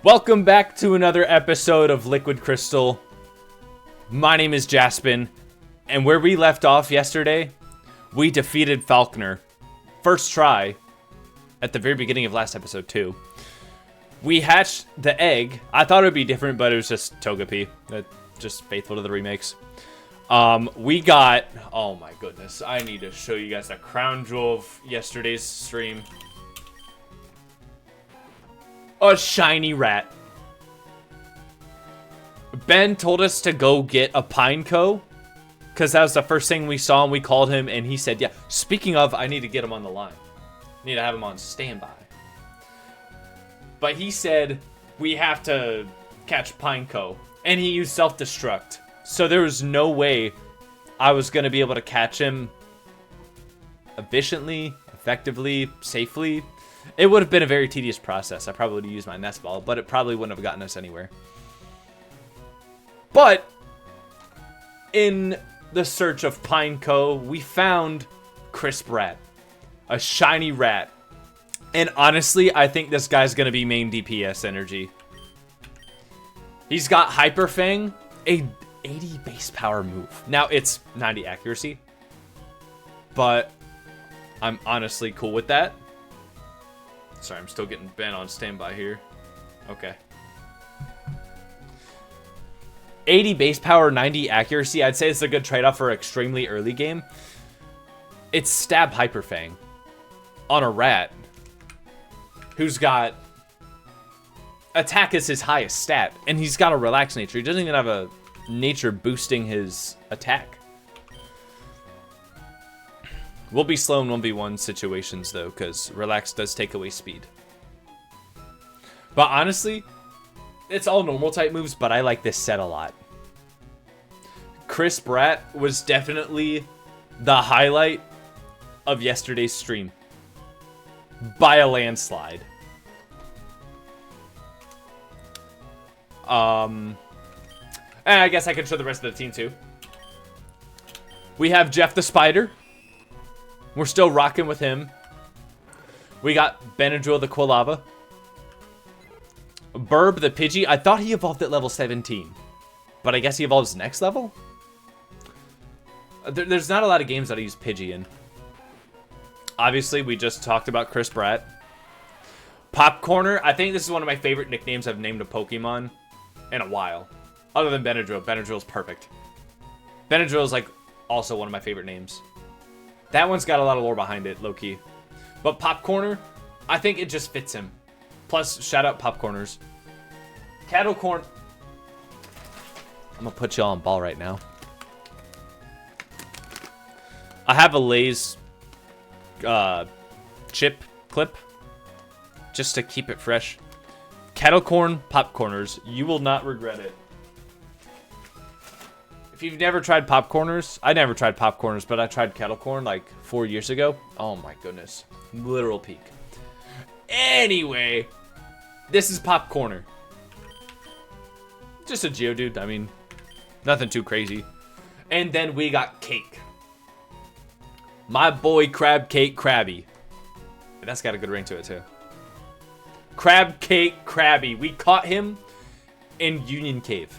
Welcome back to another episode of Liquid Crystal. My name is Jaspin, and where we left off yesterday, we defeated Falconer. First try, at the very beginning of last episode too. We hatched the egg. I thought it would be different, but it was just Togepi. Just faithful to the remakes. We got, oh my goodness, I need to show you guys the crown jewel of yesterday's stream. A shiny rat. Ben told us to go get a Pineco, because that was the first thing we saw, and we called him, and he said, yeah, speaking of, I need to get him on the line. I need to have him on standby. But he said, we have to catch Pineco, and he used self-destruct. So there was no way I was going to be able to catch him efficiently, effectively, safely. It would have been a very tedious process. I probably would have used my nest ball, but it probably wouldn't have gotten us anywhere. But in the search of Pineco, we found Crisp Rat, a shiny rat. And honestly, I think this guy's going to be main DPS energy. He's got Hyper Fang, a 80 base power move. Now, it's 90 accuracy, but I'm honestly cool with that. Sorry, I'm still getting Ben on standby here. Okay. 80 base power, 90 accuracy. I'd say it's a good trade-off for extremely early game. It's Stab Hyper Fang on a rat who's got attack as his highest stat, and he's got a relaxed nature. He doesn't even have a nature boosting his attack. We'll be slow in 1v1 situations, though, because Relax does take away speed. But honestly, it's all normal type moves, but I like this set a lot. Crisp Rat was definitely the highlight of yesterday's stream. By a landslide. And I guess I can show the rest of the team, too. We have Jeff the Spider. We're still rocking with him. We got Benadryl the Quilava. Burb the Pidgey. I thought he evolved at level 17. But I guess he evolves next level? There's not a lot of games that I use Pidgey in. Obviously, we just talked about Crisp Rat. Popcorner. I think this is one of my favorite nicknames I've named a Pokemon in a while. Other than Benadryl. Benadryl's perfect. Benadryl's like also one of my favorite names. That one's got a lot of lore behind it, low-key. But Popcorner, I think it just fits him. Plus, shout out Popcorners. Cattle Corn. I'm going to put y'all on ball right now. I have a Lay's chip clip just to keep it fresh. Cattle Corn Popcorners. You will not regret it. If you've never tried Popcorners, I never tried Popcorners, but I tried Kettle Corn like 4 years ago. Oh my goodness. Literal peak. Anyway, this is Popcorner. Just a Geodude. I mean, nothing too crazy. And then we got Cake. My boy Crab Cake Krabby. That's got a good ring to it too. Crab Cake Krabby. We caught him in Union Cave,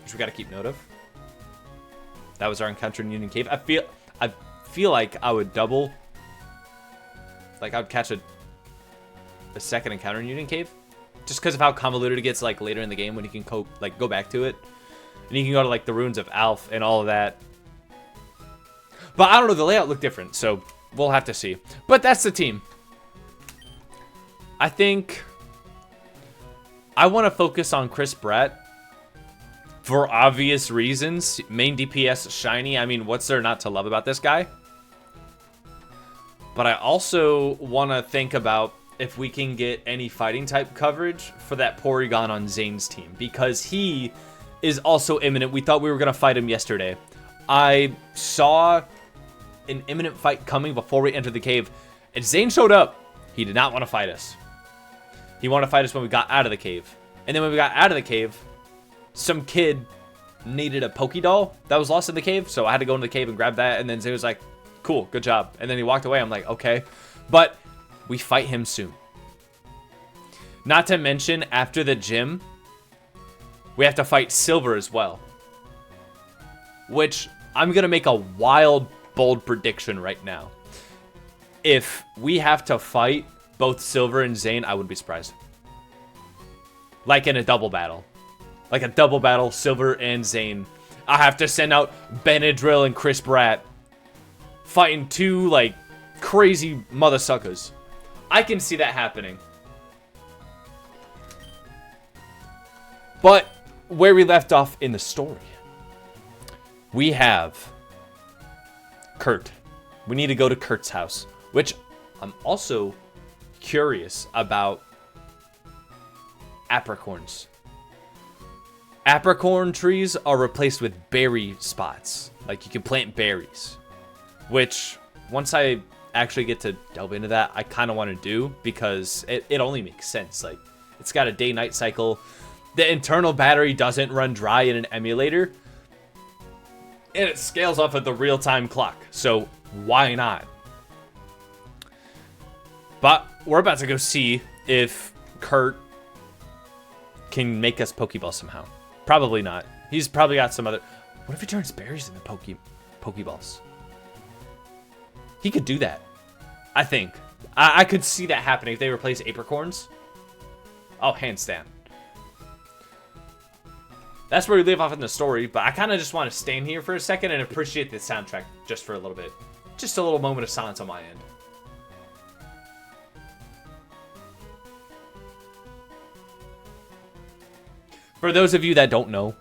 which we got to keep note of. That was our encounter in Union Cave. I feel like I would double. Like I would catch a second encounter in Union Cave, just because of how convoluted it gets like later in the game when you can go back to it, and you can go to like the ruins of Alph and all of that. But I don't know, the layout looked different, so we'll have to see. But that's the team. I think I want to focus on Crisp Rat. For obvious reasons. Main DPS shiny. I mean, what's there not to love about this guy? But I also want to think about if we can get any fighting type coverage for that Porygon on Zane's team. Because he is also imminent. We thought we were going to fight him yesterday. I saw an imminent fight coming before we entered the cave. And Zane showed up. He did not want to fight us. He wanted to fight us when we got out of the cave. And then when we got out of the cave, some kid needed a Pokédoll that was lost in the cave, so I had to go into the cave and grab that, and then Zay was like, cool, good job. And then he walked away. I'm like, okay. But we fight him soon. Not to mention, after the gym, we have to fight Silver as well. Which, I'm going to make a wild, bold prediction right now. If we have to fight both Silver and Zane, I wouldn't be surprised. Like in a double battle. Like a double battle, Silver and Zane. I have to send out Benadryl and Chris Pratt. Fighting two, like, crazy mother suckers. I can see that happening. But where we left off in the story, we have Kurt. We need to go to Kurt's house, which I'm also curious about apricorns. Apricorn trees are replaced with berry spots. Like, you can plant berries. Which, once I actually get to delve into that, I kind of want to do, because it only makes sense. Like, it's got a day-night cycle. The internal battery doesn't run dry in an emulator. And it scales off of the real-time clock. So, why not? But we're about to go see if Kurt can make us Pokeball somehow. Probably not. He's probably got some other... What if he turns berries into Pokeballs? He could do that. I think. I could see that happening if they replace apricorns. Oh, hands down. That's where we leave off in the story, but I kind of just want to stand here for a second and appreciate the soundtrack just for a little bit. Just a little moment of silence on my end. For those of you that don't know,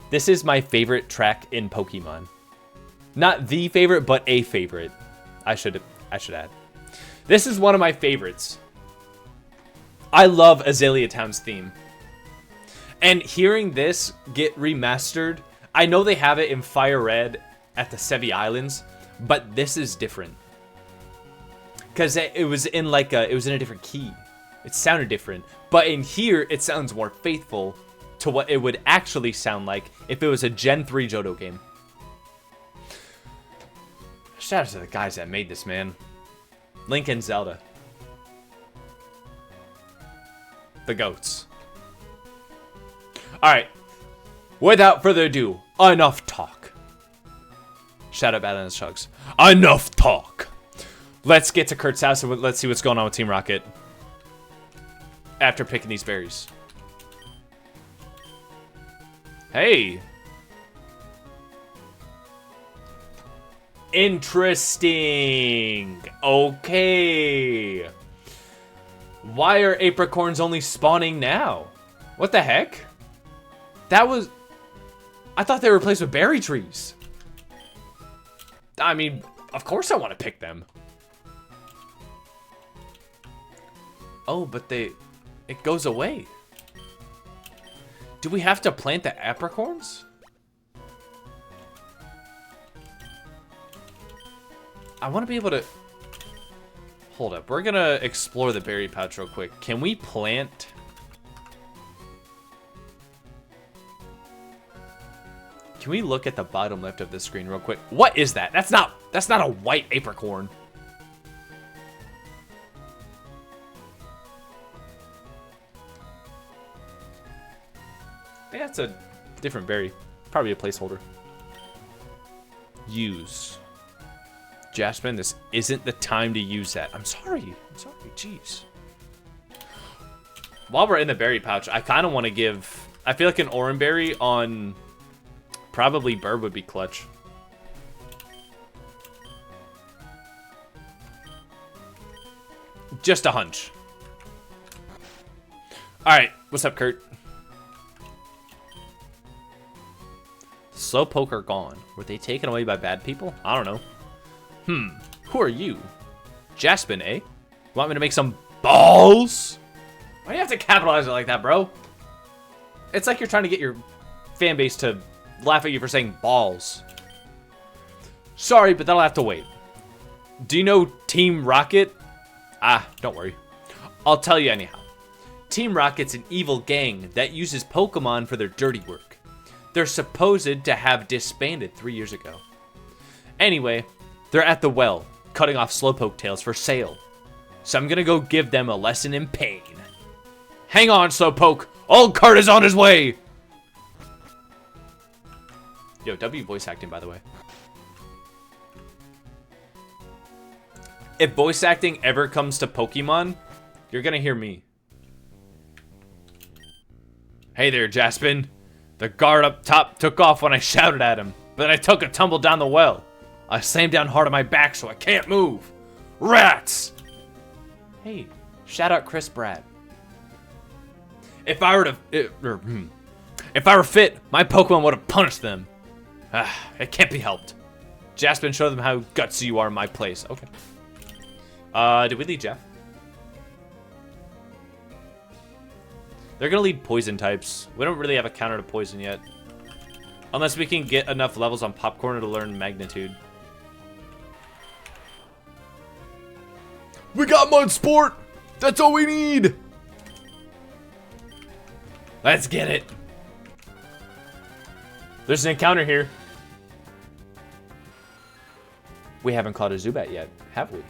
this is my favorite track in Pokemon. Not the favorite, but a favorite. I should add. This is one of my favorites. I love Azalea Town's theme. And hearing this get remastered, I know they have it in Fire Red at the Sevi Islands, but this is different. Because it was in a different key. It sounded different. But in here, it sounds more faithful to what it would actually sound like if it was a Gen 3 Johto game. Shout out to the guys that made this, man. Link and Zelda. The GOATs. Alright. Without further ado, enough talk. Shout out Badlands Chugs. Enough talk. Let's get to Kurt's house and let's see what's going on with Team Rocket. After picking these berries. Hey. Interesting. Okay. Why are apricorns only spawning now? What the heck? That was... I thought they were replaced with berry trees. I mean, of course I want to pick them. Oh, but it goes away. Do we have to plant the apricorns? I want to be able to... Hold up. We're going to explore the berry pouch real quick. Can we plant... Can we look at the bottom left of the screen real quick? What is that? That's not a white apricorn. I think that's a different berry. Probably a placeholder. Use. Jasmine, this isn't the time to use that. I'm sorry. Jeez. While we're in the berry pouch, I kind of want to give... I feel like an orange berry on probably Burr would be clutch. Just a hunch. Alright, what's up, Kurt? Slowpoke are gone. Were they taken away by bad people? I don't know. Who are you? Jaspin, eh? Want me to make some balls? Why do you have to capitalize it like that, bro? It's like you're trying to get your fan base to laugh at you for saying balls. Sorry, but that'll have to wait. Do you know Team Rocket? Ah, don't worry. I'll tell you anyhow. Team Rocket's an evil gang that uses Pokemon for their dirty work. They're supposed to have disbanded 3 years ago. Anyway, they're at the well, cutting off Slowpoke tails for sale. So I'm gonna go give them a lesson in pain. Hang on, Slowpoke. Old Kurt is on his way. Yo, W voice acting, by the way. If voice acting ever comes to Pokemon, you're gonna hear me. Hey there, Jaspin. The guard up top took off when I shouted at him, but then I took a tumble down the well. I slammed down hard on my back so I can't move. Rats! Hey, shout out Chris Pratt. If I were fit, my Pokemon would have punished them. It can't be helped. Jaspin, show them how gutsy you are in my place. Okay. Did we lead Jeff? They're gonna lead poison types. We don't really have a counter to poison yet. Unless we can get enough levels on Popcorn to learn Magnitude. We got Mud Sport! That's all we need! Let's get it. There's an encounter here. We haven't caught a Zubat yet, have we?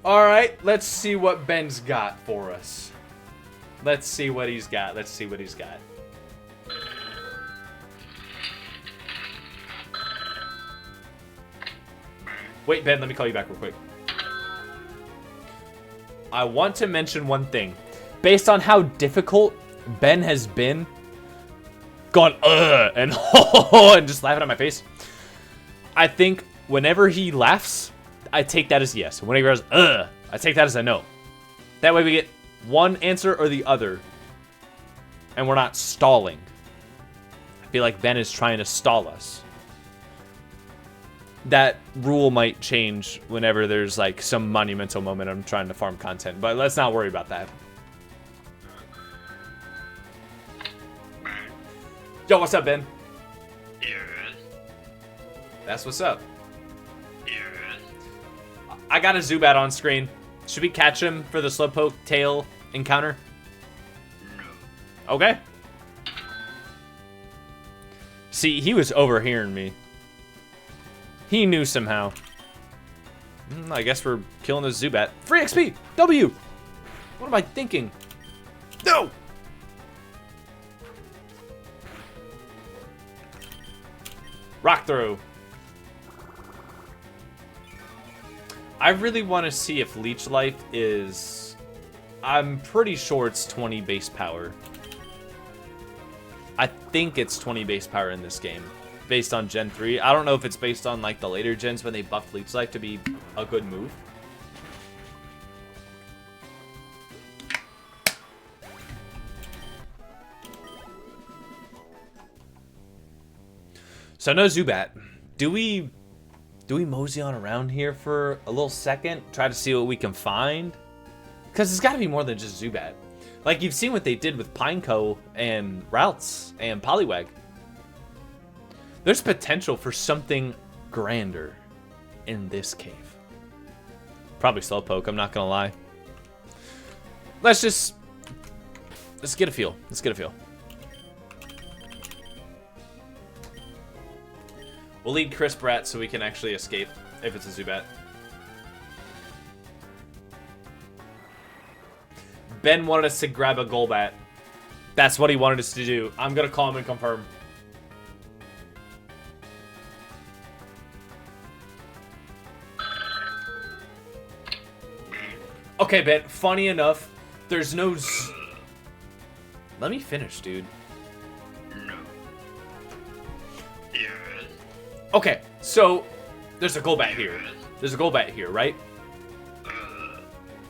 Alright, let's see what Ben's got for us. Let's see what he's got. Let's see what he's got. Wait, Ben, let me call you back real quick. I want to mention one thing. Based on how difficult Ben has been, gone, and and just laughing at my face, I think whenever he laughs, I take that as yes. When he goes, I take that as a no. That way we get one answer or the other, and we're not stalling. I feel like Ben is trying to stall us. That rule might change whenever there's like some monumental moment I'm trying to farm content, but let's not worry about that. Yo, what's up, Ben? Yes. That's what's up. Yes. I got a Zubat on screen. Should we catch him for the Slowpoke tail encounter? No. Okay. See, he was overhearing me. He knew somehow. I guess we're killing this Zubat. Free XP! W! What am I thinking? No! Rock throw. I really want to see if Leech Life is... I'm pretty sure it's 20 base power. I think it's 20 base power in this game. Based on Gen 3. I don't know if it's based on like the later gens when they buffed Leech Life to be a good move. So no Zubat. Do we mosey on around here for a little second? Try to see what we can find? Because it's got to be more than just Zubat. Like you've seen what they did with Pineco and Routes and Poliwag. There's potential for something grander in this cave. Probably Slowpoke, I'm not gonna lie. Let's get a feel. Let's get a feel. We'll lead Chris Pratt so we can actually escape if it's a Zubat. Ben wanted us to grab a Golbat. That's what he wanted us to do. I'm gonna call him and confirm. Okay, Ben, funny enough, there's no... Let me finish, dude. No. Yes. Okay, so there's a Golbat here. There's a Golbat here, right?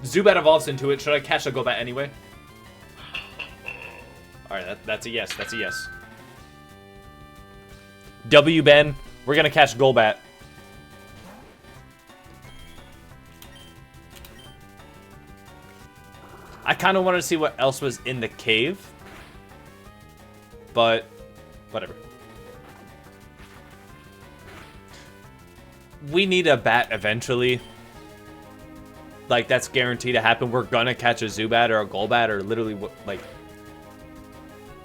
Zubat evolves into it. Should I catch a Golbat anyway? Alright, that's a yes. That's a yes. W, Ben. We're going to catch Golbat. I kind of wanted to see what else was in the cave. But, whatever. We need a bat eventually. Like, that's guaranteed to happen. We're gonna catch a Zubat or a Golbat or literally, like,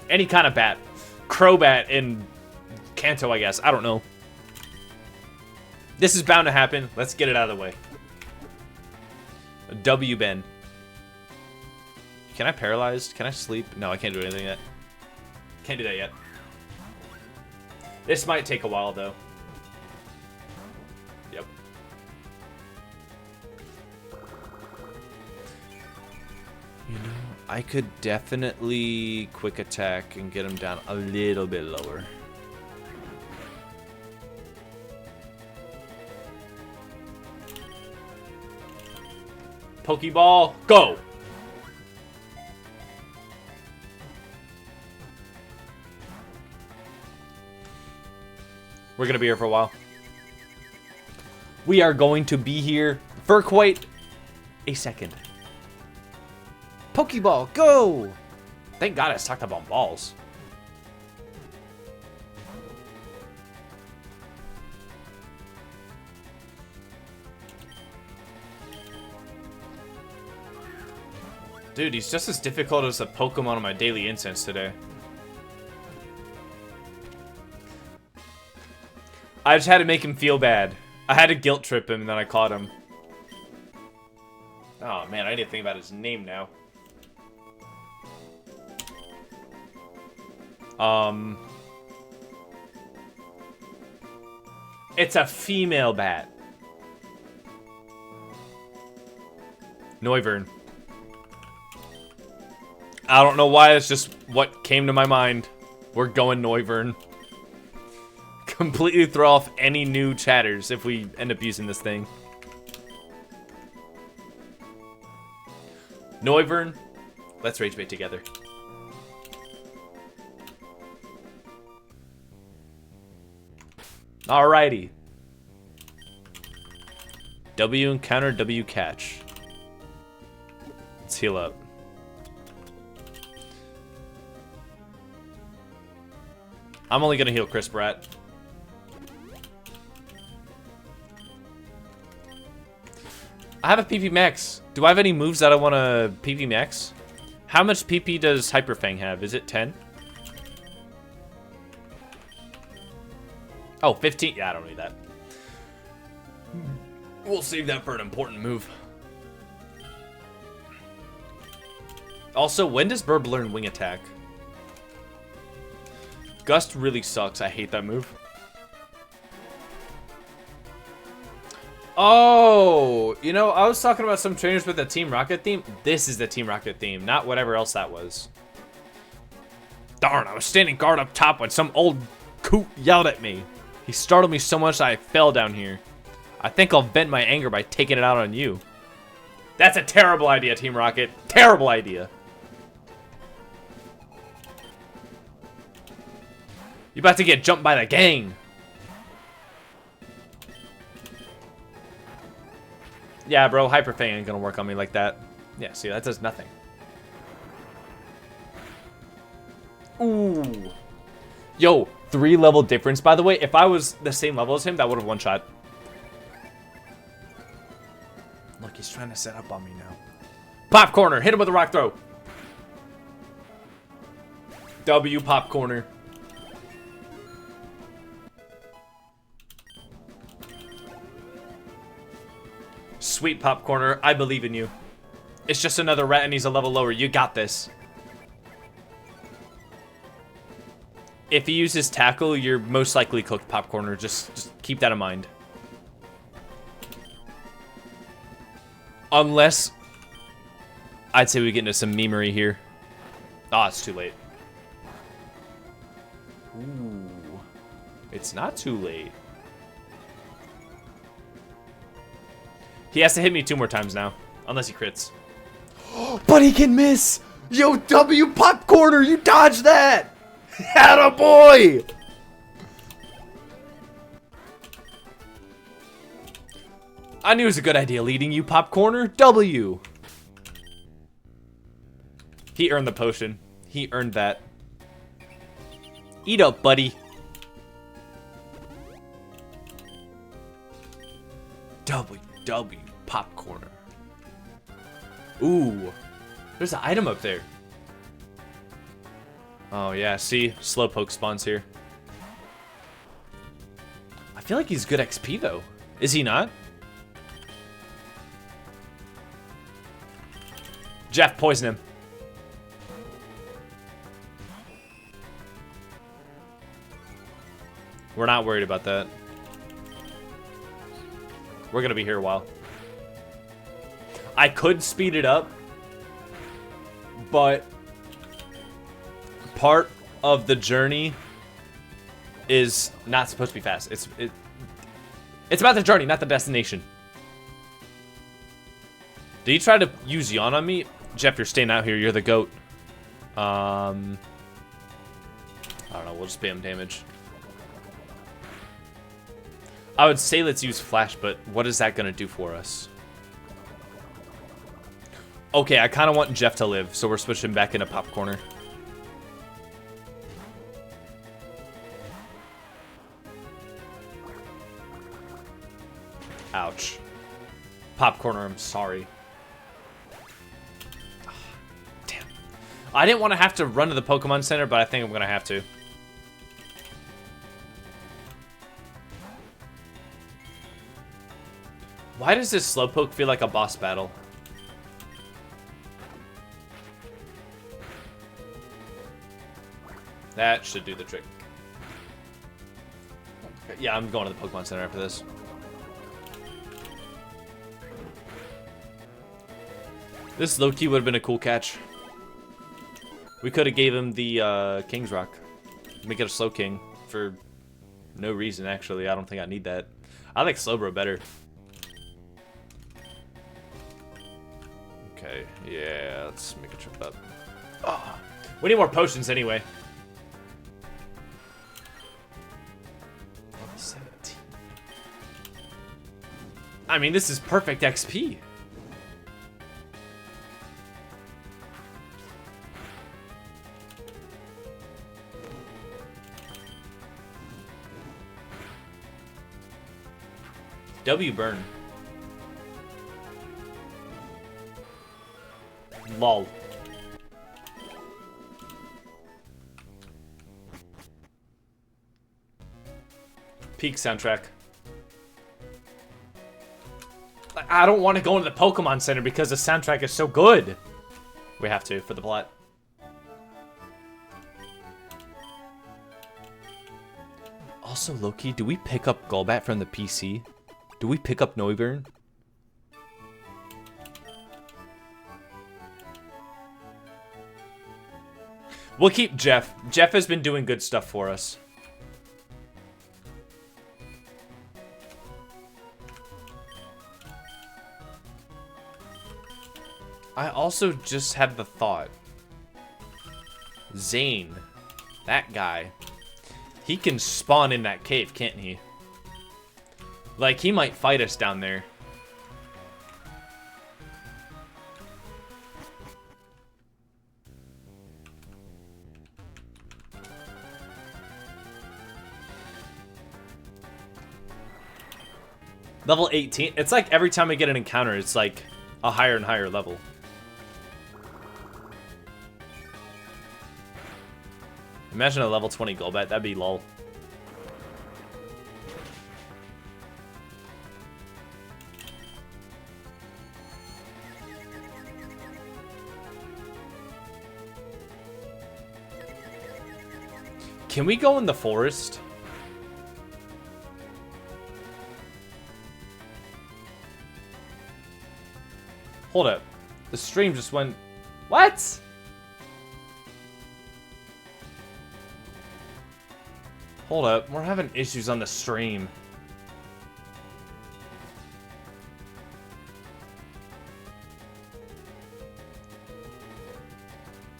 any kind of bat. Crobat in Kanto, I guess. I don't know. This is bound to happen. Let's get it out of the way. W Ben. Can I paralyze? Can I sleep? No, I can't do anything yet. Can't do that yet. This might take a while though. Yep. You know, I could definitely quick attack and get him down a little bit lower. Pokeball, go! We're gonna be here for a while. We are going to be here for quite a second. Pokeball, go! Thank God I stocked up on balls. Dude, he's just as difficult as a Pokemon on my daily incense today. I just had to make him feel bad. I had to guilt trip him and then I caught him. Oh man, I need to think about his name now. It's a female bat. Noivern. I don't know why, it's just what came to my mind. We're going Noivern. Completely throw off any new chatters if we end up using this thing. Noivern, let's rage bait together. Alrighty. W encounter, W catch. Let's heal up. I'm only gonna heal Chris Pratt. I have a PP Max. Do I have any moves that I want to PP Max? How much PP does Hyper Fang have? Is it 10? Oh, 15. Yeah, I don't need that. We'll save that for an important move. Also, when does Burb learn Wing Attack? Gust really sucks. I hate that move. Oh, you know, I was talking about some trainers with the Team Rocket theme. This is the Team Rocket theme, not whatever else that was. Darn, I was standing guard up top when some old coot yelled at me. He startled me so much that I fell down here. I think I'll vent my anger by taking it out on you. That's a terrible idea, Team Rocket. Terrible idea. You're about to get jumped by the gang. Yeah, bro, Hyper Fang ain't gonna work on me like that. Yeah, see, that does nothing. Ooh. Yo, 3-level difference, by the way. If I was the same level as him, that would have one-shot. Look, he's trying to set up on me now. Pop corner, hit him with a rock throw. W pop corner. Sweet pop corner, I believe in you. It's just another rat and he's a level lower. You got this. If he uses tackle, you're most likely cooked, pop corner. Just keep that in mind. Unless I'd say we get into some memery here. Ah, it's too late. Ooh. It's not too late. He has to hit me 2 more times now. Unless he crits. But he can miss! Yo, W pop corner, you dodged that! Atta boy! I knew it was a good idea leading you, pop corner. W. He earned the potion. He earned that. Eat up, buddy. W pop corner. Ooh. There's an item up there. Oh yeah, see? Slowpoke spawns here. I feel like he's good XP though. Is he not? Jeff, poison him. We're not worried about that. We're gonna be here a while. I could speed it up, but part of the journey is not supposed to be fast. It's about the journey, not the destination. Did you try to use Yawn on me? Jeff, you're staying out here. You're the goat. I don't know. We'll just spam damage. I would say let's use Flash, but what is that going to do for us? Okay, I kind of want Jeff to live, so we're switching back into Popcorner. Ouch. Popcorner, I'm sorry. Damn. I didn't want to have to run to the Pokemon Center, but I think I'm going to have to. Why does this Slowpoke feel like a boss battle? That should do the trick. Yeah, I'm going to the Pokemon Center after this. This low-key would have been a cool catch. We could have gave him the King's Rock. Make it a Slow King for no reason, actually. I don't think I need that. I like Slowbro better. Okay, yeah, let's make a trip up. Oh, we need more potions anyway. 17. I mean, this is perfect XP. W burn. Lol. Peak soundtrack. I don't want to go into the Pokemon Center because the soundtrack is so good. We have to for the plot. Also, Loki, do we pick up Golbat from the PC? Do we pick up Noivern? We'll keep Jeff. Jeff has been doing good stuff for us. I also just had the thought. Zane. That guy. He can spawn in that cave, can't he? Like, he might fight us down there. Level 18. It's like every time we get an encounter, it's like a higher and higher level. Imagine a level 20 Golbat. That'd be lol. Can we go in the forest? Hold up. The stream just went... What? Hold up. We're having issues on the stream.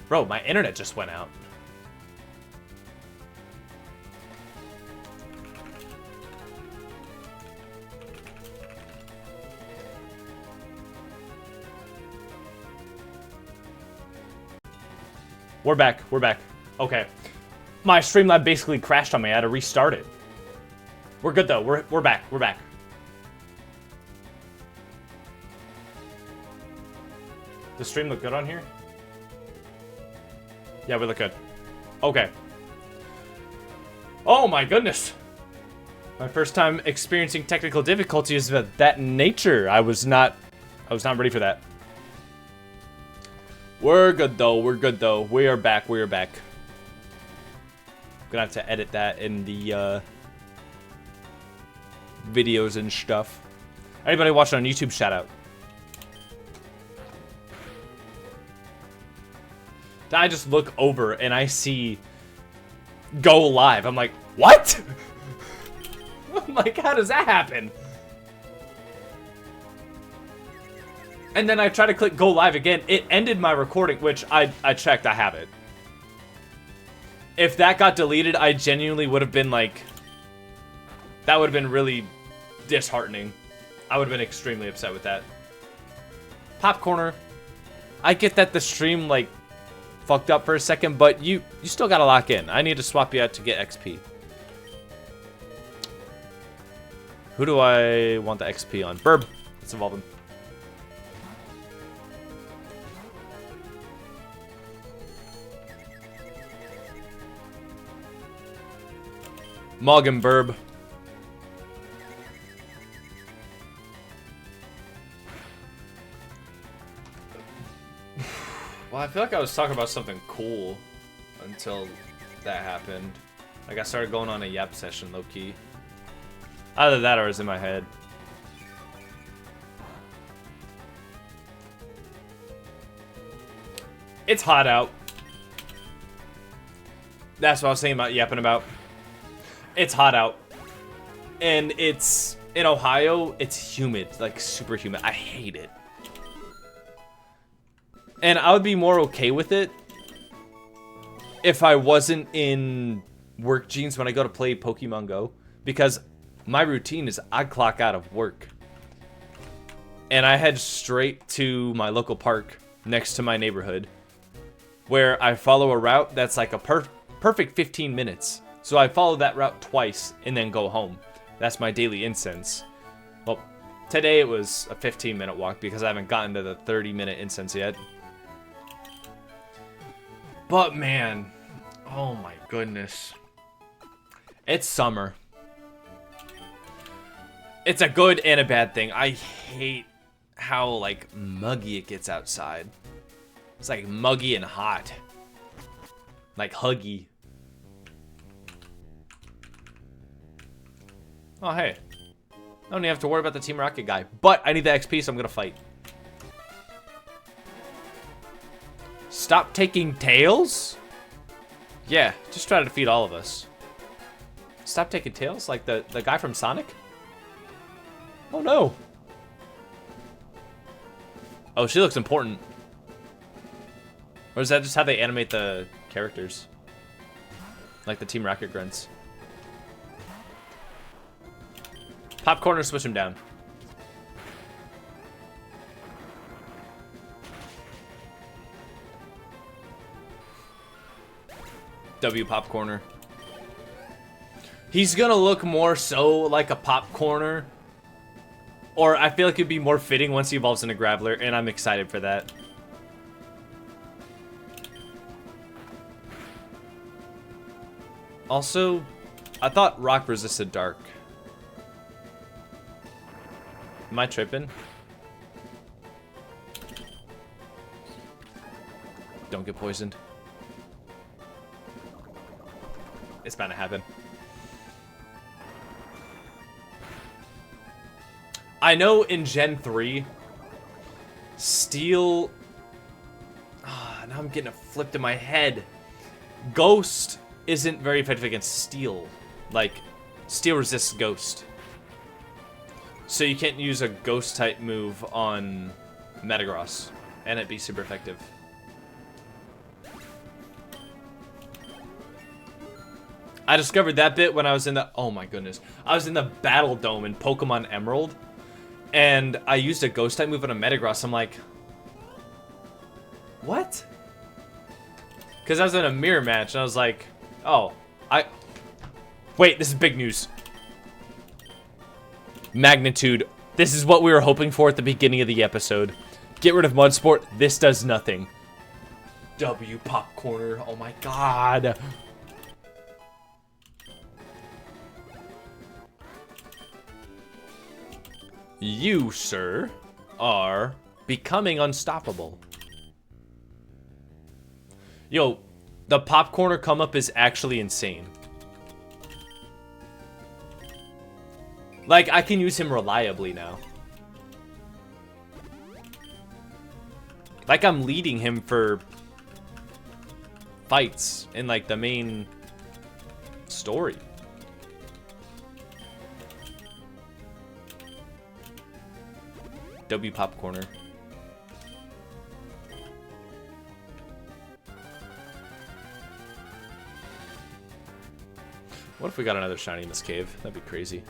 Bro, my internet just went out. We're back. We're back. Okay. My Streamlab basically crashed on me. I had to restart it. We're good, though. We're back. We're back. Does stream look good on here? Yeah, we look good. Okay. Oh, my goodness. My first time experiencing technical difficulties of that nature. I was not ready for that. We're good though. We're good though. We are back. We are back. Gonna have to edit that in the videos and stuff. Anybody watching on YouTube, shout out. I just look over and I see go live. I'm like, what? I'm like, how does that happen? And then I try to click go live again. It ended my recording, which I checked. I have it. If that got deleted, I genuinely would have been like, that would have been really disheartening. I would have been extremely upset with that. Popcorner. I get that the stream like fucked up for a second, but you still gotta lock in. I need to swap you out to get XP. Who do I want the XP on? Burb. Let's evolve him. Mog and Burb. Well, I feel like I was talking about something cool until that happened. Like I started going on a yap session, low-key. Either that or it was in my head. It's hot out. That's what I was saying about yapping about. It's hot out. And it's, in Ohio, it's humid, like super humid. I hate it. And I would be more okay with it if I wasn't in work jeans when I go to play Pokemon Go. Because my routine is I clock out of work. And I head straight to my local park next to my neighborhood, where I follow a route that's like a perfect 15 minutes. So I follow that route twice and then go home. That's my daily incense. Well, today it was a 15-minute walk because I haven't gotten to the 30-minute incense yet. But man, oh my goodness. It's summer. It's a good and a bad thing. I hate how like muggy it gets outside. It's like muggy and hot. Like huggy. Oh hey. I don't even have to worry about the Team Rocket guy. But I need the XP, so I'm gonna fight. Stop taking tails? Yeah, just try to defeat all of us. Stop taking tails? Like the guy from Sonic? Oh no. Oh, she looks important. Or is that just how they animate the characters? Like the Team Rocket grunts. Popcorn or switch him down. W Popcorner. He's gonna look more so like a Popcorner. Or I feel like it'd be more fitting once he evolves into Graveler, and I'm excited for that. Also, I thought Rock resisted Dark. Am I tripping? Don't get poisoned. It's bound to happen. I know in Gen 3, Steel... now I'm getting it flipped in my head. Ghost isn't very effective against Steel. Like, Steel resists Ghost. So you can't use a Ghost-type move on Metagross, and it'd be super effective. I discovered that bit when I was in the... Oh my goodness. I was in the Battle Dome in Pokemon Emerald, and I used a Ghost-type move on a Metagross. I'm like... What? Because I was in a mirror match, and I was like... Oh, Wait, this is big news. Magnitude. This is what we were hoping for at the beginning of the episode. Get rid of Mudsport. This does nothing. W Popcorner. Oh my god. You, sir, are becoming unstoppable. Yo, the popcorner come up is actually insane. Like, I can use him reliably now. Like, I'm leading him for fights in, like, the main story. W Popcorner. What if we got another shiny in this cave? That'd be crazy.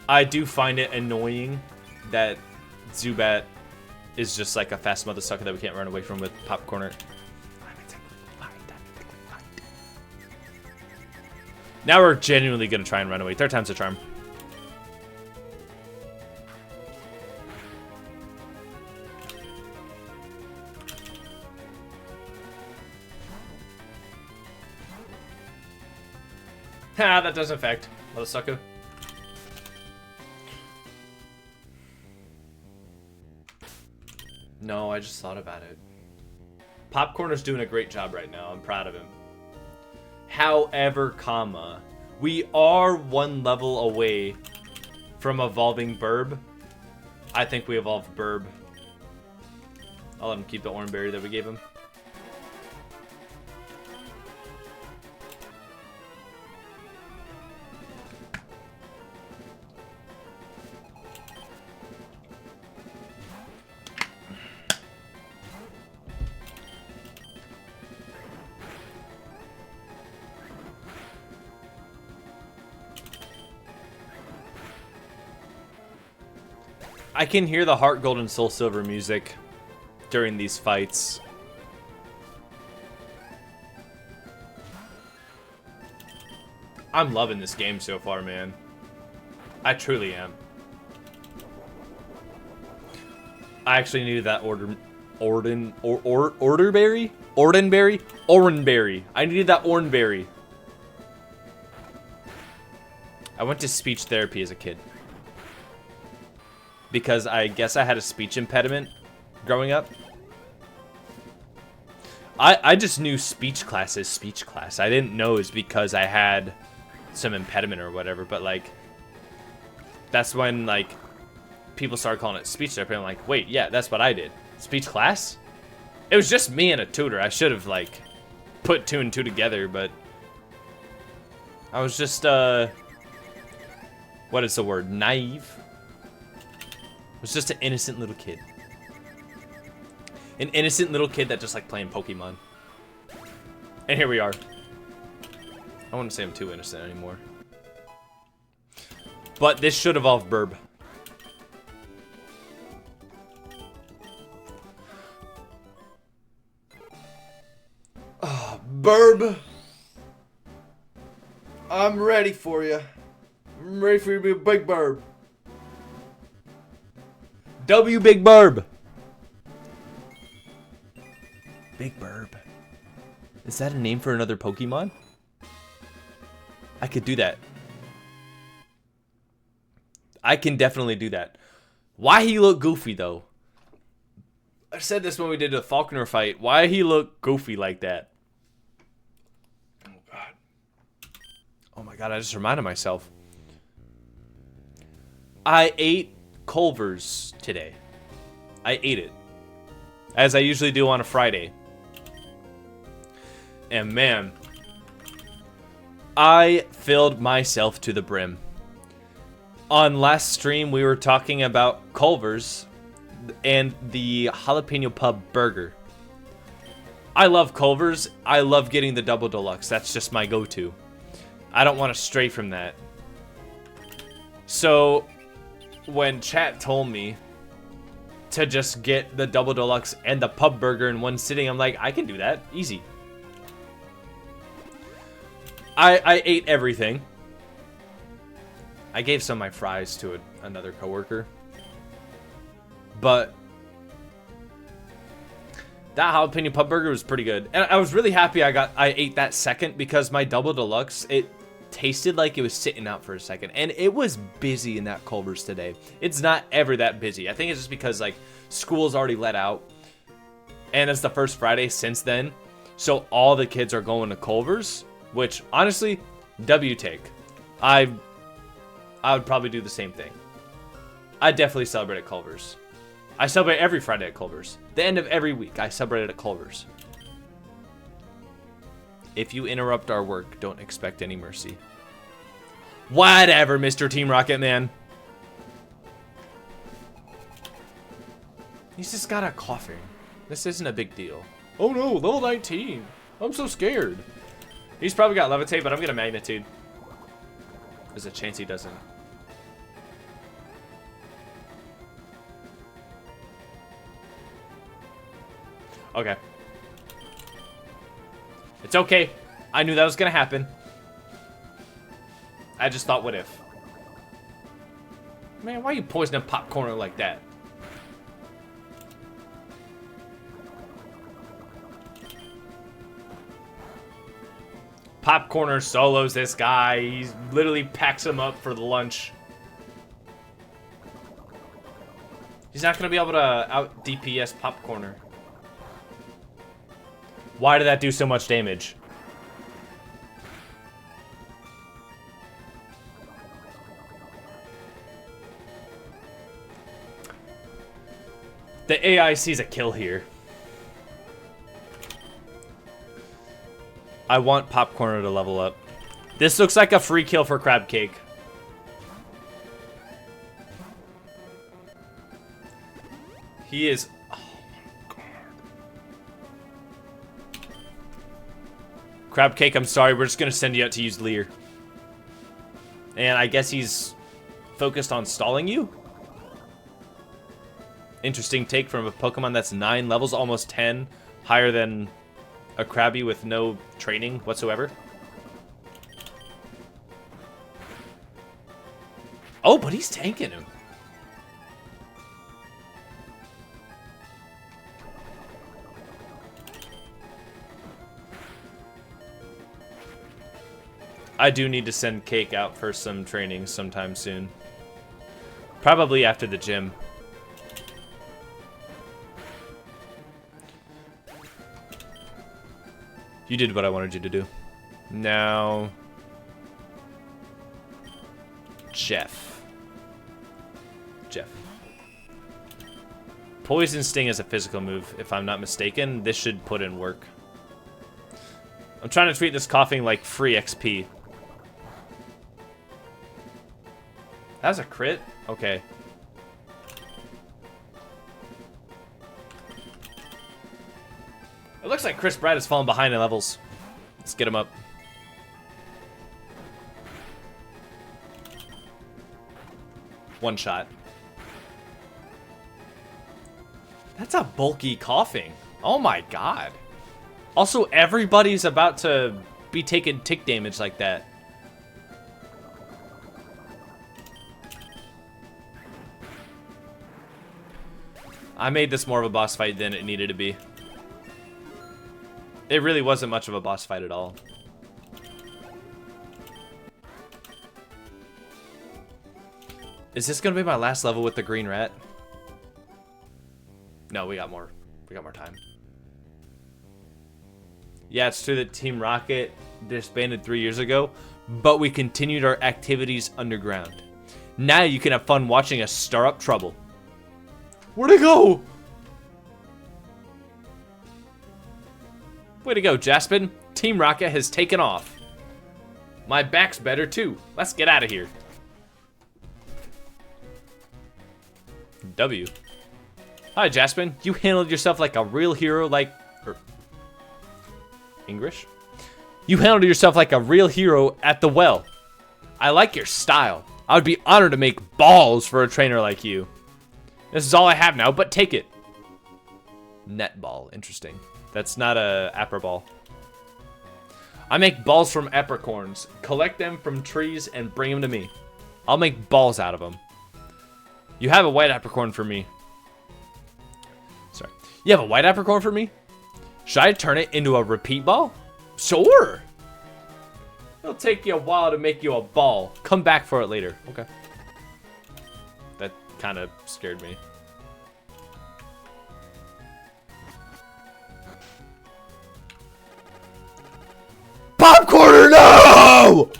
I do find it annoying that Zubat is just like a fast mother sucker that we can't run away from with Popcorner. Now we're genuinely gonna try and run away. Third time's a charm. Ha, that doesn't affect. Mother sucker. No, I just thought about it. Popcorner's doing a great job right now. I'm proud of him. However, comma, we are one level away from evolving Burb. I think we evolved Burb. I'll let him keep the orange berry that we gave him. I can hear the Heart Gold and Soul Silver music during these fights. I'm loving this game so far, man. I truly am. I actually needed that Oranberry. I needed that Oranberry. I went to speech therapy as a kid. Because I guess I had a speech impediment growing up. I just knew speech class is speech class. I didn't know it was because I had some impediment or whatever, but like that's when like people started calling it speech therapy. I'm like, wait, yeah, that's what I did. Speech class? It was just me and a tutor. I should have like put 2 and 2 together, but I was just what is the word? Naive. Was just an innocent little kid. An innocent little kid that just liked playing Pokemon. And here we are. I wouldn't say I'm too innocent anymore. But this should evolve Burb. Oh, Burb. I'm ready for you. I'm ready for you to be a big Burb. W Big Burb. Big Burb. Is that a name for another Pokemon? I could do that. I can definitely do that. Why he look goofy though? I said this when we did a Falconer fight. Why he look goofy like that? Oh god. Oh my god, I just reminded myself. I ate Culver's today. I ate it. As I usually do on a Friday. And man, I filled myself to the brim. On last stream, we were talking about Culver's and the Jalapeno Pub Burger. I love Culver's. I love getting the Double Deluxe. That's just my go-to. I don't want to stray from that. So when chat told me to just get the Double Deluxe and the Pub Burger in one sitting, I'm like, I can do that. Easy. I ate everything. I gave some of my fries to another coworker. But that jalapeno pub burger was pretty good. And I was really happy I ate that second because my Double Deluxe, it tasted like it was sitting out for a second. And it was busy in that Culver's today. It's not ever that busy. I think it's just because like school's already let out. And it's the first Friday since then. So all the kids are going to Culver's, which honestly, W take. I would probably do the same thing. I definitely celebrate at Culver's. I celebrate every Friday at Culver's. The end of every week, I celebrate at Culver's. If you interrupt our work, don't expect any mercy. Whatever, Mr. Team Rocket Man. He's just got a coughing. This isn't a big deal. Oh no, level 19. I'm so scared. He's probably got Levitate, but I'm gonna Magnitude. There's a chance he doesn't. Okay. It's okay. I knew that was gonna happen. I just thought, what if? Man, why are you poisoning Popcorner like that? Popcorner solos this guy. He literally packs him up for the lunch. He's not going to be able to out DPS Popcorner. Why did that do so much damage? The AI sees a kill here. I want Popcorner to level up. This looks like a free kill for Crab Cake. He is... Oh my god. Crab Cake, I'm sorry. We're just going to send you out to use Leer. And I guess he's focused on stalling you? Interesting take from a Pokemon that's 9 levels, almost 10. Higher than a Krabby with no training whatsoever. Oh, but he's tanking him. I do need to send Cake out for some training sometime soon. Probably after the gym. You did what I wanted you to do. Now... Jeff. Poison Sting is a physical move, if I'm not mistaken. This should put in work. I'm trying to treat this coughing like free XP. That was a crit? Okay. It looks like Chris Pratt has fallen behind in levels. Let's get him up. One shot. That's a bulky coughing. Oh my god. Also, everybody's about to be taking tick damage like that. I made this more of a boss fight than it needed to be. It really wasn't much of a boss fight at all. Is this gonna be my last level with the green rat? No, we got more. We got more time. Yeah, it's true that Team Rocket disbanded 3 years ago, but we continued our activities underground. Now you can have fun watching us stir up trouble. Where'd it go? Way to go, Jaspin. Team Rocket has taken off. My back's better too. Let's get out of here. W. Hi, Jaspin. You handled yourself like a real hero English? You handled yourself like a real hero at the well. I like your style. I would be honored to make balls for a trainer like you. This is all I have now, but take it. Netball. Interesting. That's not a Apper ball. I make balls from apricorns. Collect them from trees and bring them to me. I'll make balls out of them. You have a white apricorn for me. Sorry. You have a white apricorn for me? Should I turn it into a repeat ball? Sure. It'll take you a while to make you a ball. Come back for it later. Okay. That kind of scared me. Popcorn, no!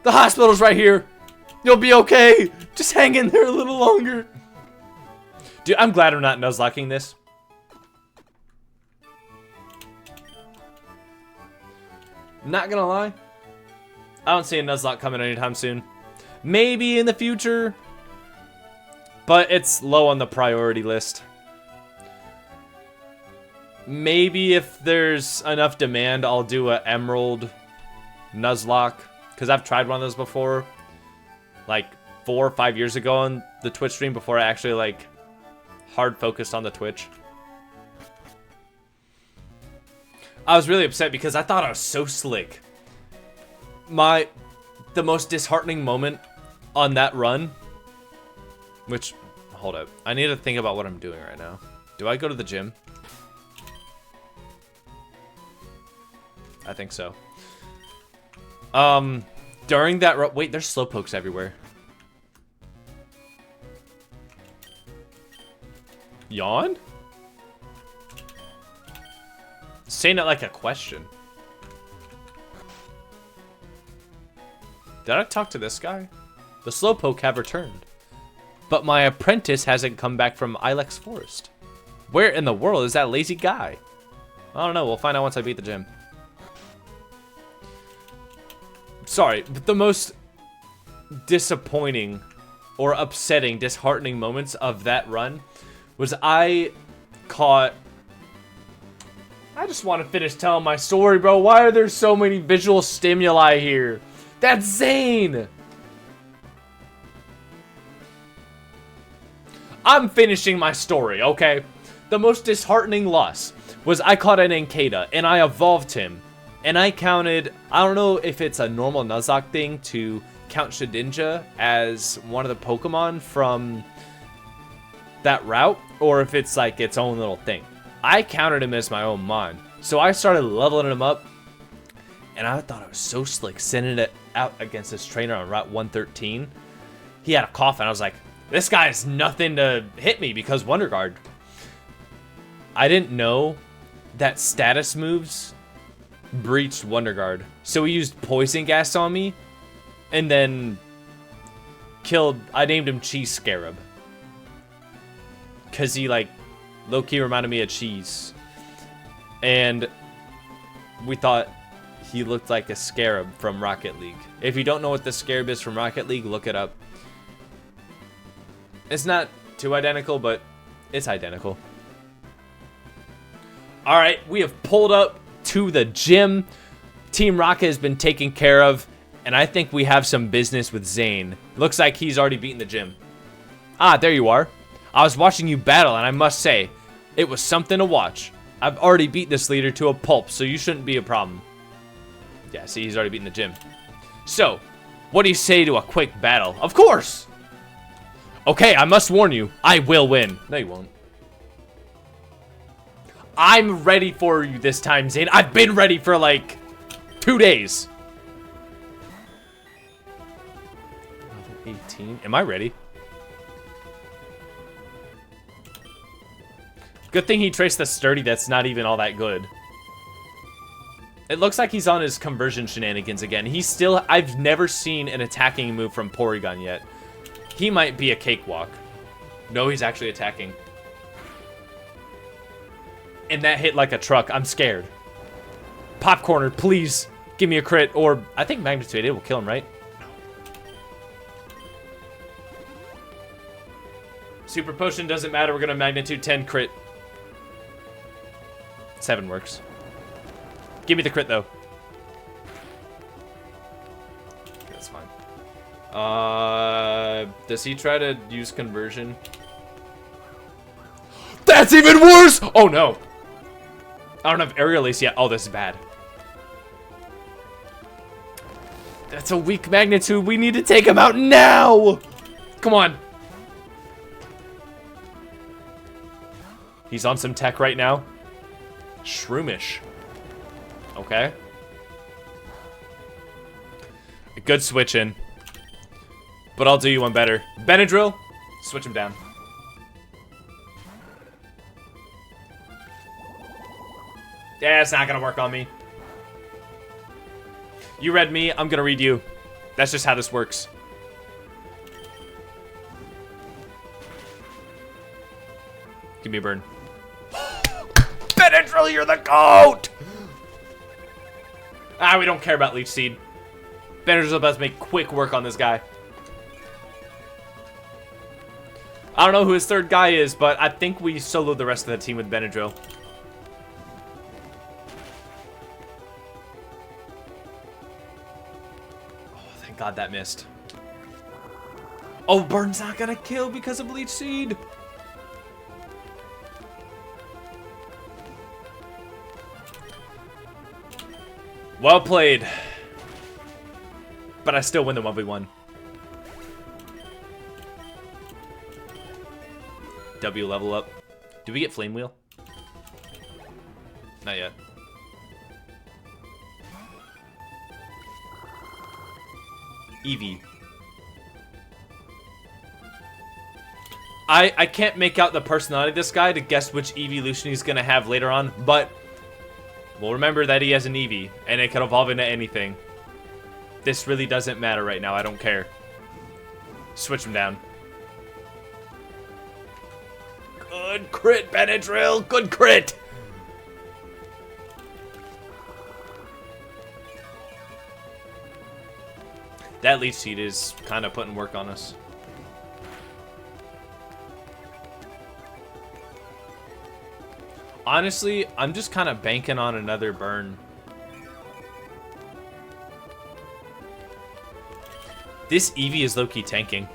The hospital's right here. You'll be okay. Just hang in there a little longer. Dude, I'm glad I'm not nuzlocking this. Not gonna lie. I don't see a nuzlocke coming anytime soon. Maybe in the future. But it's low on the priority list. Maybe if there's enough demand, I'll do a Emerald nuzlocke. Because I've tried one of those before. Like 4 or 5 years ago on the Twitch stream before I actually like hard focused on the Twitch. I was really upset because I thought I was so slick. The most disheartening moment on that run, which, hold up, I need to think about what I'm doing right now. Do I go to the gym? I think so. During that wait, there's slowpokes everywhere. Yawn? Saying it like a question. Did I talk to this guy? The slowpoke have returned. But my apprentice hasn't come back from Ilex Forest. Where in the world is that lazy guy? I don't know, we'll find out once I beat the gym. Sorry, but the most disappointing or upsetting, disheartening moments of that run was I just want to finish telling my story, bro. Why are there so many visual stimuli here? That's Zane! I'm finishing my story, okay? The most disheartening loss was I caught an Ankata, and I evolved him. And I counted, I don't know if it's a normal Nuzlocke thing to count Shedinja as one of the Pokemon from that route, or if it's like its own little thing. I counted him as my own mon. So I started leveling him up, and I thought I was so slick sending it out against this trainer on Route 113. He had a cough, and I was like, this guy's nothing to hit me because Wonder Guard. I didn't know that status moves breached Wonder Guard. So he used Poison Gas on me, and then I named him Cheese Scarab. Because he, like, low-key reminded me of cheese. And we thought he looked like a scarab from Rocket League. If you don't know what the scarab is from Rocket League, look it up. It's not too identical, but it's identical. Alright, we have pulled up to the gym. Team Rocket has been taken care of, and I think we have some business with Zane. Looks like he's already beaten the gym. Ah, there you are. I was watching you battle, and I must say, it was something to watch. I've already beat this leader to a pulp, so you shouldn't be a problem. Yeah, see, he's already beaten the gym. So, what do you say to a quick battle? Of course! Okay, I must warn you, I will win. No, you won't. I'm ready for you this time, Zane. I've been ready for like 2 days. Level 18. Am I ready? Good thing he traced the sturdy that's not even all that good. It looks like he's on his conversion shenanigans again. I've never seen an attacking move from Porygon yet. He might be a cakewalk. No, he's actually attacking. And that hit like a truck. I'm scared. Popcorner, please give me a crit. Or I think Magnitude 8 will kill him, right? Super Potion doesn't matter. We're going to Magnitude 10 crit. 7 works. Give me the crit, though. That's fine. Does he try to use conversion? That's even worse! Oh, no. I don't have Aerial Ace yet. Oh, this is bad. That's a weak Magnitude. We need to take him out now! Come on. He's on some tech right now. Shroomish. Okay. Good switching. But I'll do you one better. Benadryl, switch him down. Yeah, it's not gonna work on me. You read me, I'm gonna read you. That's just how this works. Give me a burn. Benadryl, you're the GOAT! Ah, we don't care about Leech Seed. Benadryl's about to make quick work on this guy. I don't know who his third guy is, but I think we soloed the rest of the team with Benadryl. Oh, thank God that missed. Oh, Burn's not gonna kill because of Leech Seed. Well played. But I still win the 1v1. W level up. Do we get Flame Wheel? Not yet. Eevee. I can't make out the personality of this guy to guess which evolution he's gonna have later on, but we'll remember that he has an Eevee, and it can evolve into anything. This really doesn't matter right now, I don't care. Switch him down. Good crit, Benadryl! Good crit! That Leech Seed is kind of putting work on us. Honestly, I'm just kind of banking on another burn. This Eevee is low-key tanking.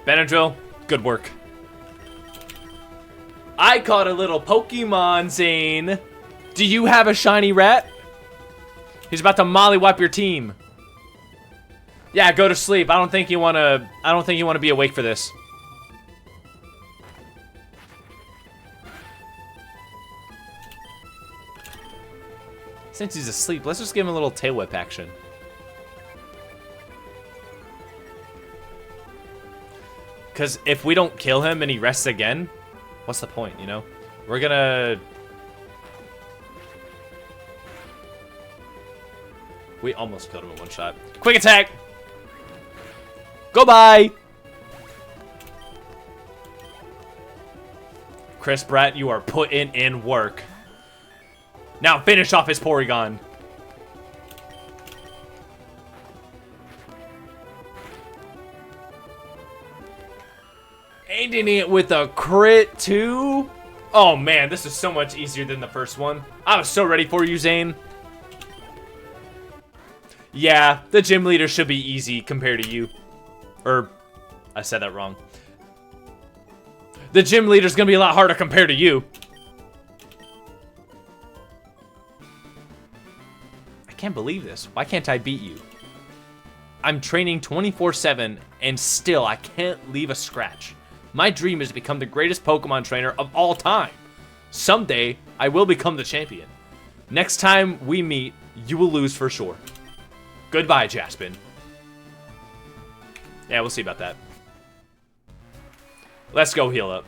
Benadryl, good work. I caught a little Pokemon, Zane. Do you have a shiny rat? He's about to mollywipe your team. Yeah, go to sleep. I don't think you wanna be awake for this. Since he's asleep, let's just give him a little tail whip action. Because if we don't kill him and he rests again, what's the point, you know? We're gonna... We almost killed him in one shot. Quick attack! Goodbye! Chris Pratt, you are putting in work. Now finish off his Porygon. Ending it with a crit too? Oh man, this is so much easier than the first one. I was so ready for you, Zane. Yeah, the gym leader should be easy compared to you. Or, I said that wrong. The gym leader's gonna be a lot harder compared to you. I can't believe this. Why can't I beat you? I'm training 24/7 and still I can't leave a scratch. My dream is to become the greatest Pokemon trainer of all time. Someday, I will become the champion. Next time we meet, you will lose for sure. Goodbye, Jaspin. Yeah, we'll see about that. Let's go heal up.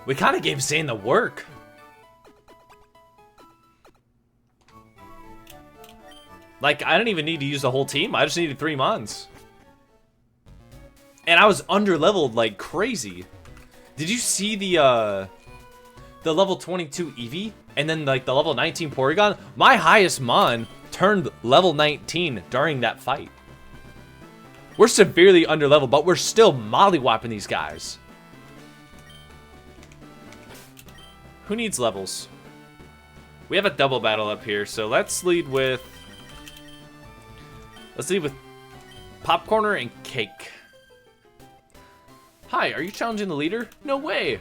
We kind of gave Zane the work. Like, I didn't even need to use the whole team. I just needed 3 Mons. And I was under-leveled like crazy. Did you see the level 22 Eevee? And then, like, the level 19 Porygon? My highest Mon turned level 19 during that fight. We're severely under-leveled, but we're still mollywopping these guys. Who needs levels? We have a double battle up here, so let's lead with... Let's lead with Popcorner and Cake. Hi, are you challenging the leader? No way!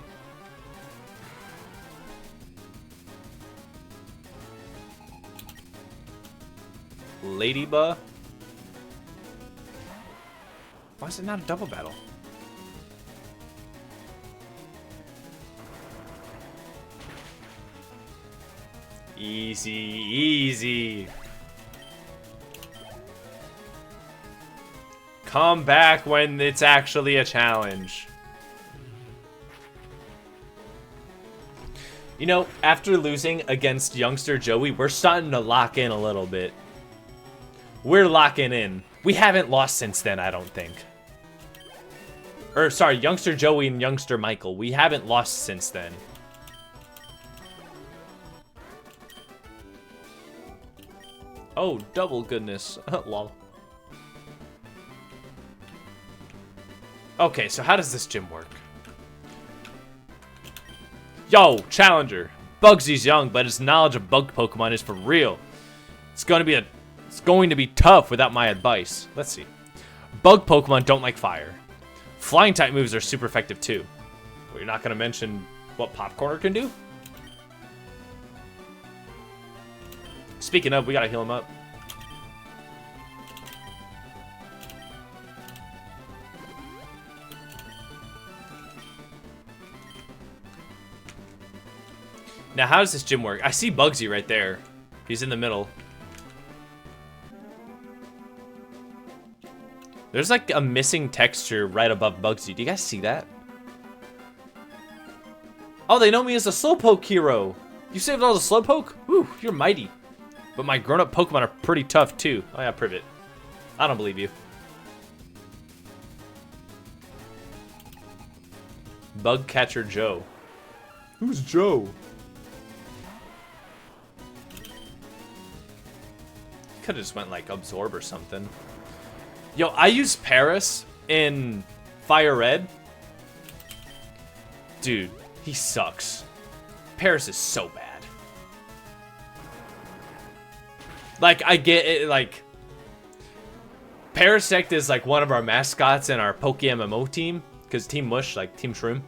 Ladybug. Why is it not a double battle? Easy, easy. Come back when it's actually a challenge. You know, after losing against youngster Joey, we're starting to lock in a little bit. We're locking in. We haven't lost since then, I don't think. Or, sorry, youngster Joey and youngster Michael. We haven't lost since then. Oh, double goodness. Lol. Okay, so how does this gym work? Yo, Challenger. Bugsy's young, but his knowledge of bug Pokemon is for real. It's going to be tough without my advice. Let's see. Bug Pokemon don't like fire. Flying type moves are super effective too. Well, you're not going to mention what Popcorner can do? Speaking of, we gotta heal him up. Now, how does this gym work? I see Bugsy right there. He's in the middle. There's like a missing texture right above Bugsy. Do you guys see that? Oh, they know me as a Slowpoke hero. You saved all the Slowpoke? Whew, you're mighty. But my grown-up Pokemon are pretty tough, too. Oh, yeah, Privet. I don't believe you. Bug Catcher Joe. Who's Joe? Could have just went, like, Absorb or something. Yo, I used Paris in Fire Red. Dude, he sucks. Paris is so bad. Like, I get it, like... Parasect is, like, one of our mascots in our PokeMMO team. Because Team Mush, like, Team Shroom.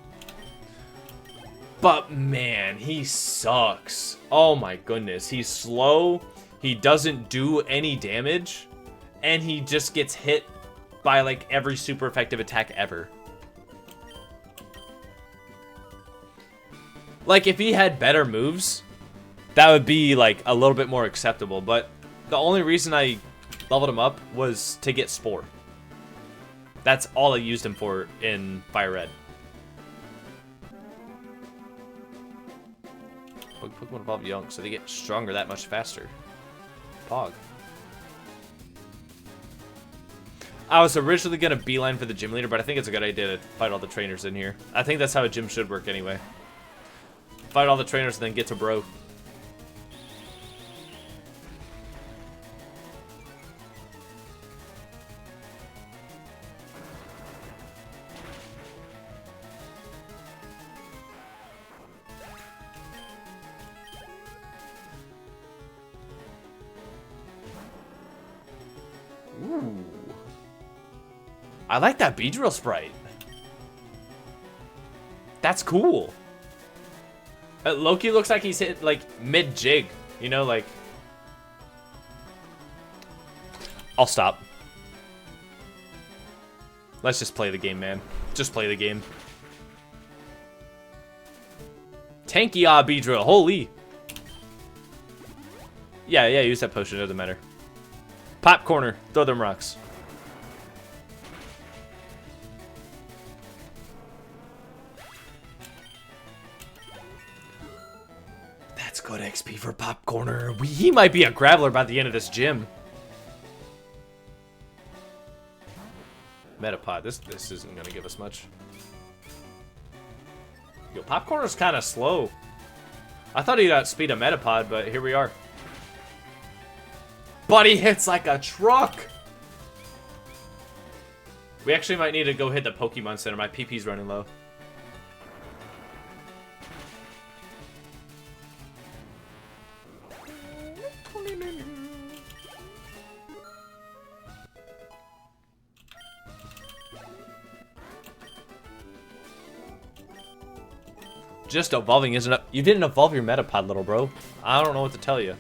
But, man, he sucks. Oh, my goodness. He's slow. He doesn't do any damage. And he just gets hit by, like, every super effective attack ever. Like, if he had better moves, that would be, like, a little bit more acceptable. But the only reason I leveled him up was to get Spore. That's all I used him for in Fire Red. Pokemon evolve young, so they get stronger that much faster. Pog. I was originally going to beeline for the gym leader, but I think it's a good idea to fight all the trainers in here. I think that's how a gym should work anyway. Fight all the trainers and then get to bro. Ooh. I like that Beedrill sprite. That's cool. Loki looks like he's hit, like, mid-jig. You know, like... I'll stop. Let's just play the game, man. Just play the game. Tanky Beedrill. Holy. Yeah, use that potion. It doesn't matter. Popcorner. Throw them rocks. That's good XP for Popcorner. He might be a Graveler by the end of this gym. Metapod. This isn't going to give us much. Yo, Popcorner's kind of slow. I thought he'd outspeed a Metapod, but here we are. But he hits like a truck. We actually might need to go hit the Pokemon Center. My PP's running low. Just evolving isn't up. You didn't evolve your Metapod, little bro. I don't know what to tell you.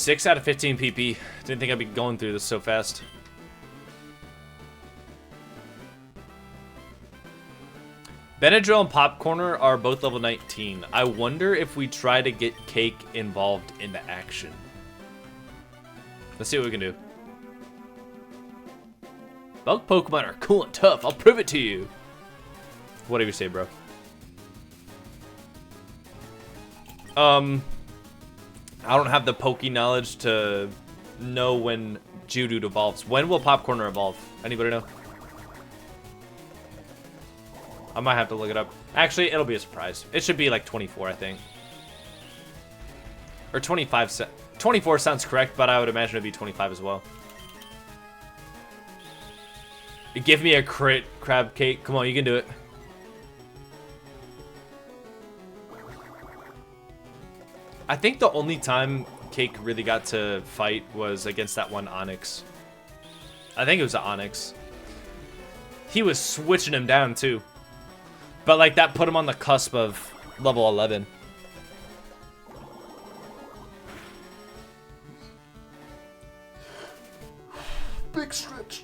6 out of 15 PP. Didn't think I'd be going through this so fast. Benadryl and Popcorner are both level 19. I wonder if we try to get Cake involved in the action. Let's see what we can do. Bug Pokemon are cool and tough. I'll prove it to you. Whatever you say, bro. I don't have the Poke knowledge to know when Geodude evolves. When will Popcorner evolve? Anybody know? I might have to look it up. Actually, it'll be a surprise. It should be like 24, I think. Or 25. 24 sounds correct, but I would imagine it'd be 25 as well. Give me a crit, Crab Cake. Come on, you can do it. I think the only time Cake really got to fight was against that one Onix. I think it was the Onix. He was switching him down too. But like that put him on the cusp of level 11. Big stretch.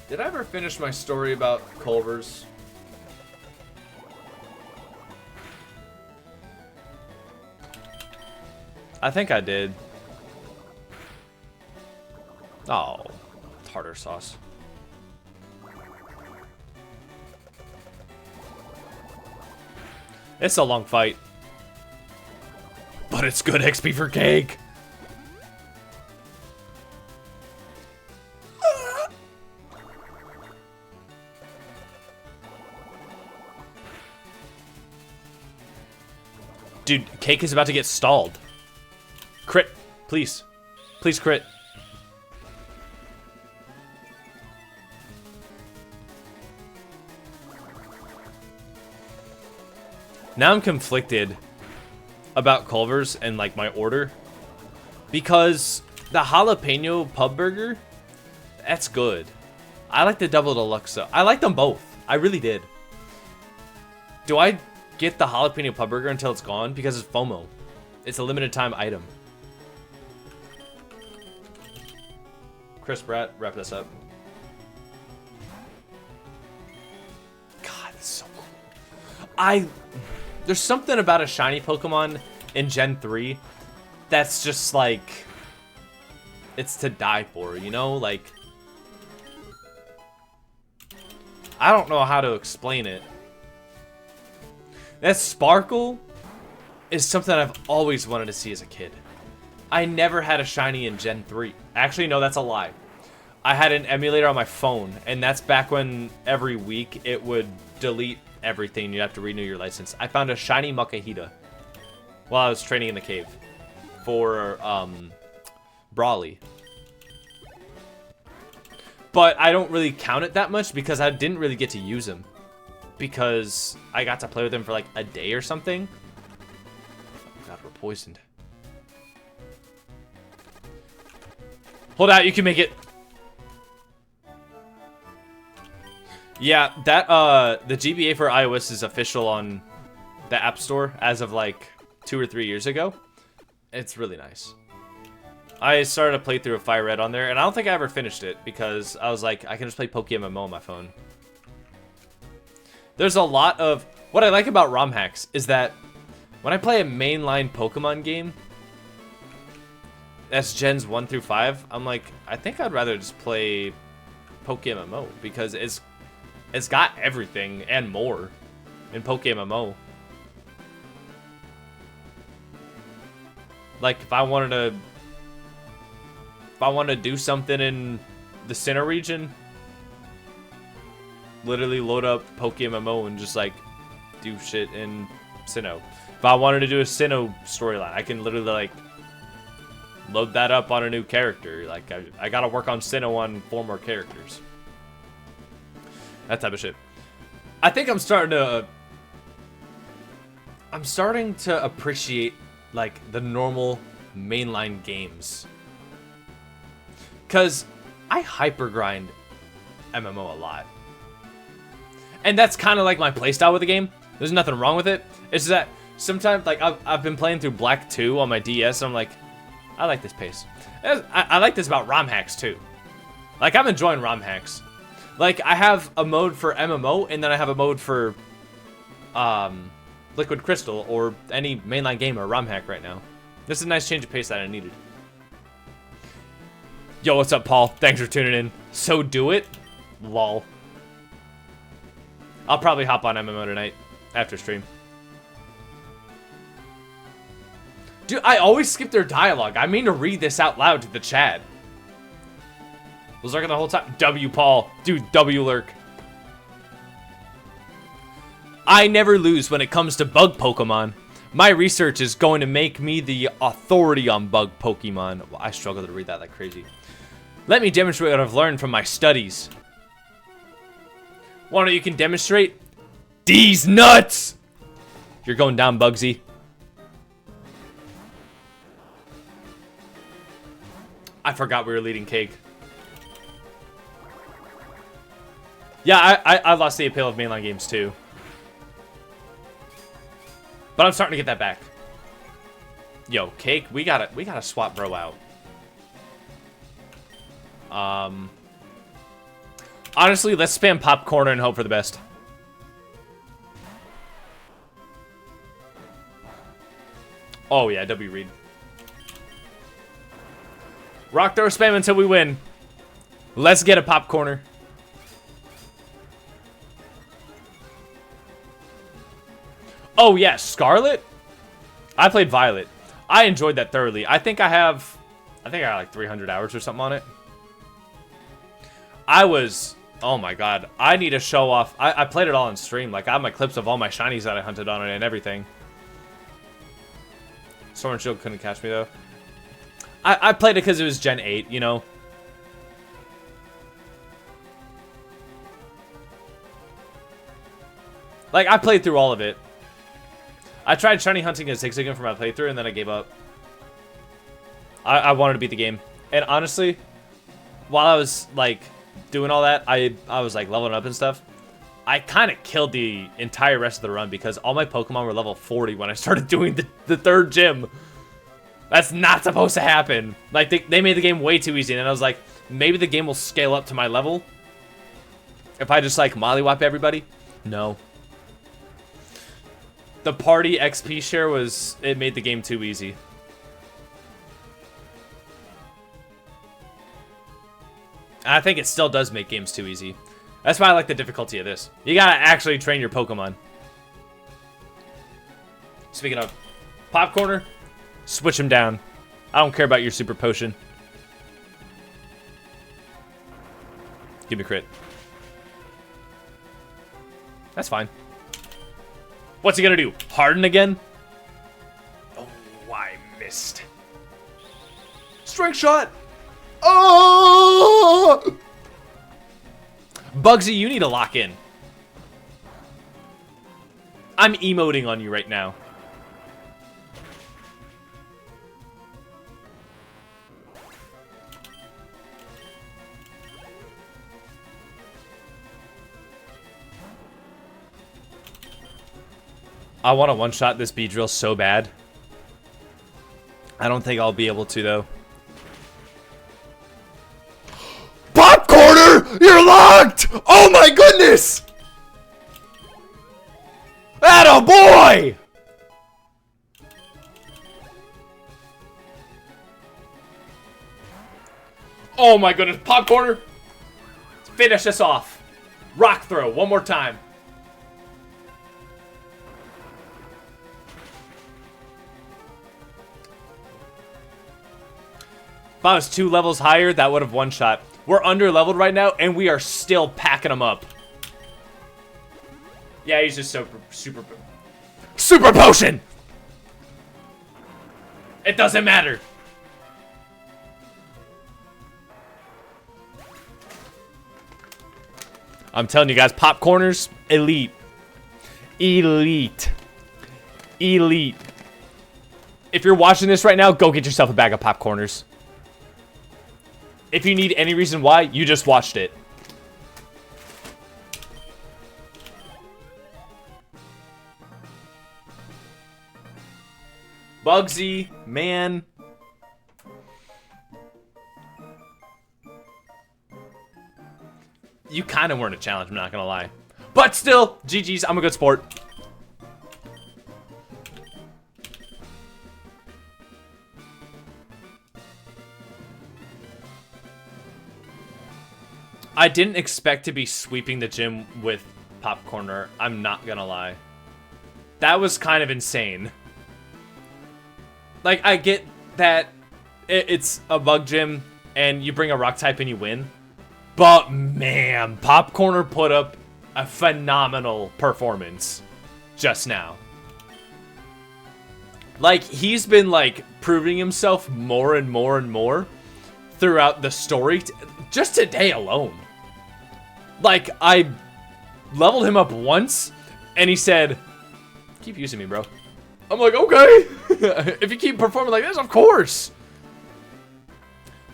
Did I ever finish my story about Culver's? I think I did. Oh, tartar sauce. It's a long fight. But it's good XP for Cake. Dude, Cake is about to get stalled. Crit, please. Please crit. Now I'm conflicted about Culver's and like my order, because the jalapeno pub burger, that's good. I like the double deluxe though. I like them both. I really did. Do I get the jalapeno pub burger until it's gone? Because it's FOMO. It's a limited time item. Chris Pratt, wrap this up. God, it's so cool. There's something about a shiny Pokemon in Gen 3 that's just like, it's to die for, you know? Like, I don't know how to explain it. That Sparkle is something I've always wanted to see as a kid. I never had a shiny in Gen 3. Actually, no, that's a lie. I had an emulator on my phone, and that's back when every week it would delete everything. You have to renew your license. I found a shiny Makahita while I was training in the cave for Brawly. But I don't really count it that much because I didn't really get to use him, because I got to play with him for like a day or something. Oh God, we're poisoned. Hold out, you can make it. Yeah, that the GBA for iOS is official on the App Store as of like 2 or 3 years ago. It's really nice. I started a playthrough of Fire Red on there, and I don't think I ever finished it because I was like, I can just play PokeMMO on my phone. There's a lot of... What I like about ROM hacks is that when I play a mainline Pokemon game that's Gens 1 through 5, I'm like, I think I'd rather just play PokeMMO because it's got everything and more in PokeMMO. Like, if I wanted to do something in the Sinnoh region, literally load up PokeMMO and just, like, do shit in Sinnoh. If I wanted to do a Sinnoh storyline, I can literally, like, load that up on a new character. Like, I gotta work on Sinnoh on 4 more characters. That type of shit. I think I'm starting to appreciate like the normal mainline games, cause I hyper grind MMO a lot, And that's kind of like my playstyle with the game. There's nothing wrong with it. It's that sometimes, like, I've been playing through Black 2 on my DS, and I'm like, I like this pace. I like this about ROM hacks, too. Like, I'm enjoying ROM hacks. Like, I have a mode for MMO, and then I have a mode for Liquid Crystal, or any mainline game or ROM hack right now. This is a nice change of pace that I needed. Yo, what's up, Paul? Thanks for tuning in. So do it? Lol. I'll probably hop on MMO tonight after stream. Dude, I always skip their dialogue. I mean to read this out loud to the chat. Was lurking the whole time. W, Paul. Dude, W lurk. I never lose when it comes to bug Pokemon. My research is going to make me the authority on bug Pokemon. Well, I struggle to read that like crazy. Let me demonstrate what I've learned from my studies. One of you can demonstrate? These nuts! You're going down, Bugsy. I forgot we were leading Cake. Yeah, I lost the appeal of mainline games too. But I'm starting to get that back. Yo, Cake, we gotta swap bro out. Honestly, let's spam popcorn and hope for the best. Oh yeah, W read. Rock throw spam until we win. Let's get a popcorner. Oh yeah, Scarlet? I played Violet. I enjoyed that thoroughly. I think I got like 300 hours or something on it. Oh my god. I need to show off. I played it all on stream. Like, I have my clips of all my shinies that I hunted on it and everything. Sword and Shield couldn't catch me though. I played it because it was Gen 8, you know. Like, I played through all of it. I tried shiny hunting as Zigzagoon for my playthrough, and then I gave up. I wanted to beat the game. And honestly, while I was, like, doing all that, I was, like, leveling up and stuff. I kind of killed the entire rest of the run because all my Pokemon were level 40 when I started doing the third gym. That's not supposed to happen. Like, they made the game way too easy, and I was like, maybe the game will scale up to my level if I just, like, mollywop everybody. No. The party XP share it made the game too easy. I think it still does make games too easy. That's why I like the difficulty of this. You gotta actually train your Pokemon. Speaking of Popcorner, switch him down. I don't care about your super potion. Give me crit. That's fine. What's he gonna do? Harden again? Oh, I missed. Strength shot! Oh! Bugsy, you need to lock in. I'm emoting on you right now. I want to one-shot this Beedrill so bad. I don't think I'll be able to, though. Popcorner! You're locked! Oh my goodness! Atta boy! Oh my goodness, Popcorner! Finish this off. Rock throw, one more time. If I was 2 levels higher, that would have one-shot. We're under-leveled right now, and we are still packing them up. Yeah, he's just super potion! It doesn't matter. I'm telling you guys, Popcorners, elite. Elite. Elite. If you're watching this right now, go get yourself a bag of Popcorners. If you need any reason why, you just watched it. Bugsy, man. You kind of weren't a challenge, I'm not gonna lie. But still, GG's, I'm a good sport. I didn't expect to be sweeping the gym with Popcorner, I'm not gonna lie. That was kind of insane. Like, I get that it's a bug gym and you bring a rock type and you win. But man, Popcorner put up a phenomenal performance just now. Like, he's been like proving himself more and more and more throughout the story. Just today alone. Like, I leveled him up once and he said, keep using me, bro. I'm like, okay. If you keep performing like this, of course.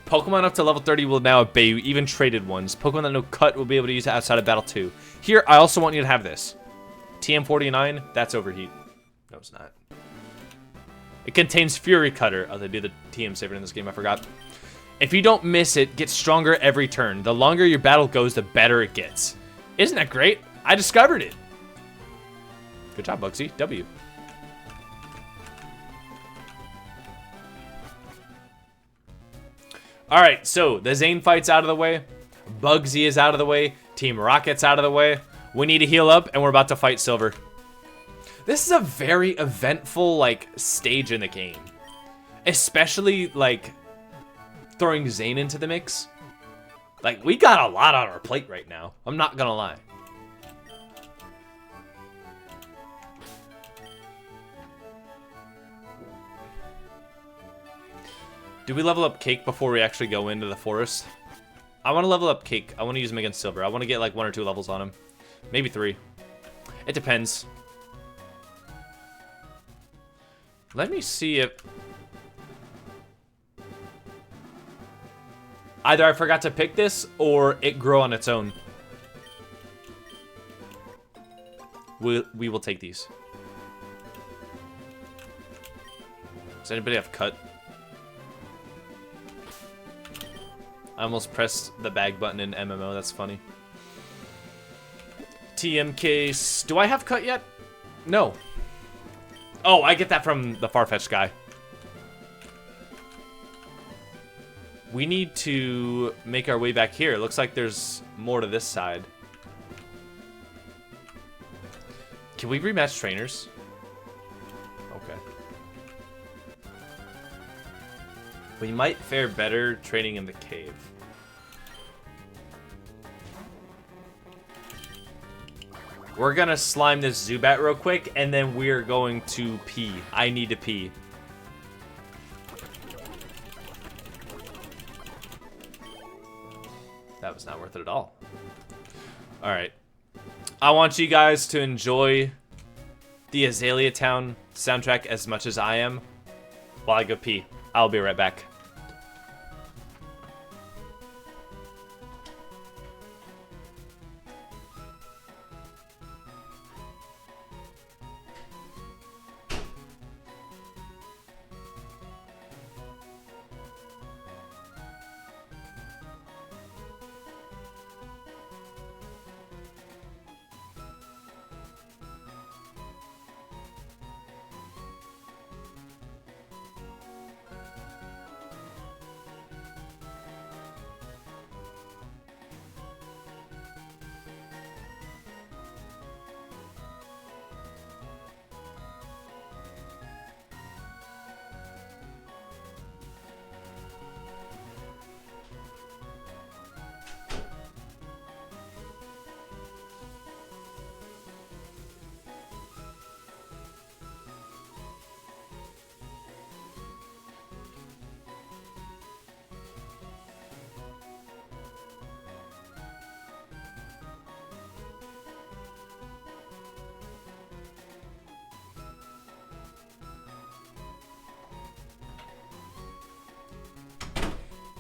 Pokemon up to level 30 will now obey you, even traded ones. Pokemon that no cut will be able to use it outside of battle too. Here, I also want you to have this. TM49, that's overheat. No, it's not. It contains Fury Cutter. Oh, they do the TM saver in this game, I forgot. If you don't miss it, get stronger every turn. The longer your battle goes, the better it gets. Isn't that great? I discovered it. Good job, Bugsy. W. Alright, so the Zane fight's out of the way. Bugsy is out of the way. Team Rocket's out of the way. We need to heal up, and we're about to fight Silver. This is a very eventful, like, stage in the game. Especially, like, throwing Zane into the mix. Like, we got a lot on our plate right now. I'm not gonna lie. Do we level up Cake before we actually go into the forest? I want to level up Cake. I want to use him against Silver. I want to get like 1 or 2 levels on him. Maybe 3. It depends. Let me see if... Either I forgot to pick this, or it grew on its own. We will take these. Does anybody have cut? I almost pressed the bag button in MMO, that's funny. TM case. Do I have cut yet? No. Oh, I get that from the Farfetch'd guy. We need to make our way back here. It looks like there's more to this side. Can we rematch trainers? Okay. We might fare better training in the cave. We're gonna slime this Zubat real quick, and then we're going to pee. I need to pee. That was not worth it at all. Alright. I want you guys to enjoy the Azalea Town soundtrack as much as I am while I go pee. I'll be right back.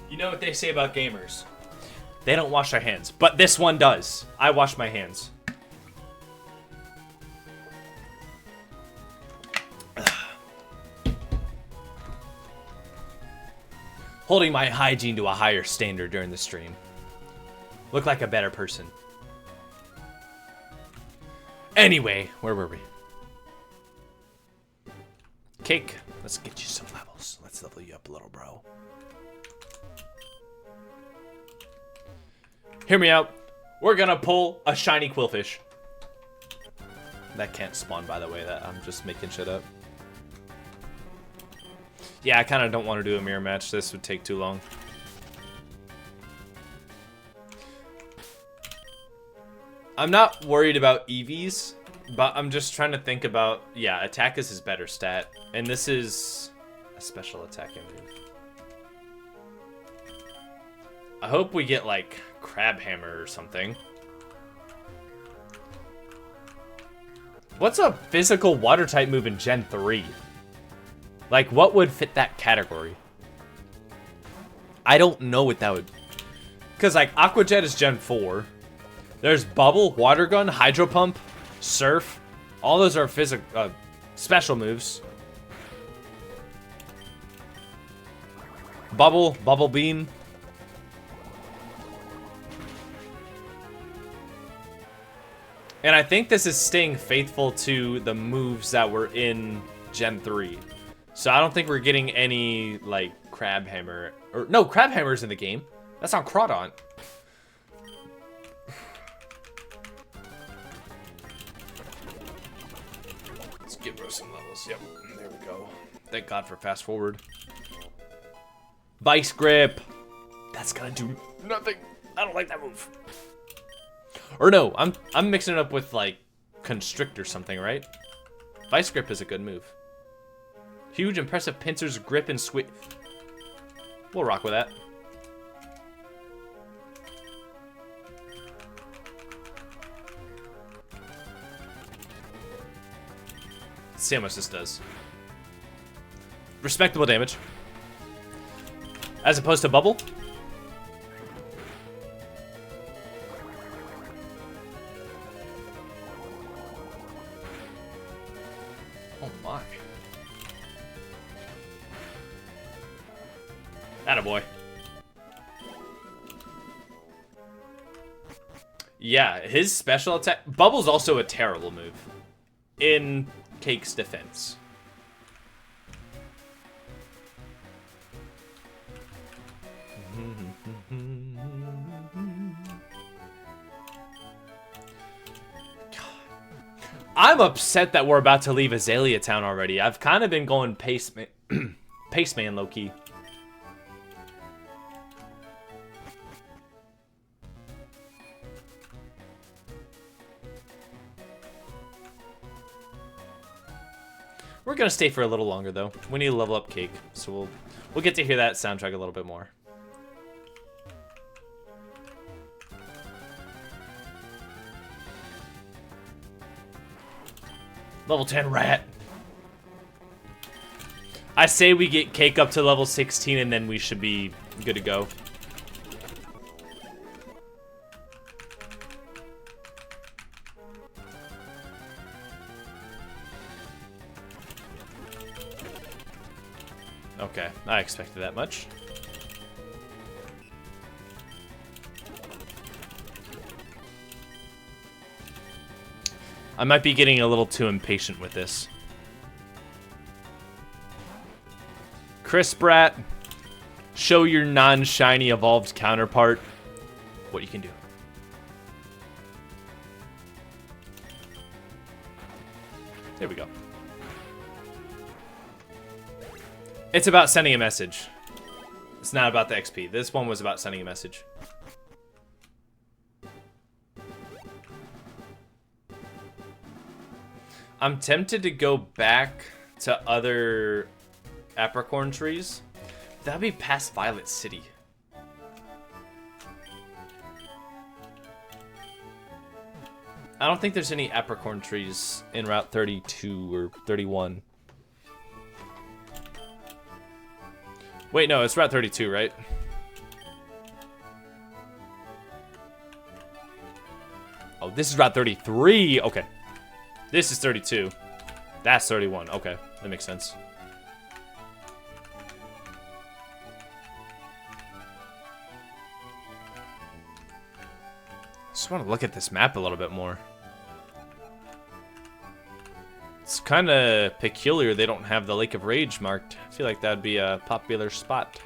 You know what they say about gamers? They don't wash their hands. But this one does. I wash my hands. Holding my hygiene to a higher standard during the stream. Look like a better person. Anyway, where were we? Cake. Let's get you some levels. Let's level you up a little, bro. Hear me out. We're gonna pull a shiny Quillfish. That can't spawn, by the way. That I'm just making shit up. Yeah, I kind of don't want to do a mirror match. This would take too long. I'm not worried about EVs, but I'm just trying to think about... Yeah, attack is his better stat. And this is a special attacking move. I hope we get, like, Crab Hammer or something. What's a physical water-type move in Gen 3? Like, what would fit that category? I don't know what that would... Because, like, Aqua Jet is Gen 4. There's Bubble, Water Gun, Hydro Pump, Surf. All those are special moves. Bubble, Bubble Beam. And I think this is staying faithful to the moves that were in Gen 3. So I don't think we're getting any, like, Crab Hammer. Or, no, Crab Hammer's in the game. That's on Crawdaunt. Let's give her some levels. Yep, there we go. Thank God for fast forward. Vice Grip. That's gonna do nothing. I don't like that move. Or no, I'm mixing it up with, like, Constrict or something, right? Vice Grip is a good move. Huge, impressive pincers, grip, and sweep. We'll rock with that. Let's see how much this does. Respectable damage. As opposed to Bubble. Oh my. Attaboy. Yeah, his special attack... Bubble's also a terrible move. In Cake's defense. I'm upset that we're about to leave Azalea Town already. I've kind of been going Paceman low-key. We're gonna stay for a little longer though. We need to level up Cake, so we'll get to hear that soundtrack a little bit more. Level 10 rat. I say we get Cake up to level 16 and then we should be good to go. Okay, I expected that much. I might be getting a little too impatient with this. Chris Brat, show your non-shiny evolved counterpart what you can do. There we go. It's about sending a message. It's not about the XP. This one was about sending a message. I'm tempted to go back to other apricorn trees. That'd be past Violet City. I don't think there's any apricorn trees in Route 32 or 31. Wait, no, it's Route 32, right? Oh, this is Route 33. Okay. This is 32. That's 31. Okay, that makes sense. Just want to look at this map a little bit more. It's kind of peculiar they don't have the Lake of Rage marked. I feel like that'd be a popular spot.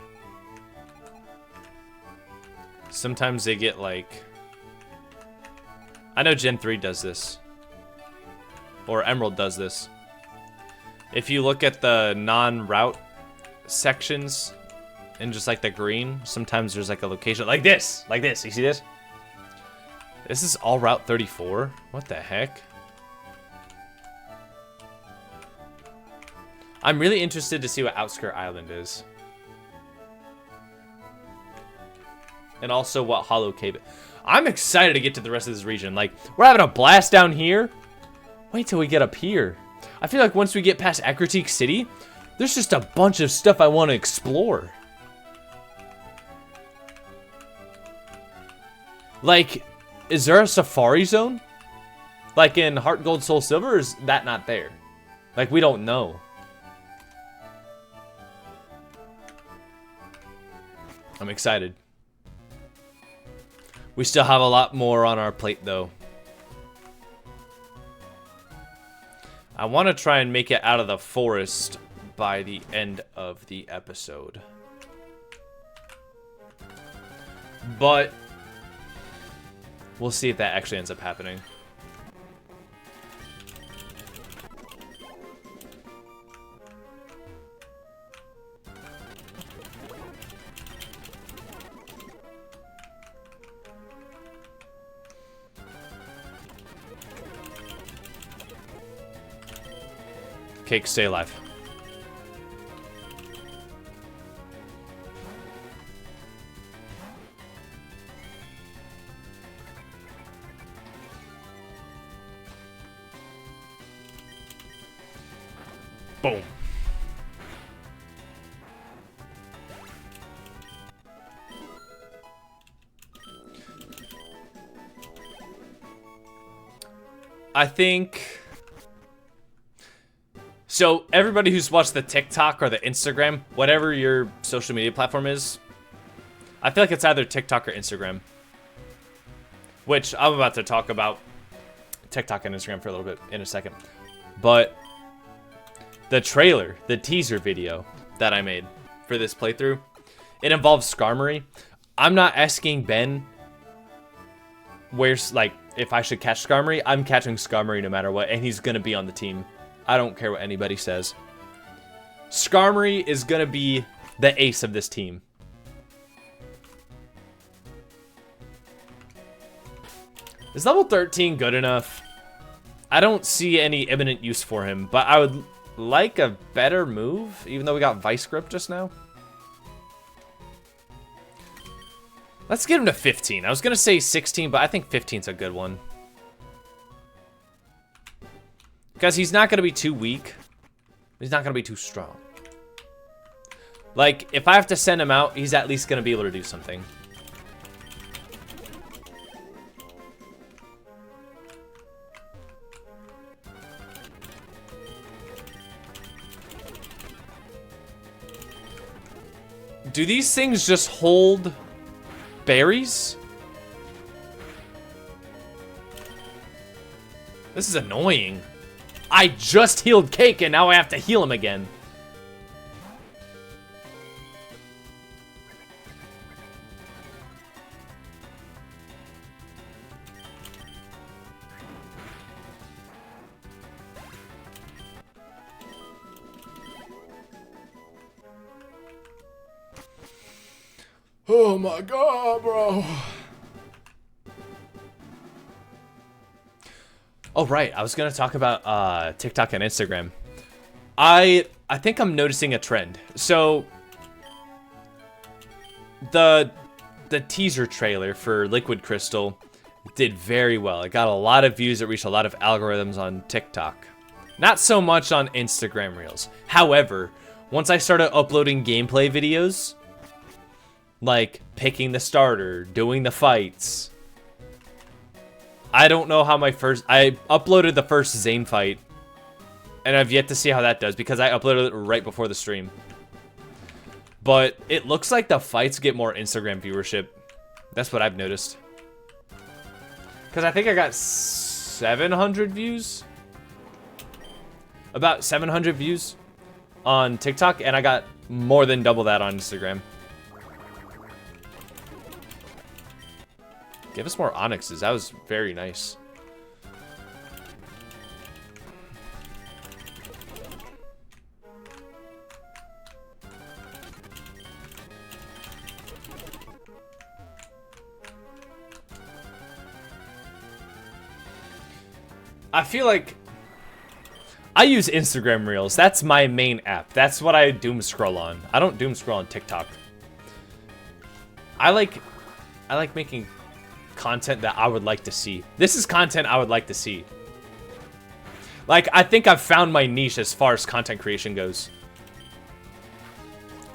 Sometimes they get like... I know Gen 3 does this. Or Emerald does this. If you look at the non-route sections and just like the green, sometimes there's like a location like this. Like this. You see this? This is all Route 34? What the heck? I'm really interested to see what Outskirt Island is. And also what Hollow Cave. I'm excited to get to the rest of this region. Like, we're having a blast down here. Wait till we get up here. I feel like once we get past Akritique City, there's just a bunch of stuff I want to explore. Like, is there a safari zone? Like in Heart Gold Soul Silver, or is that not there? Like, we don't know. I'm excited. We still have a lot more on our plate, though. I want to try and make it out of the forest by the end of the episode. But we'll see if that actually ends up happening. Cake, stay alive. Boom. I think... So, everybody who's watched the TikTok or the Instagram, whatever your social media platform is, I feel like it's either TikTok or Instagram. Which, I'm about to talk about TikTok and Instagram for a little bit in a second. But, the trailer, the teaser video that I made for this playthrough, it involves Skarmory. I'm not asking Ben where's, like, if I should catch Skarmory. I'm catching Skarmory no matter what, and he's gonna be on the team. I don't care what anybody says. Skarmory is gonna be the ace of this team. Is level 13 good enough? I don't see any imminent use for him, but I would like a better move, even though we got Vice Grip just now. Let's get him to 15. I was gonna say 16, but I think 15's a good one. Because he's not going to be too weak. He's not going to be too strong. Like, if I have to send him out, he's at least going to be able to do something. Do these things just hold berries? This is annoying. I just healed Cake, and now I have to heal him again. Oh my god, bro. Oh, right. I was going to talk about TikTok and Instagram. I think I'm noticing a trend. So, the teaser trailer for Liquid Crystal did very well. It got a lot of views. It reached a lot of algorithms on TikTok. Not so much on Instagram Reels. However, once I started uploading gameplay videos, like picking the starter, doing the fights... I don't know how I uploaded the first Zane fight, and I've yet to see how that does, because I uploaded it right before the stream. But it looks like the fights get more Instagram viewership. That's what I've noticed. Because I think I got 700 views. About 700 views on TikTok, and I got more than double that on Instagram. Give us more onyxes. That was very nice. I feel like I use Instagram Reels. That's my main app. That's what I doom scroll on. I don't doom scroll on TikTok. I like making content that I would like to see. This is content I would like to see. Like, I think I've found my niche as far as content creation goes.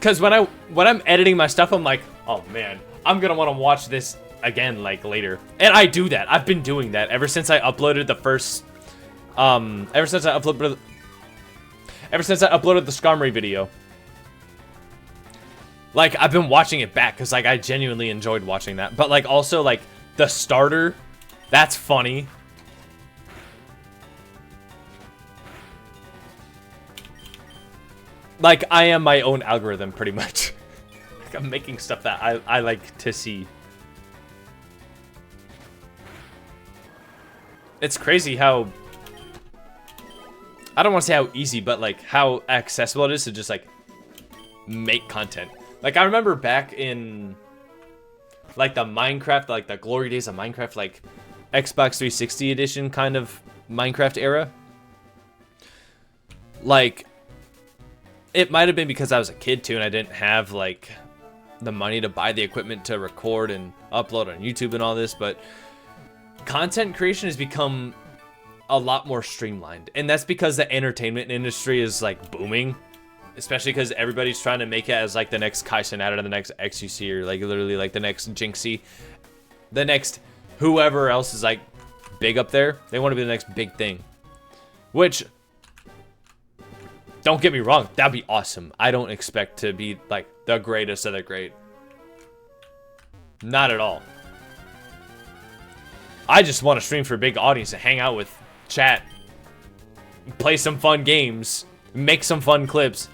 Cause when I'm editing my stuff, I'm like, oh man, I'm gonna want to watch this again like later. And I do that. I've been doing that ever since I uploaded the first ever since I uploaded the Skarmory video. Like, I've been watching it back because like I genuinely enjoyed watching that. But like also like the starter, that's funny. Like, I am my own algorithm pretty much. Like, I'm making stuff that I like to see. It's crazy how, I don't want to say how easy, but like how accessible it is to just like make content. Like, I remember back in like the Minecraft, like the glory days of Minecraft, like Xbox 360 edition kind of Minecraft era. Like, it might have been because I was a kid too and I didn't have like the money to buy the equipment to record and upload on YouTube and all this, but content creation has become a lot more streamlined. And that's because the entertainment industry is like booming, especially because everybody's trying to make it as like the next Kai Cenat or the next XQC or like literally like the next Jinxie, the next whoever else is like big up there. They want to be the next big thing, which, don't get me wrong, that'd be awesome. I don't expect to be like the greatest of the great. Not at all. I just want to stream for a big audience and hang out with chat, play some fun games, make some fun clips,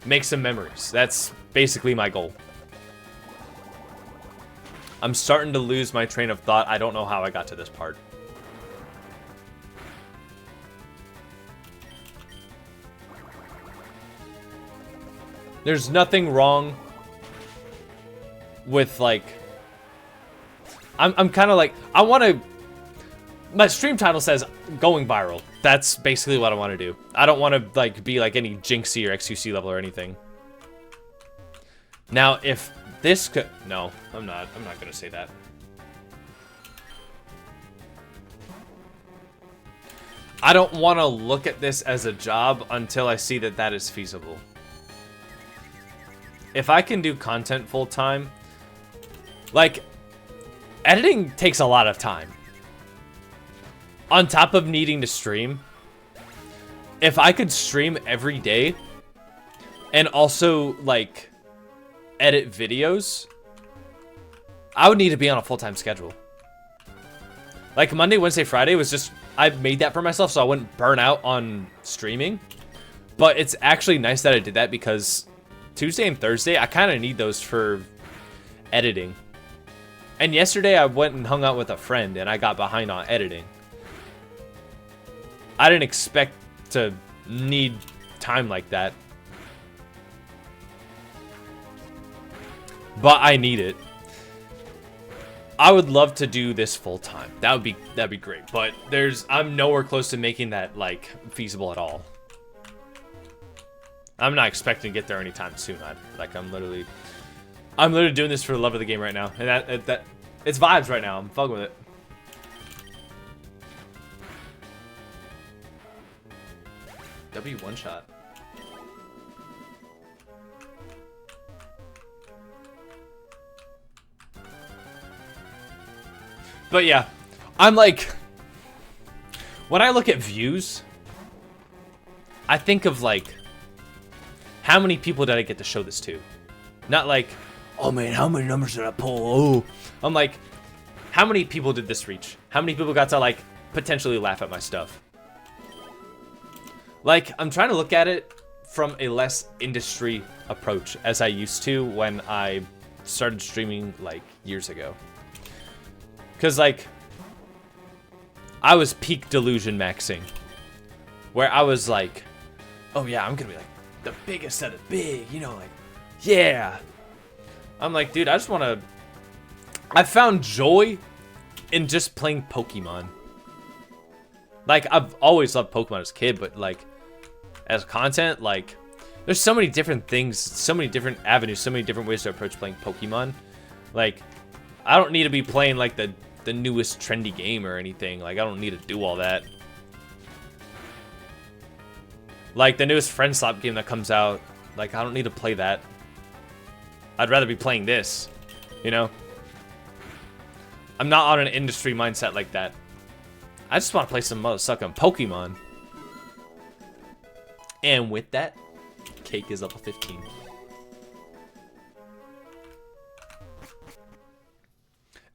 make some memories. That's basically my goal. I'm starting to lose my train of thought. I don't know how I got to this part. There's nothing wrong with like, I'm kind of like, I want to, my stream title says going viral. That's basically what I want to do. I don't want to like be like any Jinxie or XQC level or anything. Now, if this could, no, I'm not going to say that. I don't want to look at this as a job until I see that that is feasible. If I can do content full time, like, editing takes a lot of time. On top of needing to stream, if I could stream every day and also like edit videos, I would need to be on a full-time schedule. Like Monday, Wednesday, Friday was just, I made that for myself so I wouldn't burn out on streaming. But it's actually nice that I did that because Tuesday and Thursday, I kind of need those for editing. And yesterday I went and hung out with a friend and I got behind on editing. I didn't expect to need time like that, but I need it. I would love to do this full time. That'd be great. But I'm nowhere close to making that like feasible at all. I'm not expecting to get there anytime soon. I'm literally doing this for the love of the game right now, and that it's vibes right now. I'm fucking with it. W one shot. But yeah, I'm like, when I look at views, I think of like, how many people did I get to show this to? Not like, oh man, how many numbers did I pull? Oh, I'm like, How many people did this reach? How many people got to, like, potentially laugh at my stuff? Like, I'm trying to look at it from a less industry approach as I used to when I started streaming, like, years ago. Because, like, I was peak delusion maxing. Where I was like, oh yeah, I'm gonna be, like, the biggest of the big, you know, like, yeah. I'm like, dude, I just want to... I found joy in just playing Pokemon. Like, I've always loved Pokemon as a kid, but, like, as content, like, there's so many different things, so many different avenues, so many different ways to approach playing Pokemon. Like, I don't need to be playing, like, the newest trendy game or anything. Like, I don't need to do all that. Like, the newest Friend Slap game that comes out, like, I don't need to play that. I'd rather be playing this, you know? I'm not on an industry mindset like that. I just want to play some motherfucking Pokemon. And with that, Cake is level 15.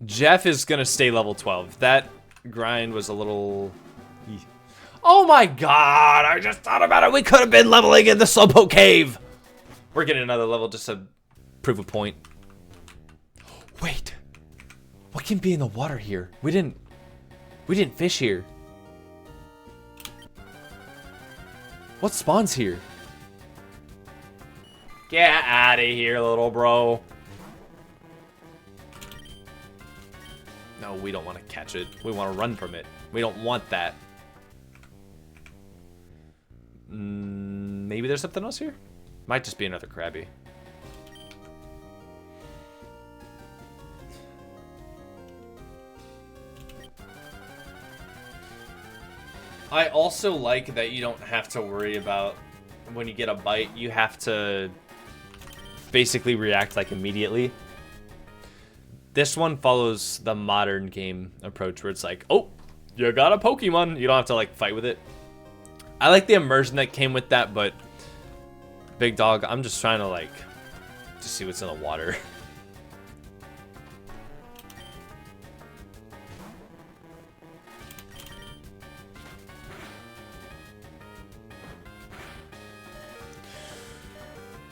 Jeff is gonna stay level 12. That grind was a little... Oh my god, I just thought about it. We could have been leveling in the Slowpoke Cave. We're getting another level just to prove a point. Wait. What can be in the water here? We didn't fish here. What spawns here? Get out of here, little bro. No, we don't want to catch it. We want to run from it. We don't want that. Maybe there's something else here? Might just be another Krabby. I also like that you don't have to worry about when you get a bite, you have to basically react like immediately. This one follows the modern game approach where it's like, oh, you got a Pokemon. You don't have to like fight with it. I like the immersion that came with that, but big dog, I'm just trying to like just see what's in the water.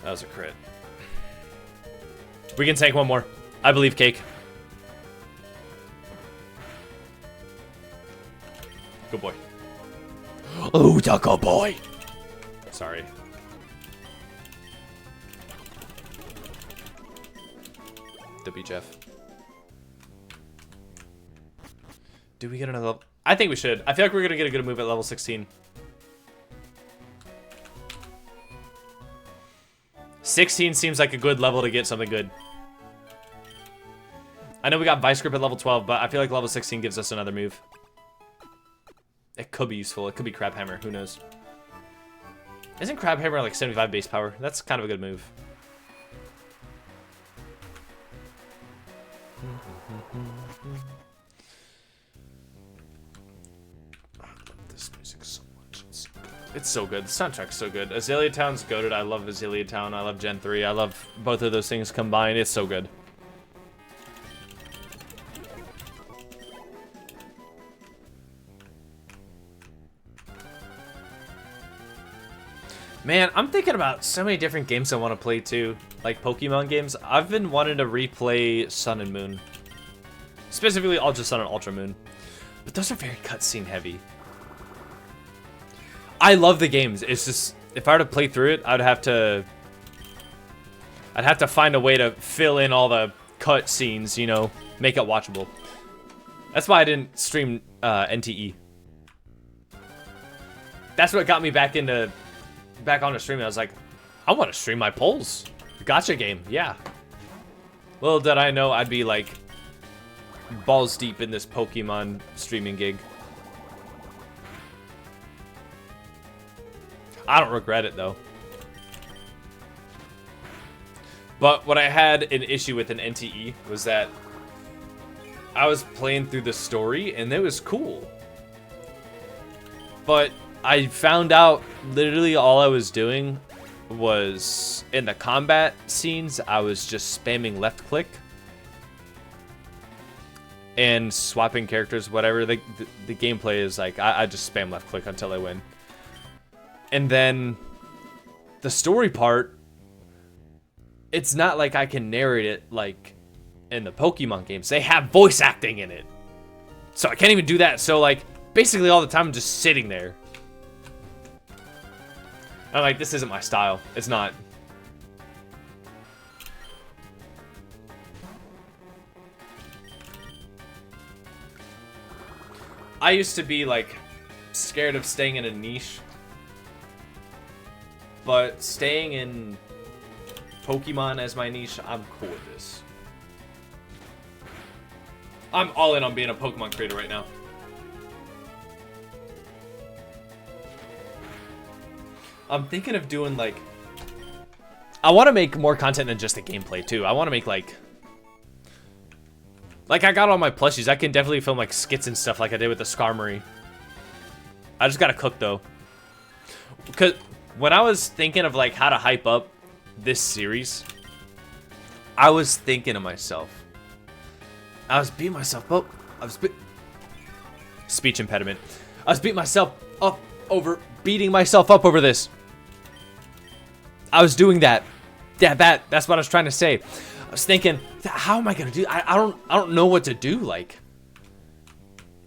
That was a crit. We can tank one more. I believe, Cake. Good boy. Oh, Ducko boy. Sorry. W Jeff. Do we get another level? I think we should. I feel like we're gonna get a good move at level 16. 16 seems like a good level to get something good. I know we got Vice Grip at level 12, but I feel like level 16 gives us another move. It could be useful. It could be Crab Hammer. Who knows? Isn't Crab Hammer like 75 base power? That's kind of a good move. I love this music so much. It's so good. The soundtrack's so good. Azalea Town's goated. I love Azalea Town. I love Gen 3. I love both of those things combined. It's so good. Man, I'm thinking about so many different games I want to play too, like Pokemon games. I've been wanting to replay Sun and Moon. Specifically Ultra Sun and Ultra Moon. But those are very cutscene heavy. I love the games. It's just, if I were to play through it, I'd have to find a way to fill in all the cutscenes, you know, make it watchable. That's why I didn't stream NTE. That's what got me back onto streaming. I was like, I want to stream my polls. Gotcha game, yeah. Little did I know I'd be like balls deep in this Pokemon streaming gig. I don't regret it though. But what I had an issue with in NTE was that I was playing through the story and it was cool. But I found out literally all I was doing was in the combat scenes, I was just spamming left click. and swapping characters, whatever. The gameplay is like, I just spam left click until I win. And then the story part, it's not like I can narrate it like in the Pokemon games. They have voice acting in it. So I can't even do that. So like basically all the time I'm just sitting there. I'm like, this isn't my style. It's not. I used to be like scared of staying in a niche, but staying in Pokemon as my niche, I'm cool with this. I'm all in on being a Pokemon creator right now. I'm thinking of doing like, I want to make more content than just the gameplay too. I want to make like I got all my plushies. I can definitely film like skits and stuff like I did with the Skarmory. I just gotta cook though. Because when I was thinking of like how to hype up this series, I was thinking to myself, I was beating myself up. Speech impediment. I was beating myself up over this. I was doing that. Yeah, that's what I was trying to say. I was thinking, how am I gonna do? I don't know what to do. Like,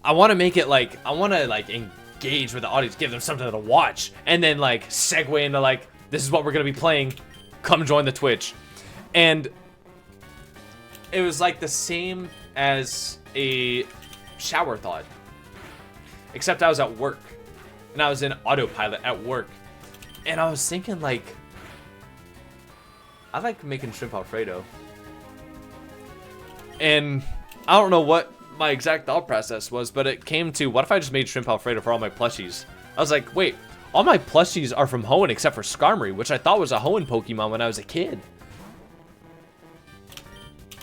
I want to make it like, I want to like engage with the audience, give them something to watch, and then like segue into like, this is what we're gonna be playing. Come join the Twitch. And it was like the same as a shower thought, except I was at work and I was in autopilot at work, and I was thinking like, I like making shrimp Alfredo. And I don't know what my exact thought process was, but it came to, what if I just made shrimp Alfredo for all my plushies? I was like, wait, all my plushies are from Hoenn except for Skarmory, which I thought was a Hoenn Pokemon when I was a kid.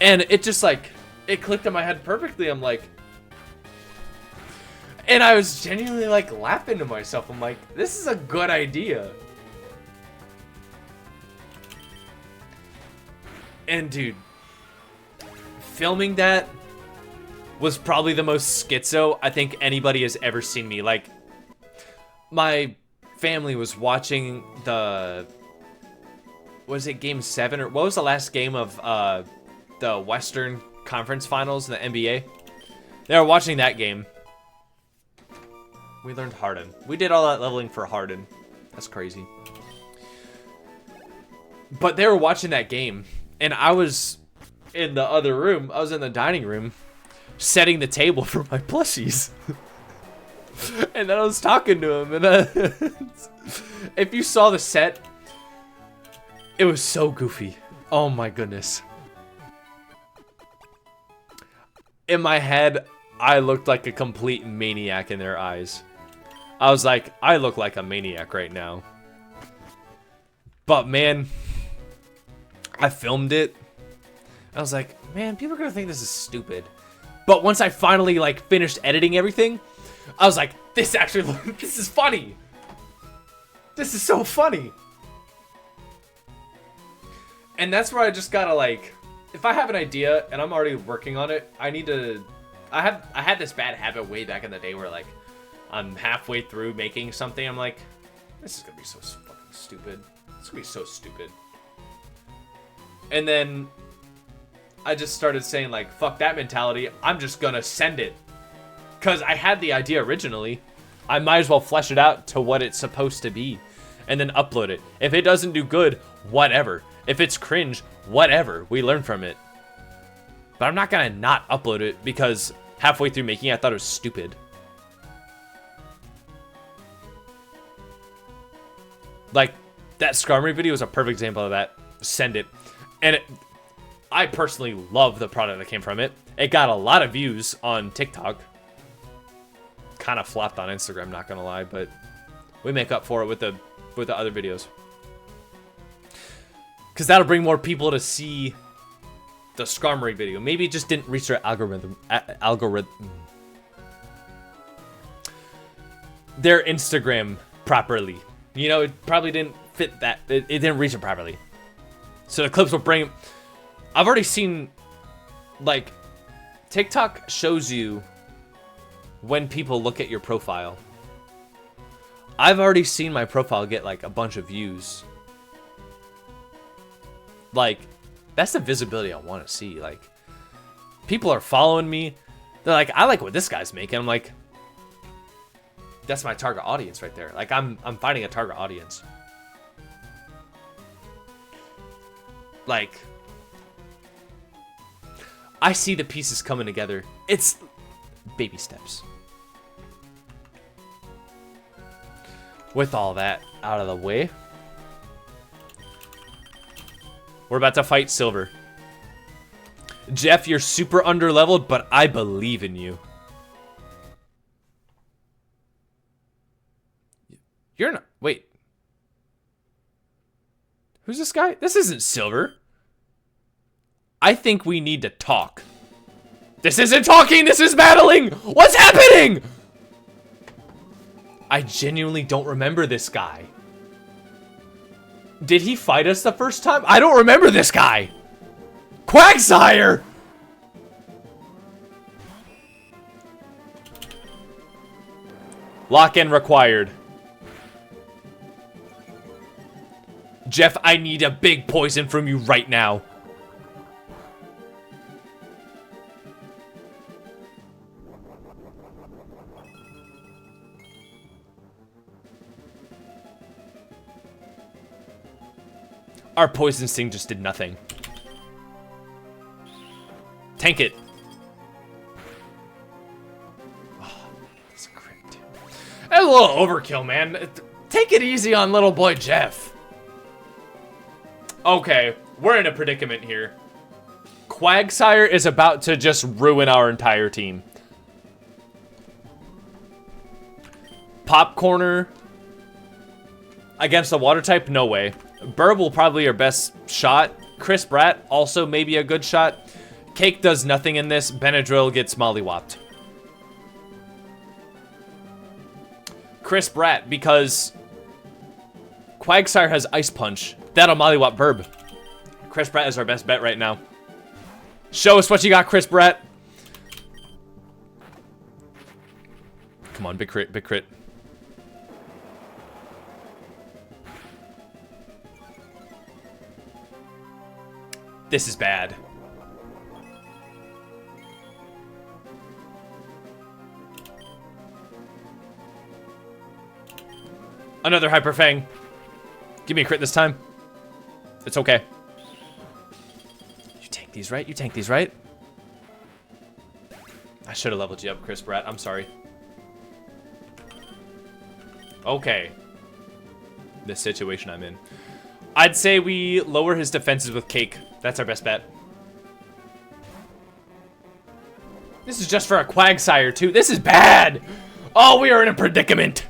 And it just like, it clicked in my head perfectly. I'm like, and I was genuinely like laughing to myself. I'm like, this is a good idea. And dude, filming that was probably the most schizo I think anybody has ever seen me. Like, my family was watching the, was it game 7 or what was the last game of the Western Conference Finals in the NBA? They were watching that game. We learned Harden. We did all that leveling for Harden. That's crazy. But they were watching that game, and I was in the other room. I was in the dining room setting the table for my plushies. And then I was talking to him, and if you saw the set, it was so goofy. Oh my goodness. In my head, I looked like a complete maniac in their eyes. I was like, I look like a maniac right now. But man, I filmed it. I was like, man, people are gonna think this is stupid. But once I finally like finished editing everything, I was like, this actually, this is funny. This is so funny. And that's where I just gotta like, if I have an idea and I'm already working on it, I need to, I had this bad habit way back in the day where like, I'm halfway through making something, I'm like, this is gonna be so fucking stupid. It's gonna be so stupid. And then I just started saying like, fuck that mentality, I'm just gonna send it. Cause I had the idea originally. I might as well flesh it out to what it's supposed to be. And then upload it. If it doesn't do good, whatever. If it's cringe, whatever. We learn from it. But I'm not gonna not upload it because halfway through making it, I thought it was stupid. Like, that Skarmory video is a perfect example of that. Send it. And I personally love the product that came from it. It got a lot of views on TikTok. Kind of flopped on Instagram, not gonna lie, but we make up for it with the other videos. Because that'll bring more people to see the Skarmory video. Maybe it just didn't reach their algorithm. Their Instagram properly. You know, it probably didn't fit that. It didn't reach it properly. So the clips will bring... I've already seen, like, TikTok shows you when people look at your profile. I've already seen my profile get like a bunch of views. Like, that's the visibility I want to see. Like, people are following me. They're like, I like what this guy's making. I'm like, that's my target audience right there. Like, I'm finding a target audience. Like, I see the pieces coming together. It's baby steps. With all that out of the way, we're about to fight Silver. Jeff, you're super underleveled, but I believe in you. You're not. Wait. Who's this guy? This isn't Silver. I think we need to talk. This isn't talking, this is battling! What's happening? I genuinely don't remember this guy. Did he fight us the first time? I don't remember this guy. Quagsire! Lock-in required. Jeff, I need a big poison from you right now. Our poison sting just did nothing. Tank it. Oh, that's a crit. That's a little overkill, man. Take it easy on little boy Jeff. Okay, we're in a predicament here. Quagsire is about to just ruin our entire team. Popcorner against the water type? No way. Burble probably our best shot. Chris Bratt also maybe a good shot. Cake does nothing in this. Benadryl gets mollywopped. Chris Bratt, because Quagsire has Ice Punch. That'll mollywop Burb. Chris Bratt is our best bet right now. Show us what you got, Chris Bratt. Come on, big crit, big crit. This is bad. Another Hyper Fang. Give me a crit this time. It's okay. You tank these, right? You tank these, right? I should have leveled you up, Chris Bratt. I'm sorry. Okay. This situation I'm in. I'd say we lower his defenses with Cake. That's our best bet. This is just for a Quagsire, too. This is bad! Oh, we are in a predicament!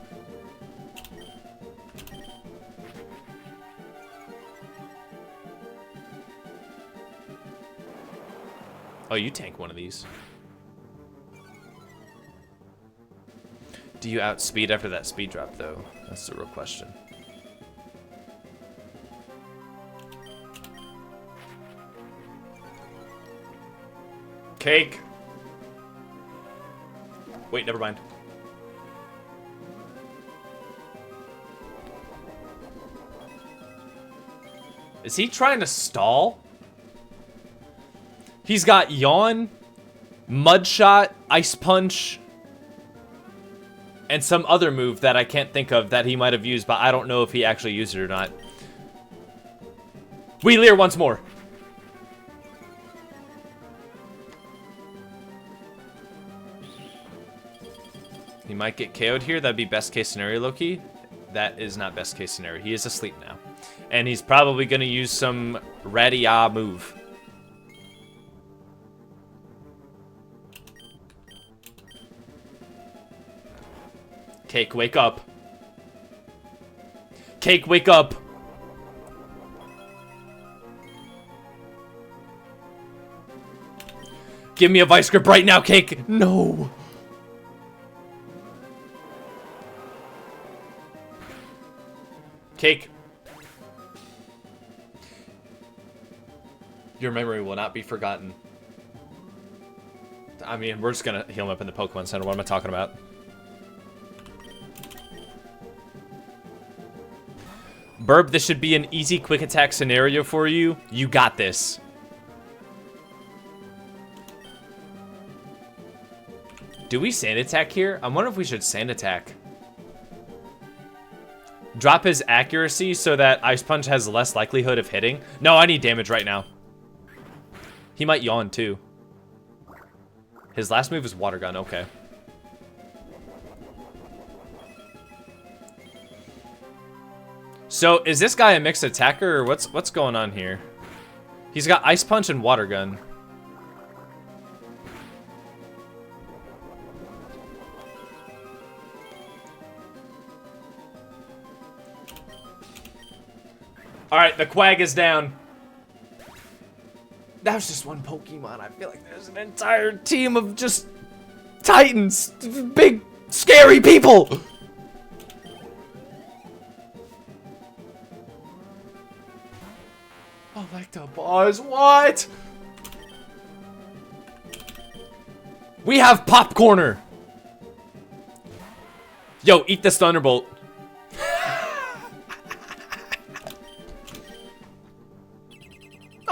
Oh, you tank one of these. Do you outspeed after that speed drop, though? That's the real question. Cake. Wait, never mind. Is he trying to stall? He's got Yawn, Mud Shot, Ice Punch, and some other move that I can't think of that he might have used, but I don't know if he actually used it or not. Wheelier once more. He might get KO'd here. That'd be best case scenario, Loki. That is not best case scenario. He is asleep now. And he's probably going to use some Radia move. Cake, wake up. Cake, wake up. Give me a Vice Grip right now, Cake. No. Cake. Your memory will not be forgotten. I mean, we're just gonna heal him up in the Pokemon Center. What am I talking about? Burb, this should be an easy quick attack scenario for you. You got this. Do we sand attack here? I wonder if we should sand attack. Drop his accuracy so that Ice Punch has less likelihood of hitting. No, I need damage right now. He might yawn too. His last move is Water Gun, okay. So, is this guy a mixed attacker, or what's going on here? He's got Ice Punch and Water Gun. Alright, the Quag is down. That was just one Pokemon. I feel like there's an entire team of just Titans. Big, scary people. Electabuzz, what? We have Popcorner. Yo, eat this Thunderbolt.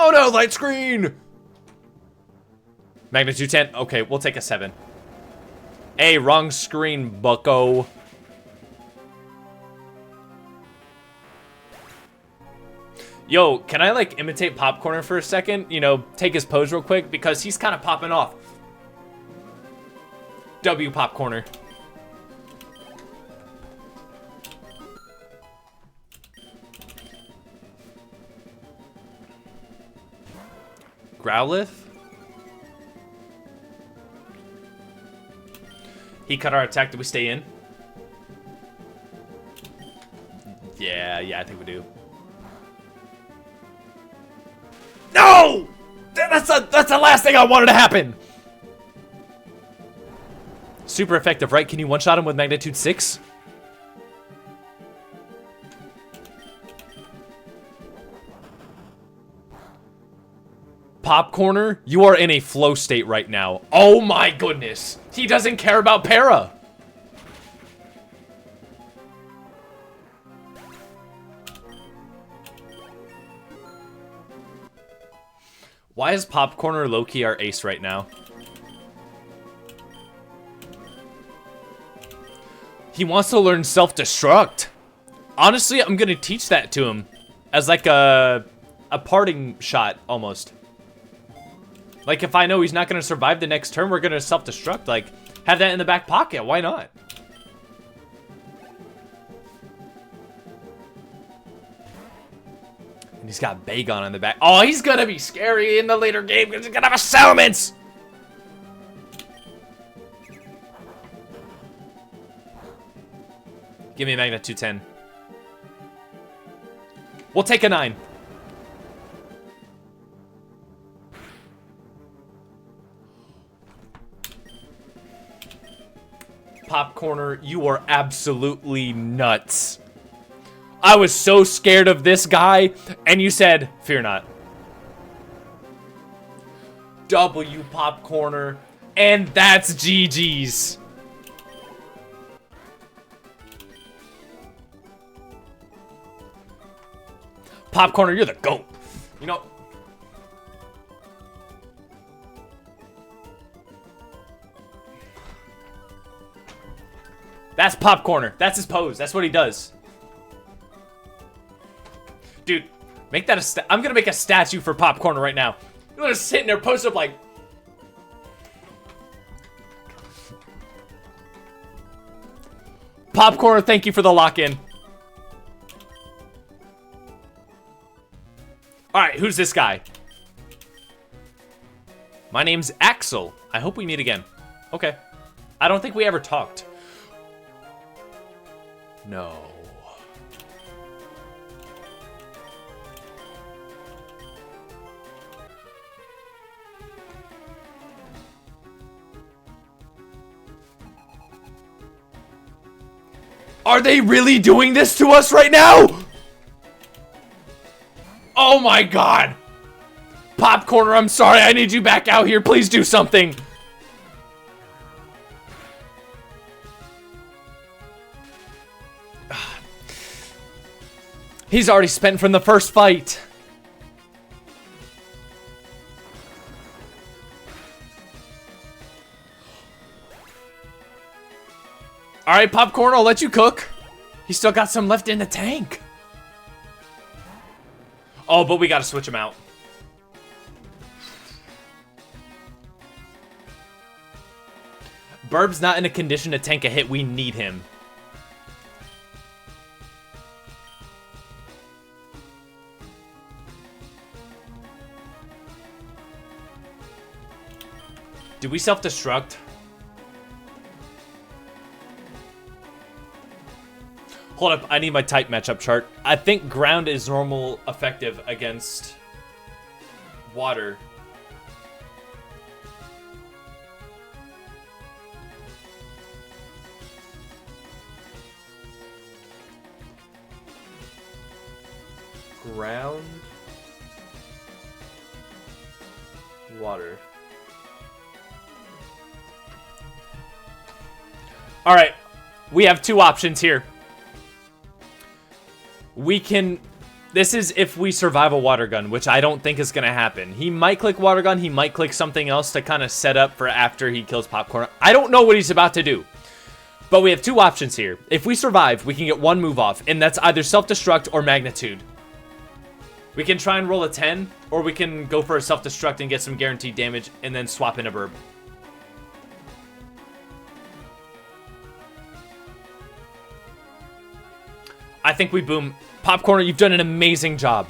Oh no, light screen! Magnitude 10. Okay, we'll take a 7. Hey, wrong screen, bucko. Yo, can I, like, imitate Popcorner for a second? You know, take his pose real quick, because he's kind of popping off. W Popcorner. Growlithe? He cut our attack. Did we stay in? Yeah, I think we do. No! That's the last thing I wanted to happen! Super effective, right? Can you one-shot him with Magnitude 6? Popcorner, you are in a flow state right now. Oh my goodness. He doesn't care about Para. Why is Popcorner low-key our ace right now? He wants to learn self-destruct. Honestly, I'm gonna teach that to him as like a parting shot almost. Like, if I know he's not going to survive the next turn, we're going to self-destruct. Like, have that in the back pocket. Why not? And he's got Bagon on the back. Oh, he's going to be scary in the later game because he's going to have a Salamence! Give me a Magnitude 10. We'll take a 9. Popcorner, you are absolutely nuts. I was so scared of this guy, and you said, fear not. W Popcorner, and that's GG's. Popcorner, you're the GOAT. You know... That's Popcorner. That's his pose. That's what he does. Dude, make that a I'm gonna make a statue for Popcorner right now. You're just sitting there, post up like... Popcorner, thank you for the lock-in. Alright, who's this guy? My name's Axel. I hope we meet again. Okay. I don't think we ever talked. No. Are they really doing this to us right now? Oh my god. Popcorner, I'm sorry. I need you back out here. Please do something. He's already spent from the first fight. Alright, Popcorn, I'll let you cook. He's still got some left in the tank. Oh, but we gotta switch him out. Burb's not in a condition to tank a hit. We need him. Do we self-destruct? Hold up, I need my type matchup chart. I think ground is normal effective against water. Ground, water. All right, we have two options here. We can, this is if we survive a water gun, which I don't think is going to happen. He might click water gun, he might click something else to kind of set up for after he kills Popcorn. I don't know what he's about to do. But we have two options here. If we survive, we can get one move off, and that's either self-destruct or magnitude. We can try and roll a 10, or we can go for a self-destruct and get some guaranteed damage, and then swap in a burb. I think we boom. Popcorn, you've done an amazing job.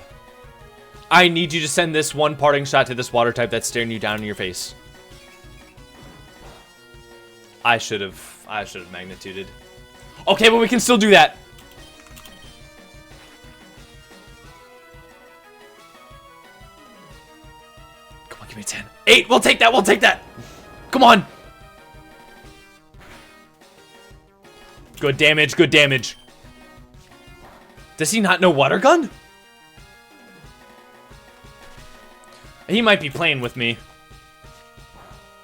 I need you to send this one parting shot to this water type that's staring you down in your face. I should have magnituded. Okay, but we can still do that. Come on, give me 10. 8, we'll take that, we'll take that. Come on. Good damage, good damage. Does he not know water gun? He might be playing with me.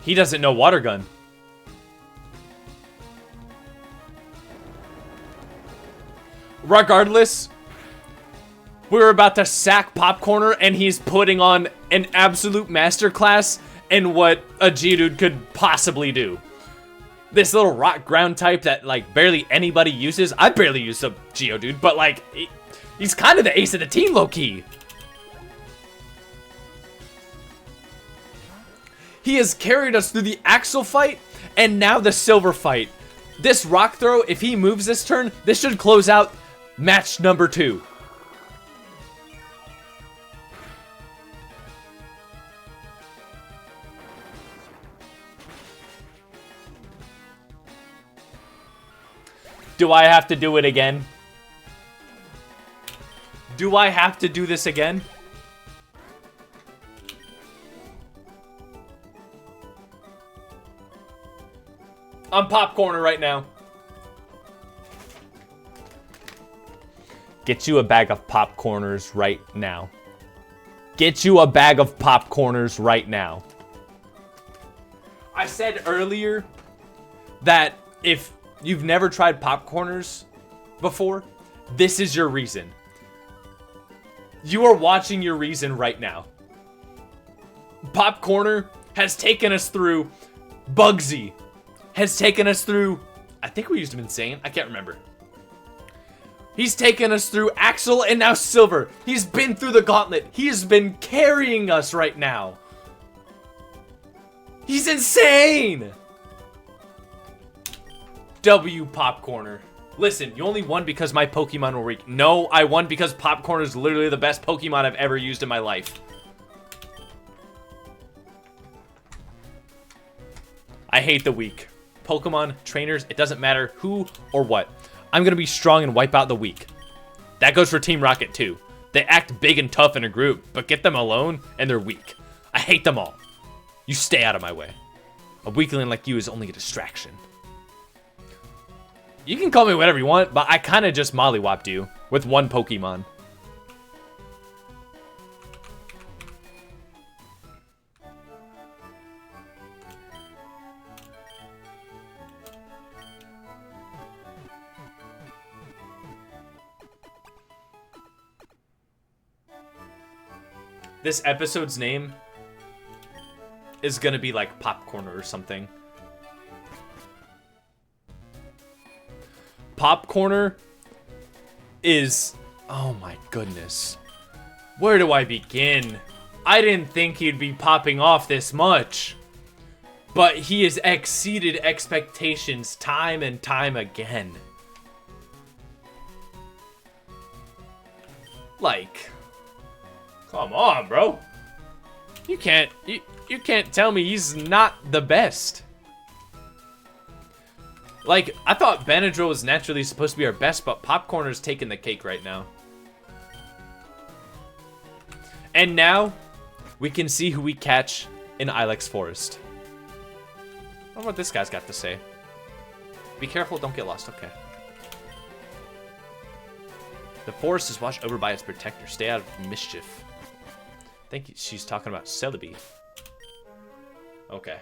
He doesn't know water gun. Regardless, we're about to sack Popcorner, and he's putting on an absolute masterclass in what a Geodude could possibly do. This little rock ground type that, like, barely anybody uses. I barely use a Geodude, but, like, he's kind of the ace of the team, low-key. He has carried us through the Axel fight, and now the Silver fight. This rock throw, if he moves this turn, this should close out match number 2. Do I have to do it again? Do I have to do this again? I'm Popcorner right now. Get you a bag of Popcorners right now. Get you a bag of Popcorners right now. I said earlier that if you've never tried Popcorners before, this is your reason. You are watching your reason right now. Popcorner has taken us through Bugsy. Has taken us through, I think we used him Insane. I can't remember. He's taken us through Axel and now Silver. He's been through the gauntlet. He has been carrying us right now. He's insane. W Popcorner. Listen, you only won because my Pokemon were weak. No, I won because Popcorner is literally the best Pokemon I've ever used in my life. I hate the weak. Pokemon, trainers, it doesn't matter who or what. I'm going to be strong and wipe out the weak. That goes for Team Rocket too. They act big and tough in a group, but get them alone and they're weak. I hate them all. You stay out of my way. A weakling like you is only a distraction. You can call me whatever you want, but I kind of just mollywopped you with one Pokemon. this episode's name is gonna be like Popcorner or something. Popcorner is... Oh my goodness. Where do I begin? I didn't think he'd be popping off this much. But he has exceeded expectations time and time again. Like, come on, bro. You can't tell me he's not the best. Like, I thought Benadryl was naturally supposed to be our best, but Popcorner's taking the cake right now. And now, we can see who we catch in Ilex Forest. I wonder what this guy's got to say. Be careful, don't get lost. Okay. The forest is watched over by its protector. Stay out of mischief. I think she's talking about Celebi. Okay.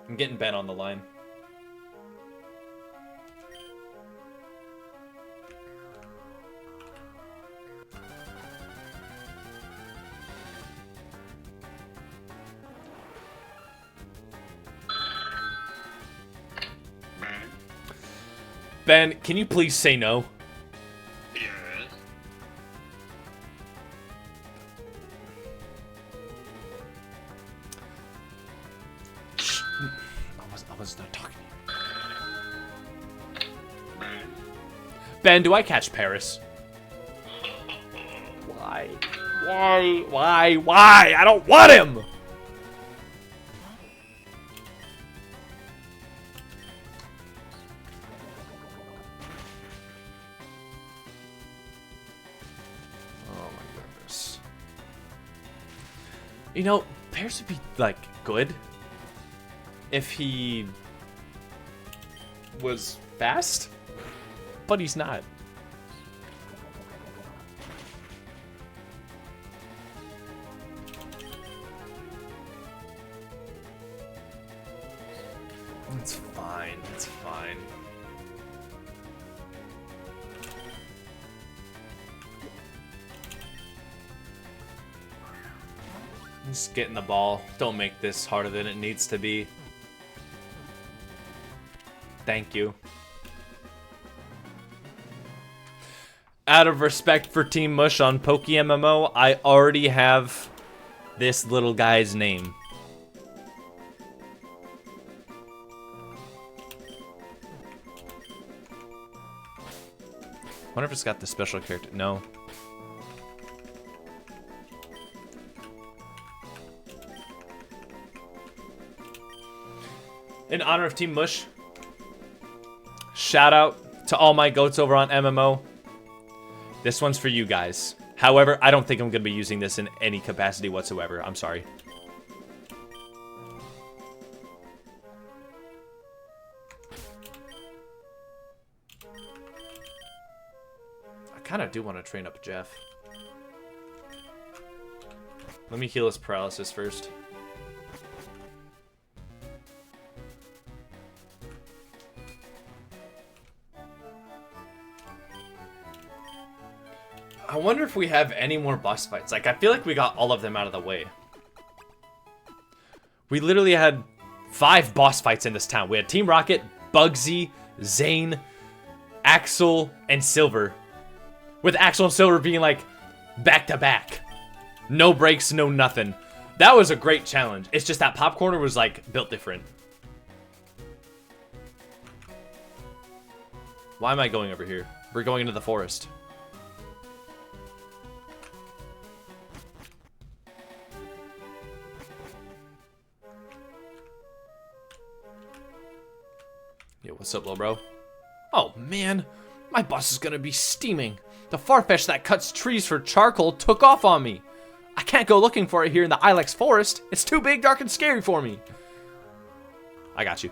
I'm getting Ben on the line. Ben, can you please say no? Yes. I was not talking to you. Ben, do I catch Paris? Why? Why? I don't want him! You know, Paris would be, like, good if he was fast, but he's not. It's fine, it's fine. Just getting the ball. Don't make this harder than it needs to be. Thank you. Out of respect for Team Mush on PokeMMO, I already have this little guy's name. Wonder if it's got the special character. No. In honor of Team Mush, shout out to all my goats over on MMO. This one's for you guys. However, I don't think I'm going to be using this in any capacity whatsoever. I'm sorry. I kind of do want to train up Jeff. Let me heal his paralysis first. I wonder if we have any more boss fights. Like, I feel like we got all of them out of the way. We literally had 5 boss fights in this town. We had Team Rocket, Bugsy, Zane, Axel, and Silver. With Axel and Silver being, like, back-to-back. No breaks, no nothing. That was a great challenge. It's just that Popcorner was, like, built different. Why am I going over here? We're going into the forest. Yo, what's up, little bro? Oh, man. My boss is gonna be steaming. The Farfetch that cuts trees for charcoal took off on me. I can't go looking for it here in the Ilex Forest. It's too big, dark, and scary for me. I got you.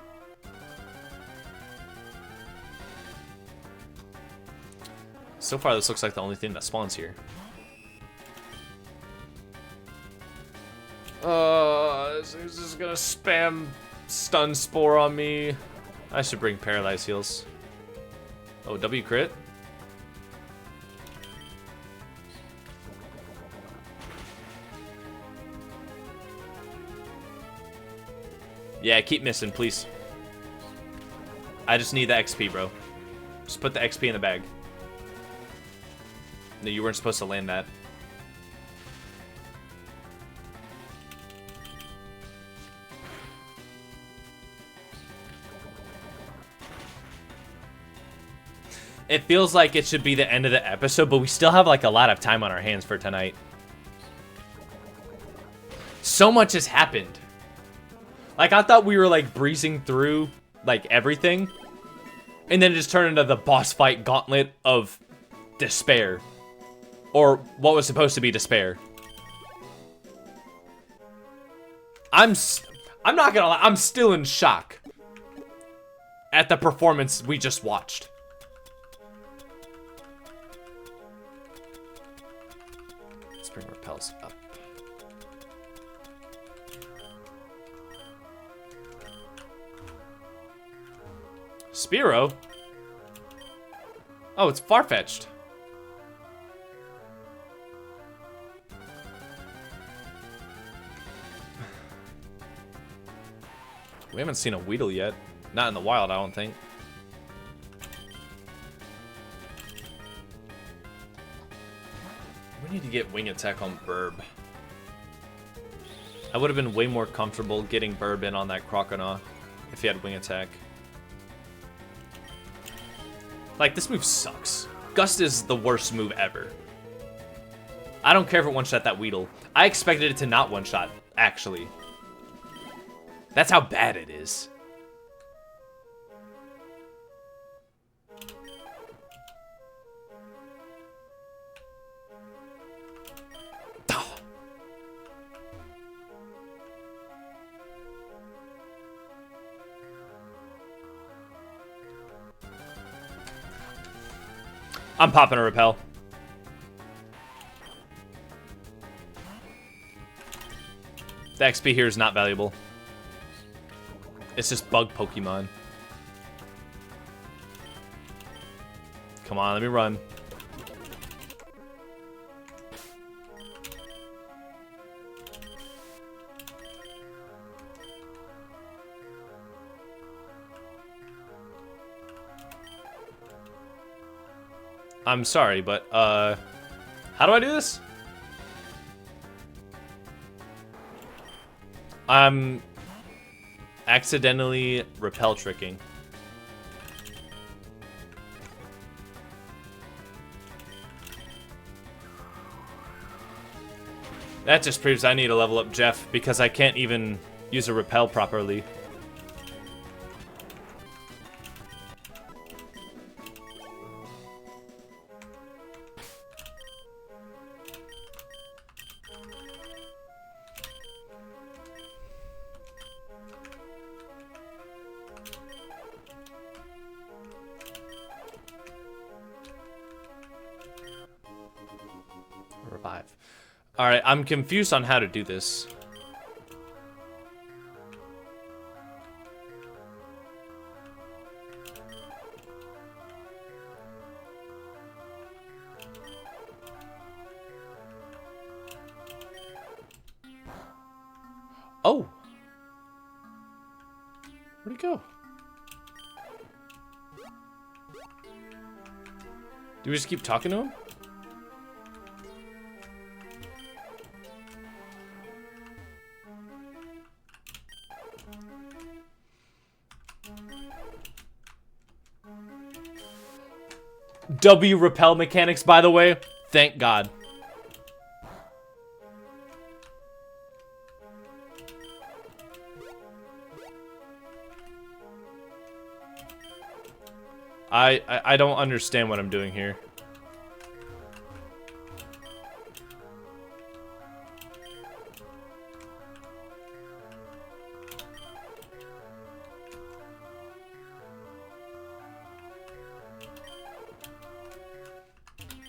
So far, this looks like the only thing that spawns here. This is gonna spam Stun Spore on me. I should bring Paralyze Heals. Oh, W crit. Yeah, keep missing, please. I just need the XP, bro. Just put the XP in the bag. No, you weren't supposed to land that. It feels like it should be the end of the episode, but we still have like a lot of time on our hands for tonight. So much has happened. Like, I thought we were like breezing through like everything, and then it just turned into the boss fight gauntlet of despair, or what was supposed to be despair. I'm not gonna lie, I'm still in shock at the performance we just watched. Let's bring repels up. Spearow? Oh, it's Farfetch'd. We haven't seen a Weedle yet. Not in the wild, I don't think. We need to get Wing Attack on Burb. I would have been way more comfortable getting Burb in on that Croconaw if he had Wing Attack. Like, this move sucks. Gust is the worst move ever. I don't care if it one-shot that Weedle. I expected it to not one-shot, actually. That's how bad it is. Oh. I'm popping a repel. The XP here is not valuable. It's just bug Pokemon. Come on, let me run. I'm sorry, but, how do I do this? I'm accidentally repel tricking. That just proves I need to level up Jeff because I can't even use a repel properly. Revive. Alright, I'm confused on how to do this. Oh! Where'd he go? Do we just keep talking to him? W repel mechanics, by the way. Thank God. I don't understand what I'm doing here.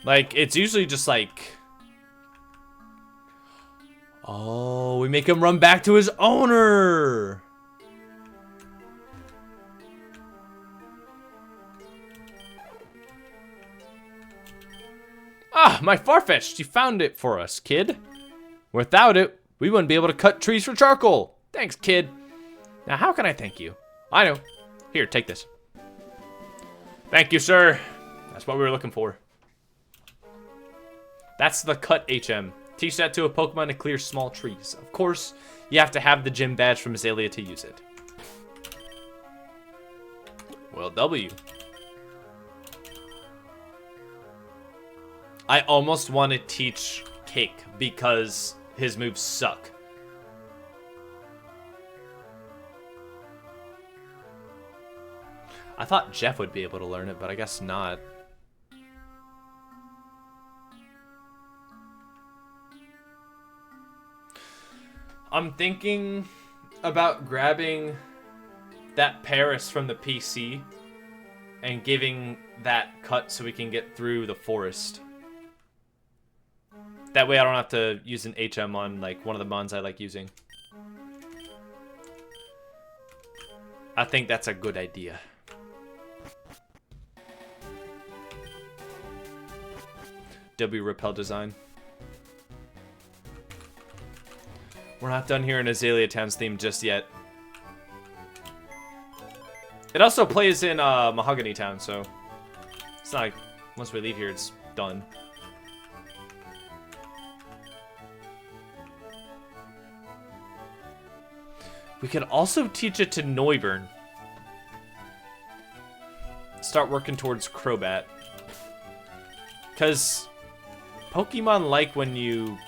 Like, it's usually just like... Oh, we make him run back to his owner! Ah, my Farfetch'd. You found it for us, kid. Without it, we wouldn't be able to cut trees for charcoal. Thanks, kid. Now, how can I thank you? I know. Here, take this. Thank you, sir. That's what we were looking for. That's the cut HM. Teach that to a Pokemon to clear small trees. Of course, you have to have the gym badge from Azalea to use it. Well, W. I almost want to teach Cake because his moves suck. I thought Jeff would be able to learn it, but I guess not. I'm thinking about grabbing that Paris from the PC and giving that cut so we can get through the forest. That way I don't have to use an HM on like one of the mons I like using. I think that's a good idea. W repel design. We're not done here in Azalea Town's theme just yet. It also plays in Mahogany Town, so it's not like once we leave here, it's done. We could also teach it to Noivern. Start working towards Crobat. Because Pokemon like when you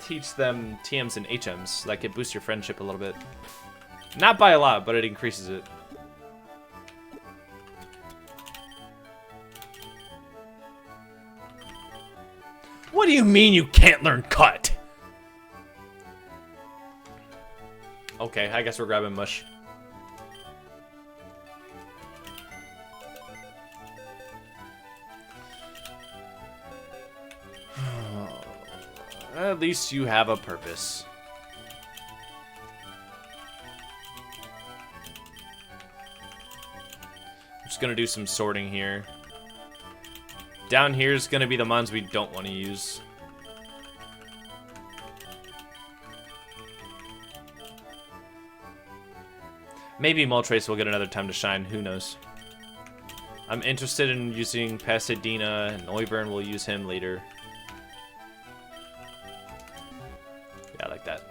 teach them TMs and HMs. Like, it boosts your friendship a little bit. Not by a lot, but it increases it. What do you mean you can't learn Cut? Okay, I guess we're grabbing Mush. At least you have a purpose. I'm just gonna do some sorting here. Down here is gonna be the mons we don't want to use. Maybe Moltres will get another time to shine, who knows. I'm interested in using Pasadena, and Noivern will use him later. Yeah, I like that.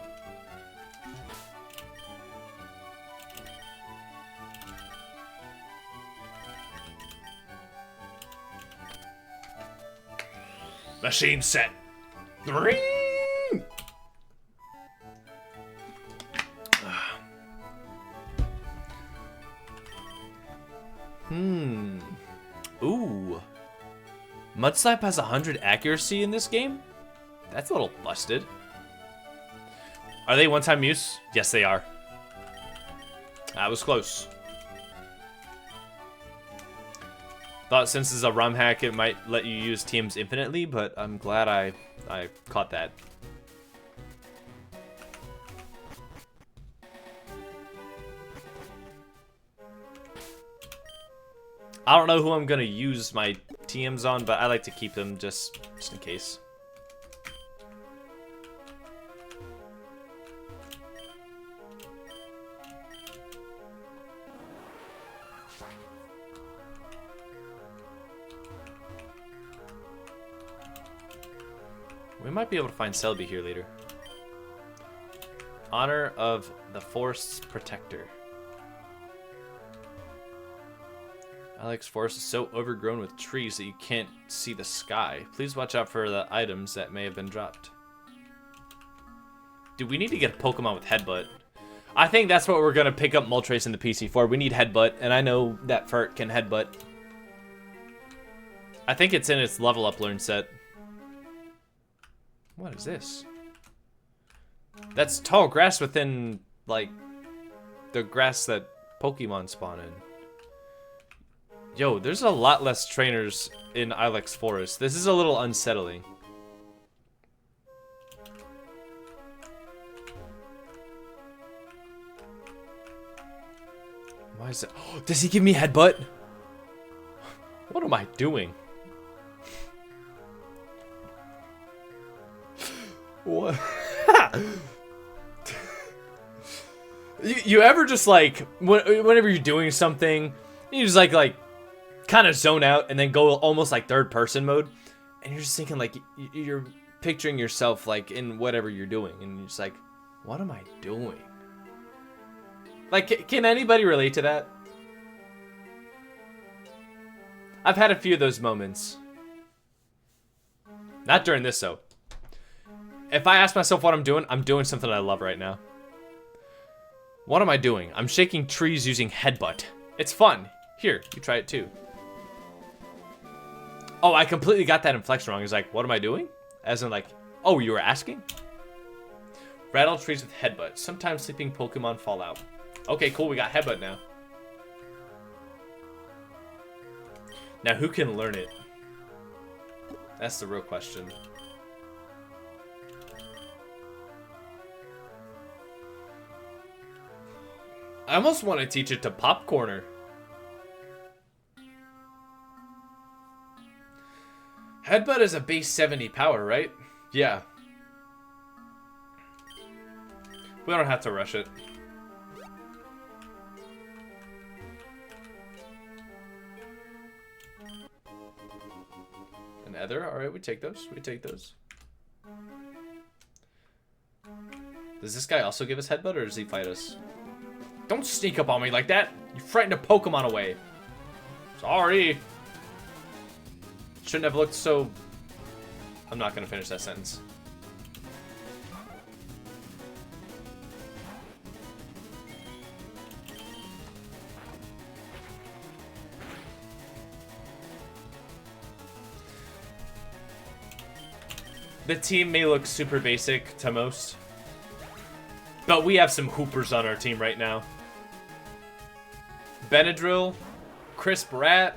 Machine set. Ring! Ooh. Mudslap has 100 accuracy in this game? That's a little busted. Are they one-time use? Yes, they are. That was close. Thought since it's a ROM hack, it might let you use TMs infinitely, but I'm glad I caught that. I don't know who I'm gonna use my TMs on, but I like to keep them just in case. We might be able to find Celebi here later. Honor of the Forest's Protector. Alex Forest is so overgrown with trees that you can't see the sky. Please watch out for the items that may have been dropped. Dude, we need to get a Pokemon with Headbutt. I think that's what we're going to pick up Moltres in the PC for. We need Headbutt, and I know that Furt can Headbutt. I think it's in its level up learn set. What is this? That's tall grass within, like, the grass that Pokemon spawn in. Yo, there's a lot less trainers in Ilex Forest. This is a little unsettling. Why is it? Oh, does he give me Headbutt? What am I doing? What? you ever just like whenever you're doing something, you just like kind of zone out and then go almost like third person mode, and you're just thinking like you're picturing yourself like in whatever you're doing, and you're just like, what am I doing? Like, can anybody relate to that? I've had a few of those moments. Not during this though. If I ask myself what I'm doing something I love right now. What am I doing? I'm shaking trees using headbutt. It's fun. Here, you try it too. Oh, I completely got that inflection wrong. It's like, what am I doing? As in like, oh, you were asking? Rattle trees with headbutt. Sometimes sleeping Pokemon fall out. Okay, cool. We got headbutt now. Now, who can learn it? That's the real question. I almost want to teach it to Popcorner. Headbutt is a base 70 power, right? Yeah. We don't have to rush it. An Ether? Alright, we take those. We take those. Does this guy also give us headbutt, or does he fight us? Don't sneak up on me like that! You frightened a Pokemon away. Sorry. Shouldn't have looked so... I'm not gonna finish that sentence. The team may look super basic to most, but we have some hoopers on our team right now. Benadryl, Crisp Rat,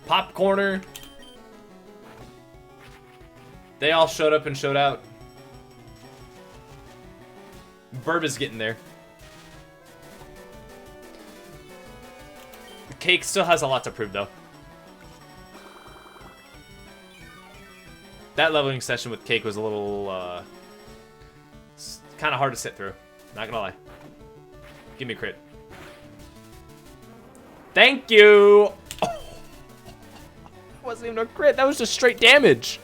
Popcorner. They all showed up and showed out. Burb is getting there. Cake still has a lot to prove, though. That leveling session with Cake was a little, kind of hard to sit through. Not gonna lie. Give me a crit. Thank you! Oh. Wasn't even a crit, that was just straight damage.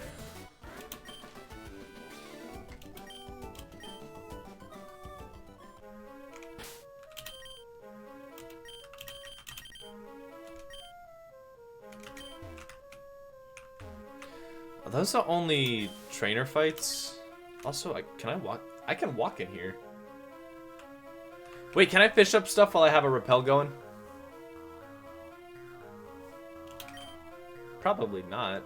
Are those the only trainer fights? Also, can I walk? I can walk in here. Wait, can I fish up stuff while I have a rappel going? Probably not.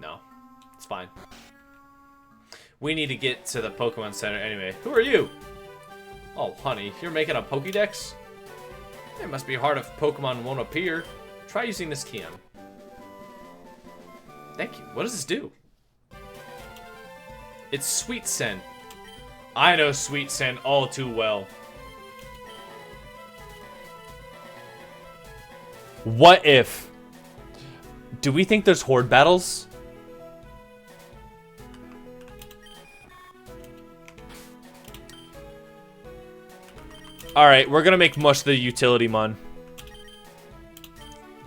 No, it's fine. We need to get to the Pokemon Center anyway. Who are you? Oh, honey, you're making a Pokédex? It must be hard if Pokemon won't appear. Try using this TM. Thank you. What does this do? It's Sweet Scent. I know Sweet Scent all too well. What if? Do we think there's horde battles? Alright, we're gonna make Mush the utility mon.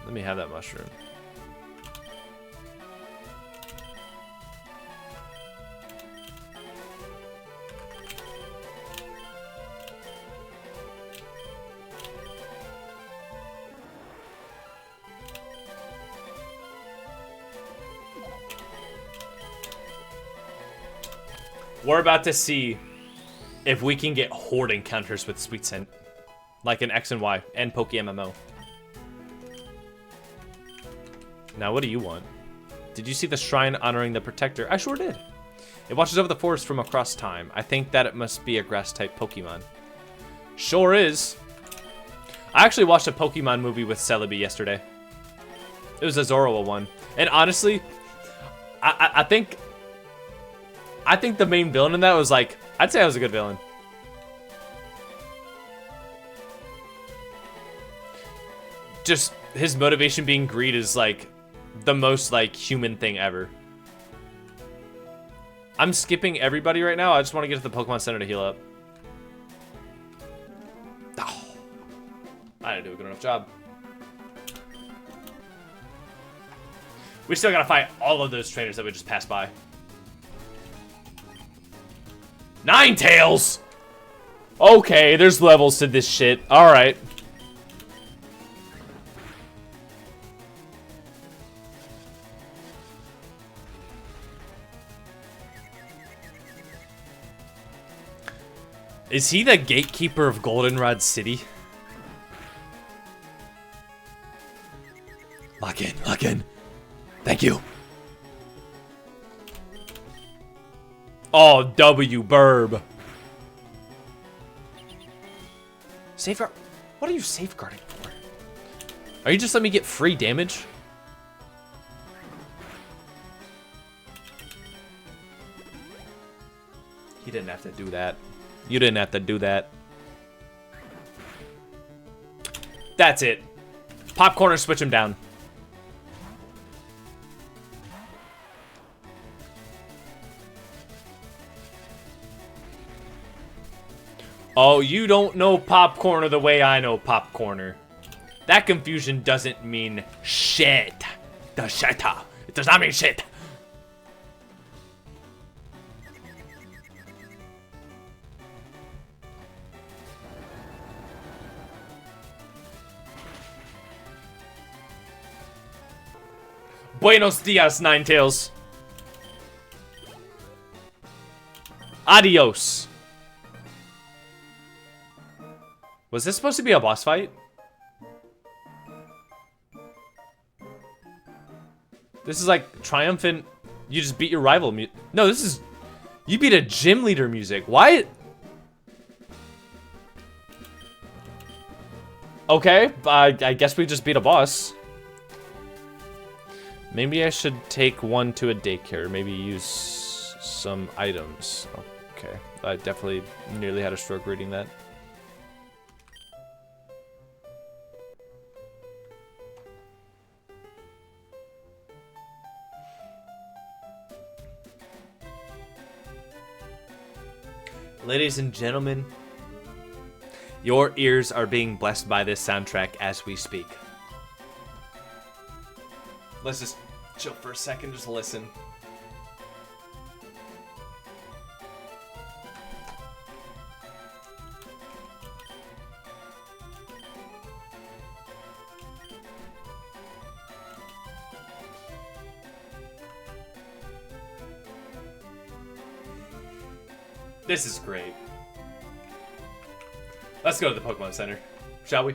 Let me have that mushroom. We're about to see if we can get horde encounters with Sweet Scent. Like in X and Y and PokeMMO. Now, what do you want? Did you see the shrine honoring the protector? I sure did. It watches over the forest from across time. I think that it must be a grass-type Pokemon. Sure is. I actually watched a Pokemon movie with Celebi yesterday. It was a Zoroark one. And honestly, I think the main villain in that was like, I'd say I was a good villain. just his motivation being greed is like the most like human thing ever. I'm skipping everybody right now. I just want to get to the Pokemon Center to heal up. Oh, I didn't do a good enough job. We still gotta fight all of those trainers that we just passed by. Ninetales! Okay, there's levels to this shit. Alright. Is he the gatekeeper of Goldenrod City? Lock in, lock in. Thank you. Oh, W burb. Safeguard? What are you safeguarding for? Are you just letting me get free damage? You didn't have to do that. You didn't have to do that. That's it. Popcorn or switch him down. Oh, you don't know Popcorner the way I know Popcorner. That confusion doesn't mean shit. The shit. It does not mean shit. Buenos dias, Ninetales. Adios. Was this supposed to be a boss fight? This is like triumphant. You just beat your rival. No, this is. You beat a gym leader music. Why? Okay, I guess we just beat a boss. Maybe I should take one to a daycare. Maybe use some items. Okay, I definitely nearly had a stroke reading that. Ladies and gentlemen, your ears are being blessed by this soundtrack as we speak. Let's just chill for a second, just listen. This is great. Let's go to the Pokemon Center, shall we?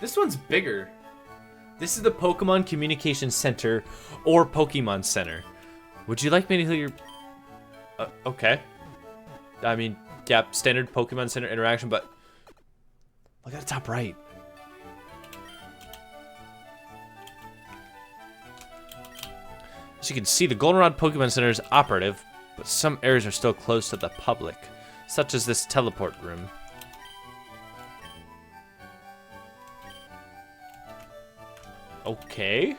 This one's bigger. This is the Pokemon Communication Center or Pokemon Center. Would you like me to heal your... okay. I mean, yeah, standard Pokemon Center interaction, but... look at the top right. As you can see, the Goldenrod Pokemon Center is operative, but some areas are still closed to the public, such as this teleport room. Okay.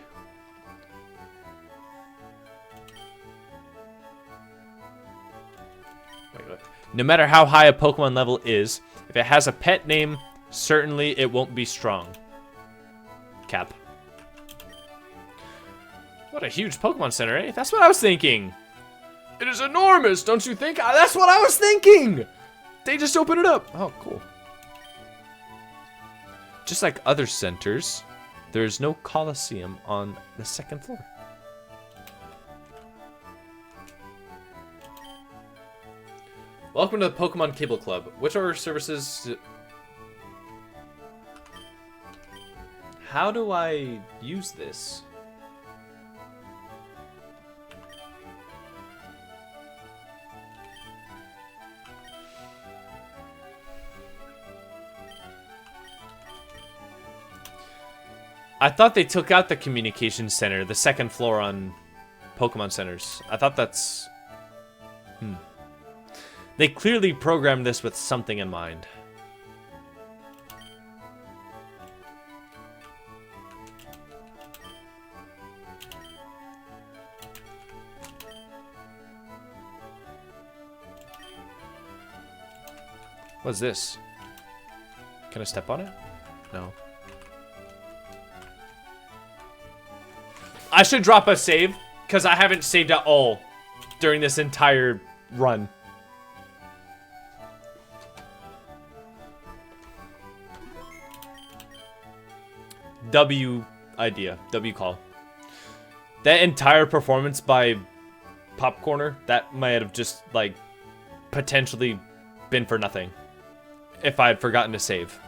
Wait. No matter how high a Pokemon level is, if it has a pet name, certainly it won't be strong. Cap. What a huge Pokemon Center, eh? That's what I was thinking. It is enormous, don't you think? That's what I was thinking. They just opened it up. Oh, cool. Just like other centers, there is no Coliseum on the second floor. Welcome to the Pokemon Cable Club. Which order services... How do I use this? I thought they took out the communication center, the second floor on Pokemon centers. I thought that's... They clearly programmed this with something in mind. What's this? Can I step on it? No. I should drop a save, because I haven't saved at all during this entire run. W idea. W call. That entire performance by Popcorner, that might have just, like, potentially been for nothing. If I had forgotten to save.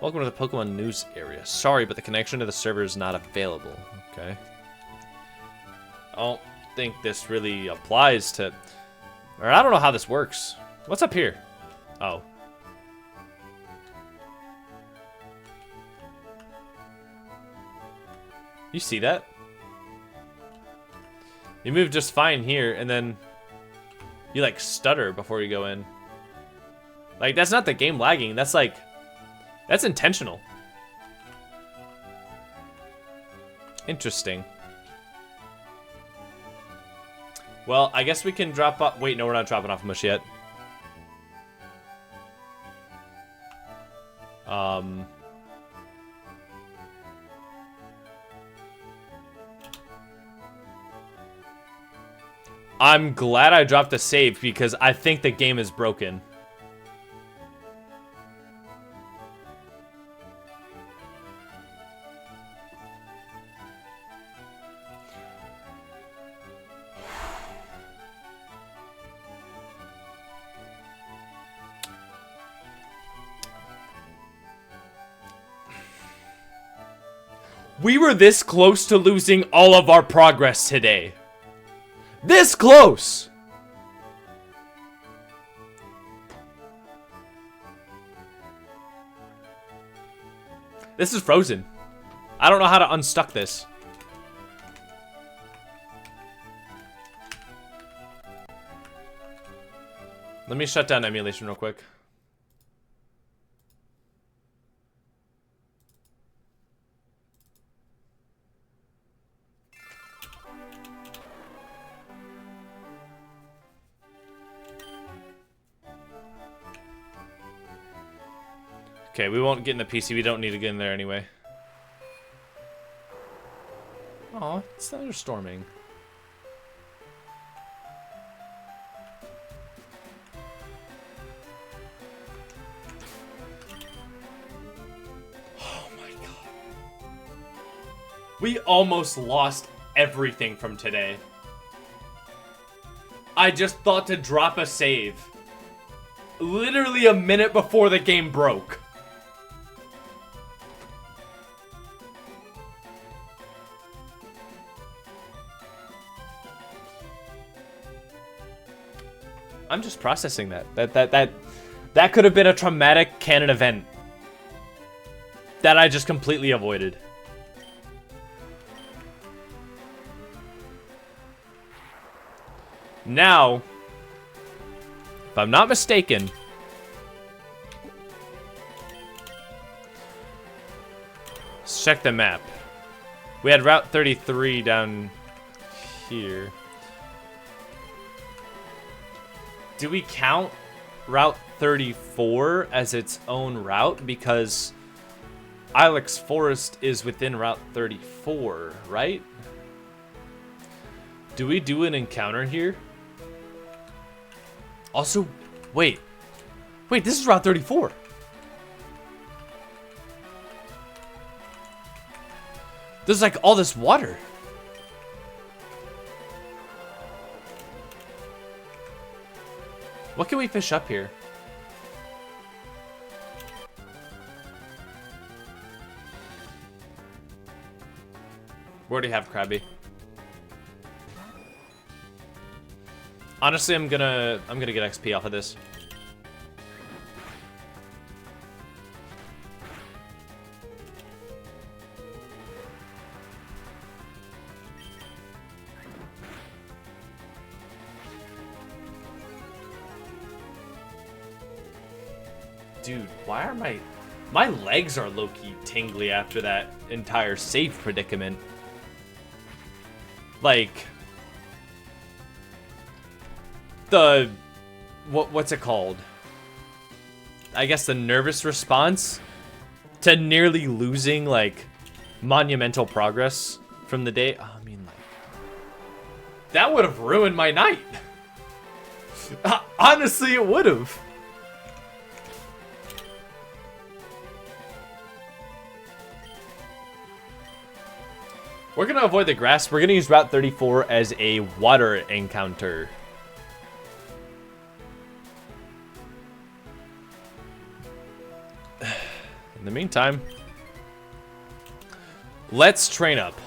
Welcome to the Pokemon News area. Sorry, but the connection to the server is not available. Okay. I don't think this really applies to... Or I don't know how this works. What's up here? Oh. You see that? You move just fine here, and then you, like, stutter before you go in. Like, that's not the game lagging. That's, like... That's intentional. Interesting. Well, I guess we can drop off... Wait, no, we're not dropping off Mush yet. I'm glad I dropped the save because I think the game is broken. We were this close to losing all of our progress today. This close! This is frozen. I don't know how to unstuck this. Let me shut down emulation real quick. Okay, we won't get in the PC. We don't need to get in there anyway. Aw, it's thunderstorming. Oh my god. We almost lost everything from today. I just thought to drop a save. Literally a minute before the game broke. I'm just processing that. That could have been a traumatic canon event that I just completely avoided. Now, if I'm not mistaken, let's check the map. We had Route 33 down here. Do we count Route 34 as its own route? Because Ilex Forest is within Route 34, right? Do we do an encounter here? Also, wait. Wait, this is Route 34. There's like all this water. What can we fish up here? We already have Krabby. Honestly, I'm gonna get XP off of this. Dude, why are my legs are low-key tingly after that entire save predicament. Like, the what's it called? I guess the nervous response to nearly losing like monumental progress from the day. I mean, like, that would have ruined my night. Honestly, it would have. We're gonna avoid the grass. We're gonna use Route 34 as a water encounter. In the meantime, let's train up.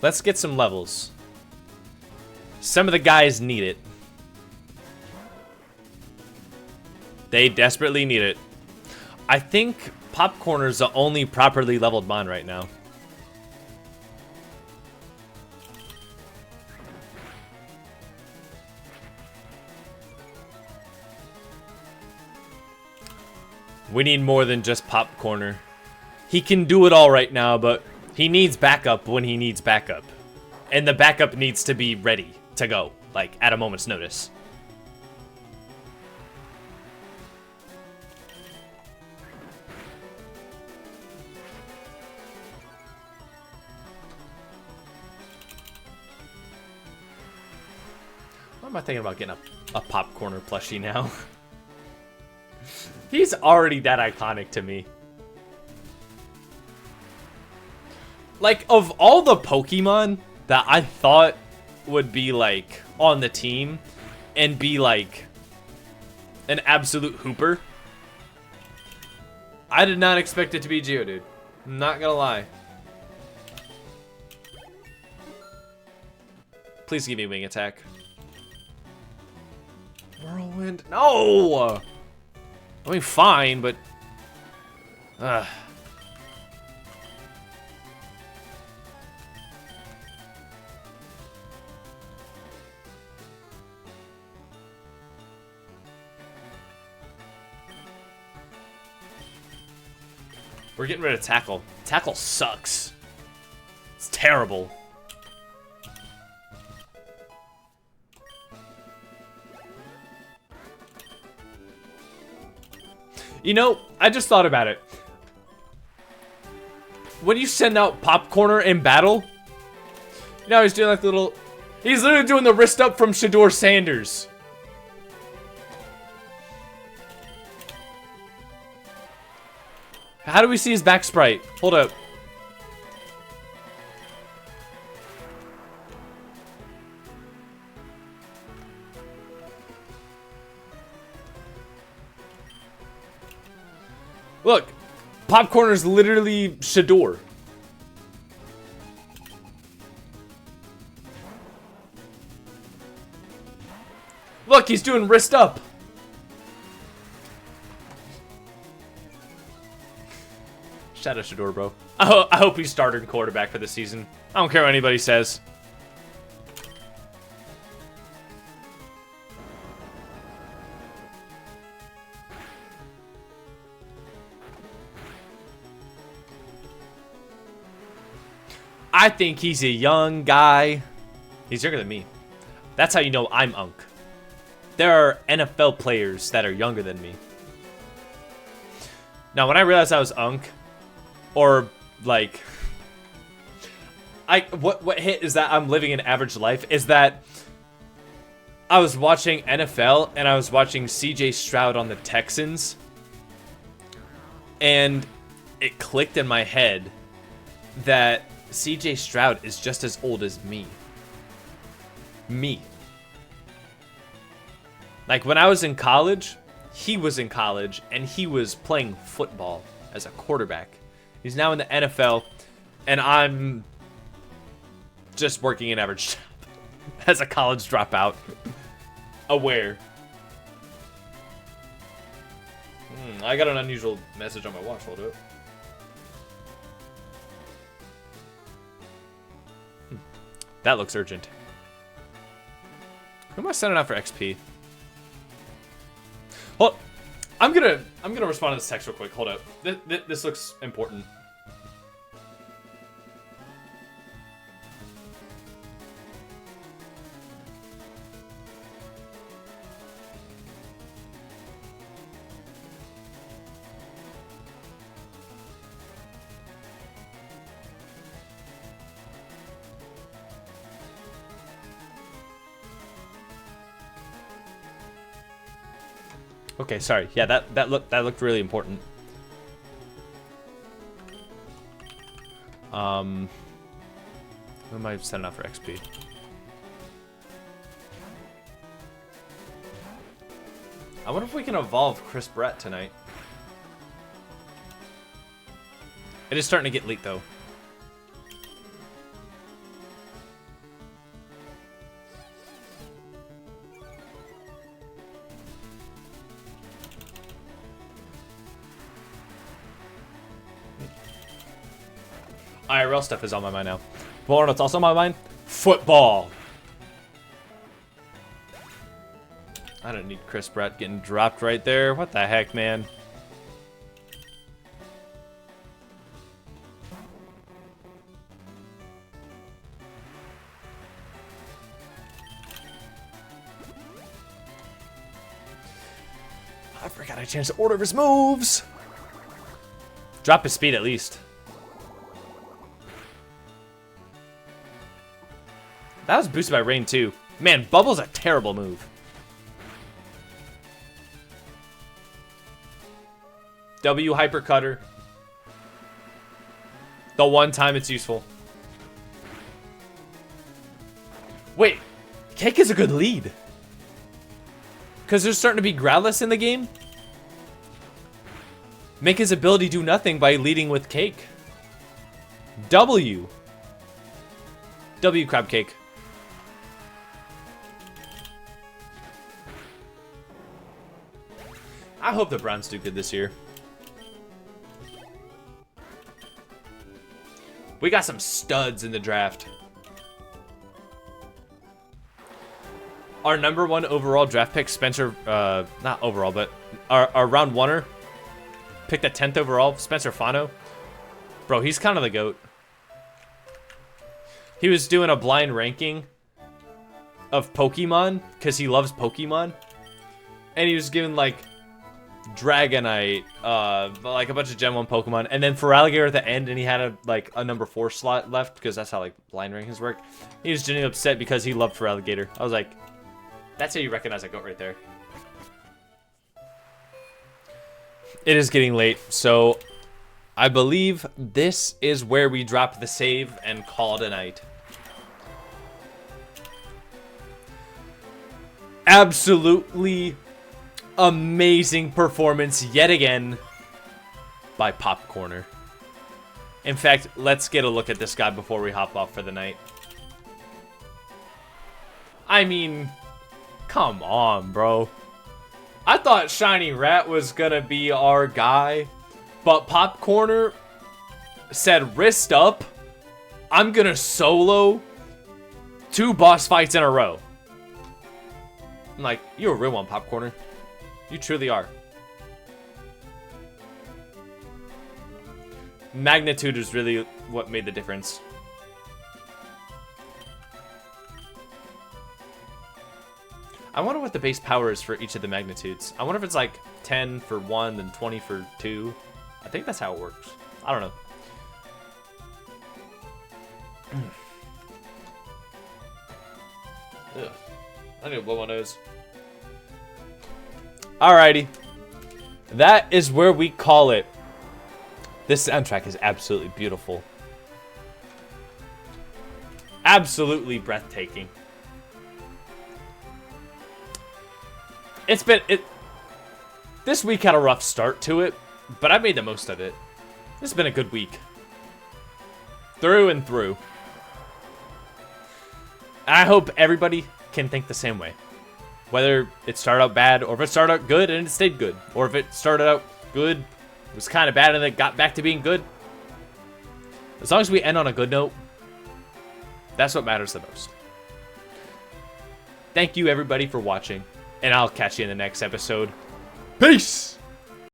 Let's get some levels. Some of the guys need it. They desperately need it. I think Popcorner's the only properly leveled mon right now. We need more than just Popcorner. He can do it all right now, but he needs backup when he needs backup. And the backup needs to be ready to go, like, at a moment's notice. Why am I thinking about getting a Popcorner plushie now? He's already that iconic to me. Like, of all the Pokemon that I thought would be, like, on the team and be, like, an absolute hooper, I did not expect it to be Geodude. I'm not gonna lie. Please give me Wing Attack. Whirlwind. No! I mean, fine, but... We're getting rid of Tackle. Tackle sucks. It's terrible. You know, I just thought about it. When you send out Popcorner in battle, you know, he's doing like the little... He's literally doing the wrist up from Shador Sanders. How do we see his back sprite? Hold up. Look, Popcorner's literally Shador. Look, he's doing wrist up. Shout out Shador, bro. I hope he's starting quarterback for the season. I don't care what anybody says. I think he's a young guy. He's younger than me. That's how you know I'm Unk. There are NFL players that are younger than me. Now, when I realized I was Unk, or like, what hit is that I'm living an average life, is that I was watching NFL and I was watching CJ Stroud on the Texans, and it clicked in my head that CJ Stroud is just as old as me. Like, when I was in college, he was in college, and he was playing football as a quarterback. He's now in the NFL, and I'm just working an average job as a college dropout. Aware. I got an unusual message on my watch. Hold up. That looks urgent. Who am I sending out for XP? Hold. I'm gonna respond to this text real quick. Hold up. This looks important. Okay, sorry. Yeah, that looked really important. Who am I sending out for XP? I wonder if we can evolve Chris Brett tonight. It is starting to get late though. IRL stuff is on my mind now. Well, what's also on my mind? Football. I don't need Chris Brett getting dropped right there. What the heck, man? I forgot I changed the order of his moves. Drop his speed at least. That was boosted by rain too. Man, Bubble's a terrible move. W Hyper Cutter. The one time it's useful. Wait, Cake is a good lead. Because there's starting to be Growlithe in the game. Make his ability do nothing by leading with Cake. W Crab Cake. I hope the Browns do good this year. We got some studs in the draft. Our #1 overall draft pick, Spencer, not overall, but our round oneer, picked the 10th overall, Spencer Fano. Bro, he's kind of the GOAT. He was doing a blind ranking of Pokemon, because he loves Pokemon. And he was given, like, Dragonite, like a bunch of Gen 1 Pokemon, and then Feraligatr at the end, and he had a number 4 slot left, because that's how, like, blind rankings work. He was genuinely upset because he loved Feraligatr. I was like, that's how you recognize a GOAT right there. It is getting late, so I believe this is where we drop the save and call it a night. Absolutely amazing performance yet again by Popcorner. In fact, let's get a look at this guy before we hop off for the night. I mean, come on, bro. I thought Shiny Rat was gonna be our guy, but Popcorner said, wrist up, I'm gonna solo 2 boss fights in a row. I'm like, you're a real one, Popcorner. You truly are. Magnitude is really what made the difference. I wonder what the base power is for each of the magnitudes. I wonder if it's like 10 for 1 and 20 for 2. I think that's how it works. I don't know. Ugh. I need to blow my nose. Alrighty. That is where we call it. This soundtrack is absolutely beautiful. Absolutely breathtaking. This week had a rough start to it, but I made the most of it. This has been a good week. Through and through. And I hope everybody can think the same way. Whether it started out bad, or if it started out good and it stayed good. Or if it started out good, it was kind of bad and it got back to being good. As long as we end on a good note, that's what matters the most. Thank you everybody for watching, and I'll catch you in the next episode. Peace!